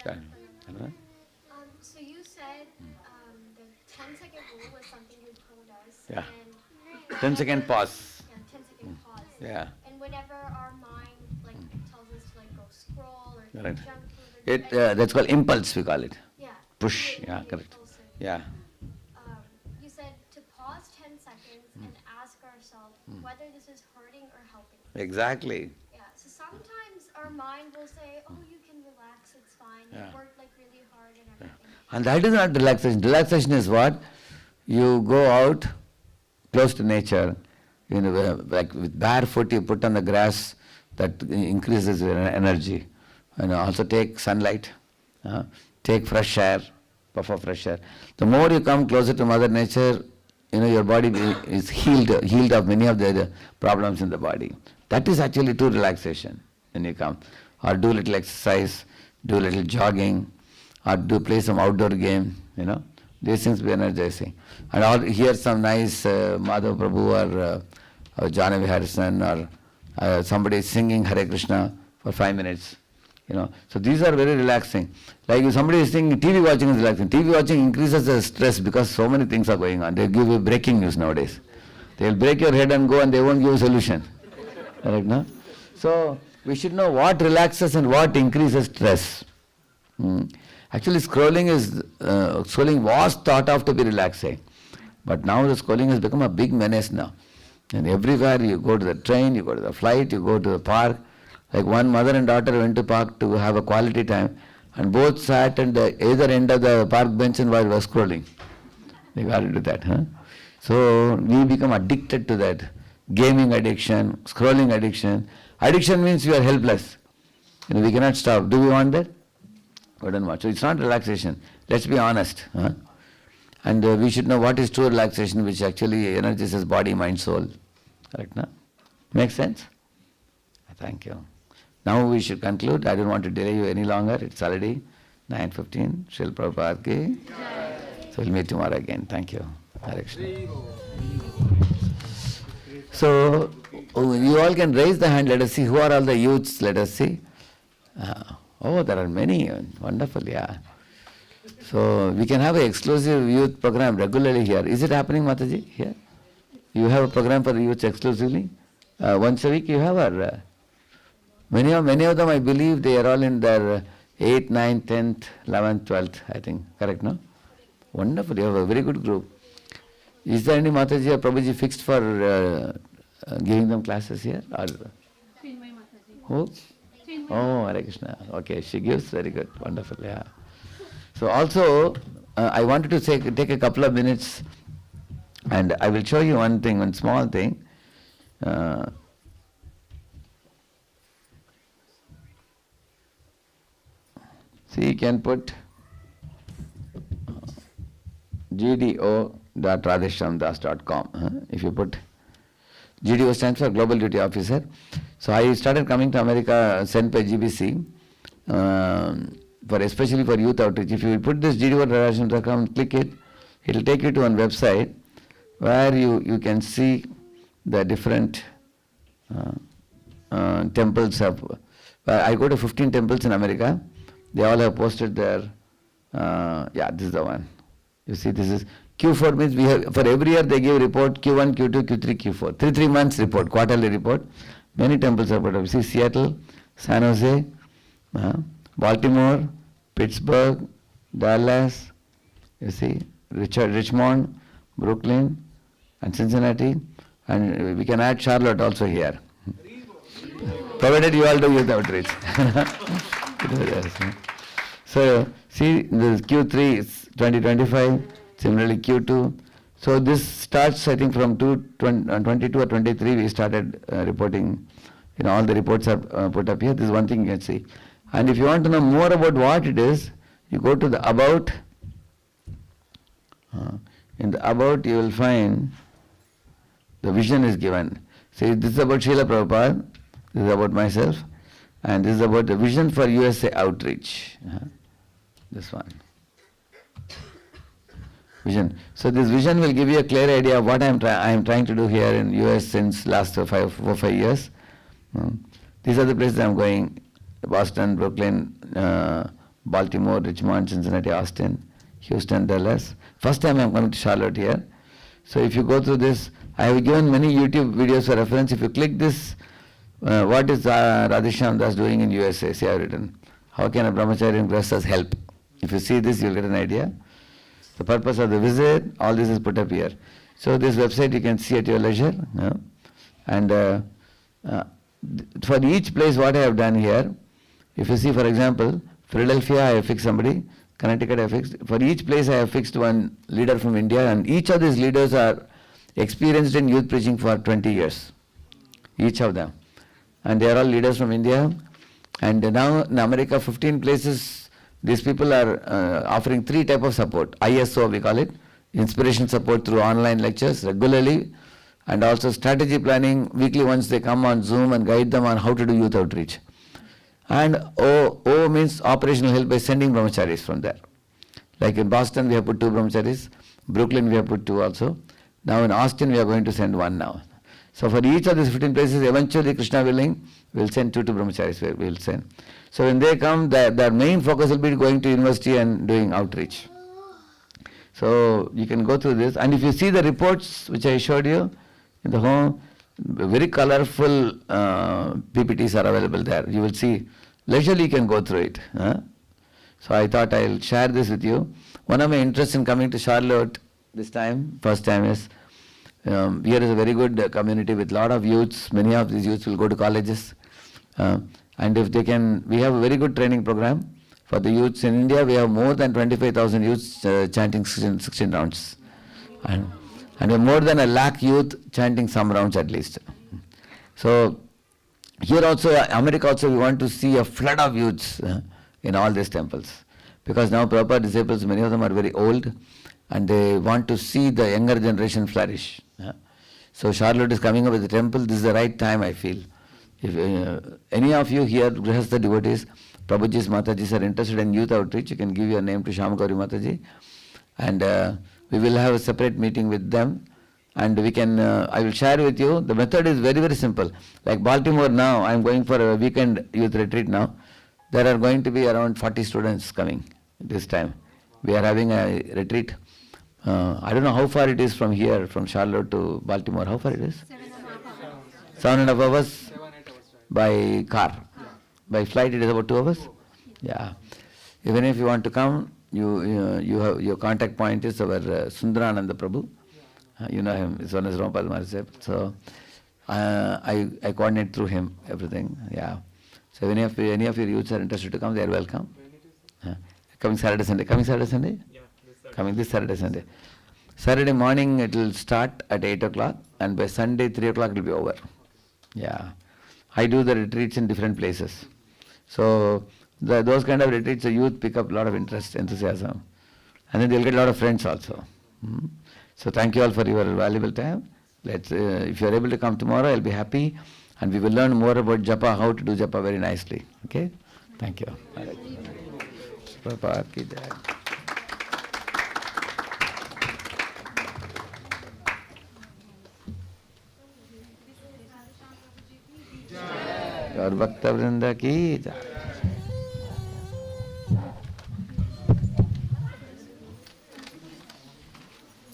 So you said the 10-second rule was something you told us. Yeah. And 10-second pause. Yeah, 10-second pause. Yeah. And whenever our mind tells us to go scroll or Right. jump through That's called impulse, we call it. Yeah. Push. Yeah, correct. Yeah. You said to pause 10 seconds and ask ourselves whether this is hurting or helping. Exactly. Yeah. So sometimes our mind will say, "Oh, you can relax. It's fine. Yeah. You worked really hard and everything." And that is not relaxation. Relaxation is what? You go out close to nature, like with bare foot you put on the grass, that increases your energy. And also take sunlight, take fresh air, puff of fresh air. The more you come closer to Mother Nature, your body is healed of many of the problems in the body. That is actually true relaxation when you come. Or do little exercise, do little jogging, or play some outdoor game, These things be energizing. And hear some nice Madhav Prabhu or Janavi Harrison or somebody singing Hare Krishna for 5 minutes. So these are very relaxing. Like if somebody is singing, TV watching is relaxing. TV watching increases the stress because so many things are going on. They give you breaking news nowadays. They'll break your head and go and they won't give a solution. Correct, no? So we should know what relaxes and what increases stress. Actually scrolling was thought of to be relaxing. But now the scrolling has become a big menace now. And everywhere you go to the train, you go to the flight, you go to the park. Like one mother and daughter went to park to have a quality time, and both sat at the either end of the park bench and were scrolling. They got into that, So we become addicted to that. Gaming addiction, scrolling addiction. Addiction means you are helpless. We cannot stop. Do we want that? We don't want. So it's not relaxation. Let's be honest. And we should know what is true relaxation, which actually energizes body, mind, soul. Correct, no? Makes sense? Thank you. Now we should conclude. I don't want to delay you any longer. It's already 9:15. Srila Prabhupada ki. So we'll meet tomorrow again. Thank you. Hare Krishna. So you all can raise the hand. Let us see who are all the youths. Let us see. There are many. Wonderful, yeah. So we can have an exclusive youth program regularly here. Is it happening, Mataji? Here? You have a program for the youth exclusively? Once a week you have, or many of them, I believe, they are all in their 8th, 9th, 10th, 11th, 12th, I think. Correct, no? Wonderful. You have a very good group. Is there any Mataji or Prabhuji fixed for giving them classes here? Or who? Oh, Hare Krishna. Okay, she gives. Very good. Wonderful. Yeah. So also, I wanted to take a couple of minutes, and I will show you one small thing. See, you can put gdo.radheshyamdas.com. If you put GDO stands for Global Duty Officer. So I started coming to America sent by GBC, especially for youth outreach. If you put this gdo.radheshyam.com, click it, it will take you to one website where you can see the different temples. I go to 15 temples in America. They all have posted their, this is the one. You see, this is Q4 means we have, for every year they give report Q1, Q2, Q3, Q4. 3 months report, quarterly report. Many temples are put up. See, Seattle, San Jose, Baltimore, Pittsburgh, Dallas, you see, Richmond, Brooklyn, and Cincinnati. And we can add Charlotte also here. Provided you all do youth outreach. So, see, this Q3 is 2025, similarly Q2. So this starts, I think, from 22 or 23, we started reporting. All the reports are put up here. This is one thing you can see. And if you want to know more about what it is, you go to the About. In the About, you will find the vision is given. See, this is about Srila Prabhupada, this is about myself, and this is about the vision for USA outreach. This one. Vision. So this vision will give you a clear idea of what I am trying to do here in US since last 4 or 5 years. These are the places I am going: Boston, Brooklyn, Baltimore, Richmond, Cincinnati, Austin, Houston, Dallas. First time I am coming to Charlotte here. So if you go through this, I have given many YouTube videos for reference. If you click this, what is Radheshyam Das doing in USA? See, I have written, how can a brahmachari in Grihasthas help? If you see this, you will get an idea. The purpose of the visit, all this is put up here. So this website you can see at your leisure. And for each place what I have done here, if you see, for example, Philadelphia, I have fixed somebody, Connecticut I fixed. For each place I have fixed one leader from India, and each of these leaders are experienced in youth preaching for 20 years. Each of them. And they are all leaders from India. And now in America, 15 places, these people are offering 3 types of support. ISO we call it. Inspiration support through online lectures regularly. And also strategy planning. Weekly once they come on Zoom and guide them on how to do youth outreach. And O means operational help by sending brahmacharis from there. Like in Boston we have put 2 brahmacharis. Brooklyn we have put 2 also. Now in Austin we are going to send 1 now. So for each of these 15 places, eventually Krishna willing, we'll send 2 brahmacharis, we'll send. So when they come, their main focus will be going to university and doing outreach. So you can go through this. And if you see the reports which I showed you in the home, very colorful PPTs are available there. You will see. Leisurely you can go through it. So I thought I'll share this with you. One of my interests in coming to Charlotte this time, first time is, here is a very good community with a lot of youths. Many of these youths will go to colleges. And if they can, we have a very good training program for the youths. In India, we have more than 25,000 youths chanting 16 rounds. And we have more than 1 lakh youth chanting some rounds at least. So here also, America also, we want to see a flood of youths in all these temples. Because now proper disciples, many of them are very old, and they want to see the younger generation flourish. So Charlotte is coming up with the temple. This is the right time, I feel. If any of you here, Grihastha devotees, Prabhuji's Matajis are interested in youth outreach, you can give your name to Shyamagauri Mataji, and we will have a separate meeting with them, and we can, I will share with you. The method is very, very simple. Like Baltimore now, I am going for a weekend youth retreat now. There are going to be around 40 students coming this time. We are having a retreat. I don't know how far it is from here, from Charlotte to Baltimore. How far it is? 7.5 hours by car. By flight it is about 2 hours. Yeah. Even if you want to come, you have your contact point is our Sundarananda Prabhu. You know him. His one is Rampal Marisep. So I coordinate through him everything. Yeah. So any of your youths are interested to come, they are welcome. Coming Saturday, Sunday. Coming Saturday, Sunday? Yeah. Coming this Saturday, Sunday. Saturday morning it will start at 8 o'clock, and by Sunday 3 o'clock it will be over. Yeah. I do the retreats in different places. So those kind of retreats, the youth pick up a lot of interest, enthusiasm. And then they'll get a lot of friends also. So thank you all for your valuable time. If you are able to come tomorrow, I'll be happy. And we will learn more about japa, how to do japa very nicely. Okay? Thank you. Prabhupada ki jai. और भक्त वृंदा की जय।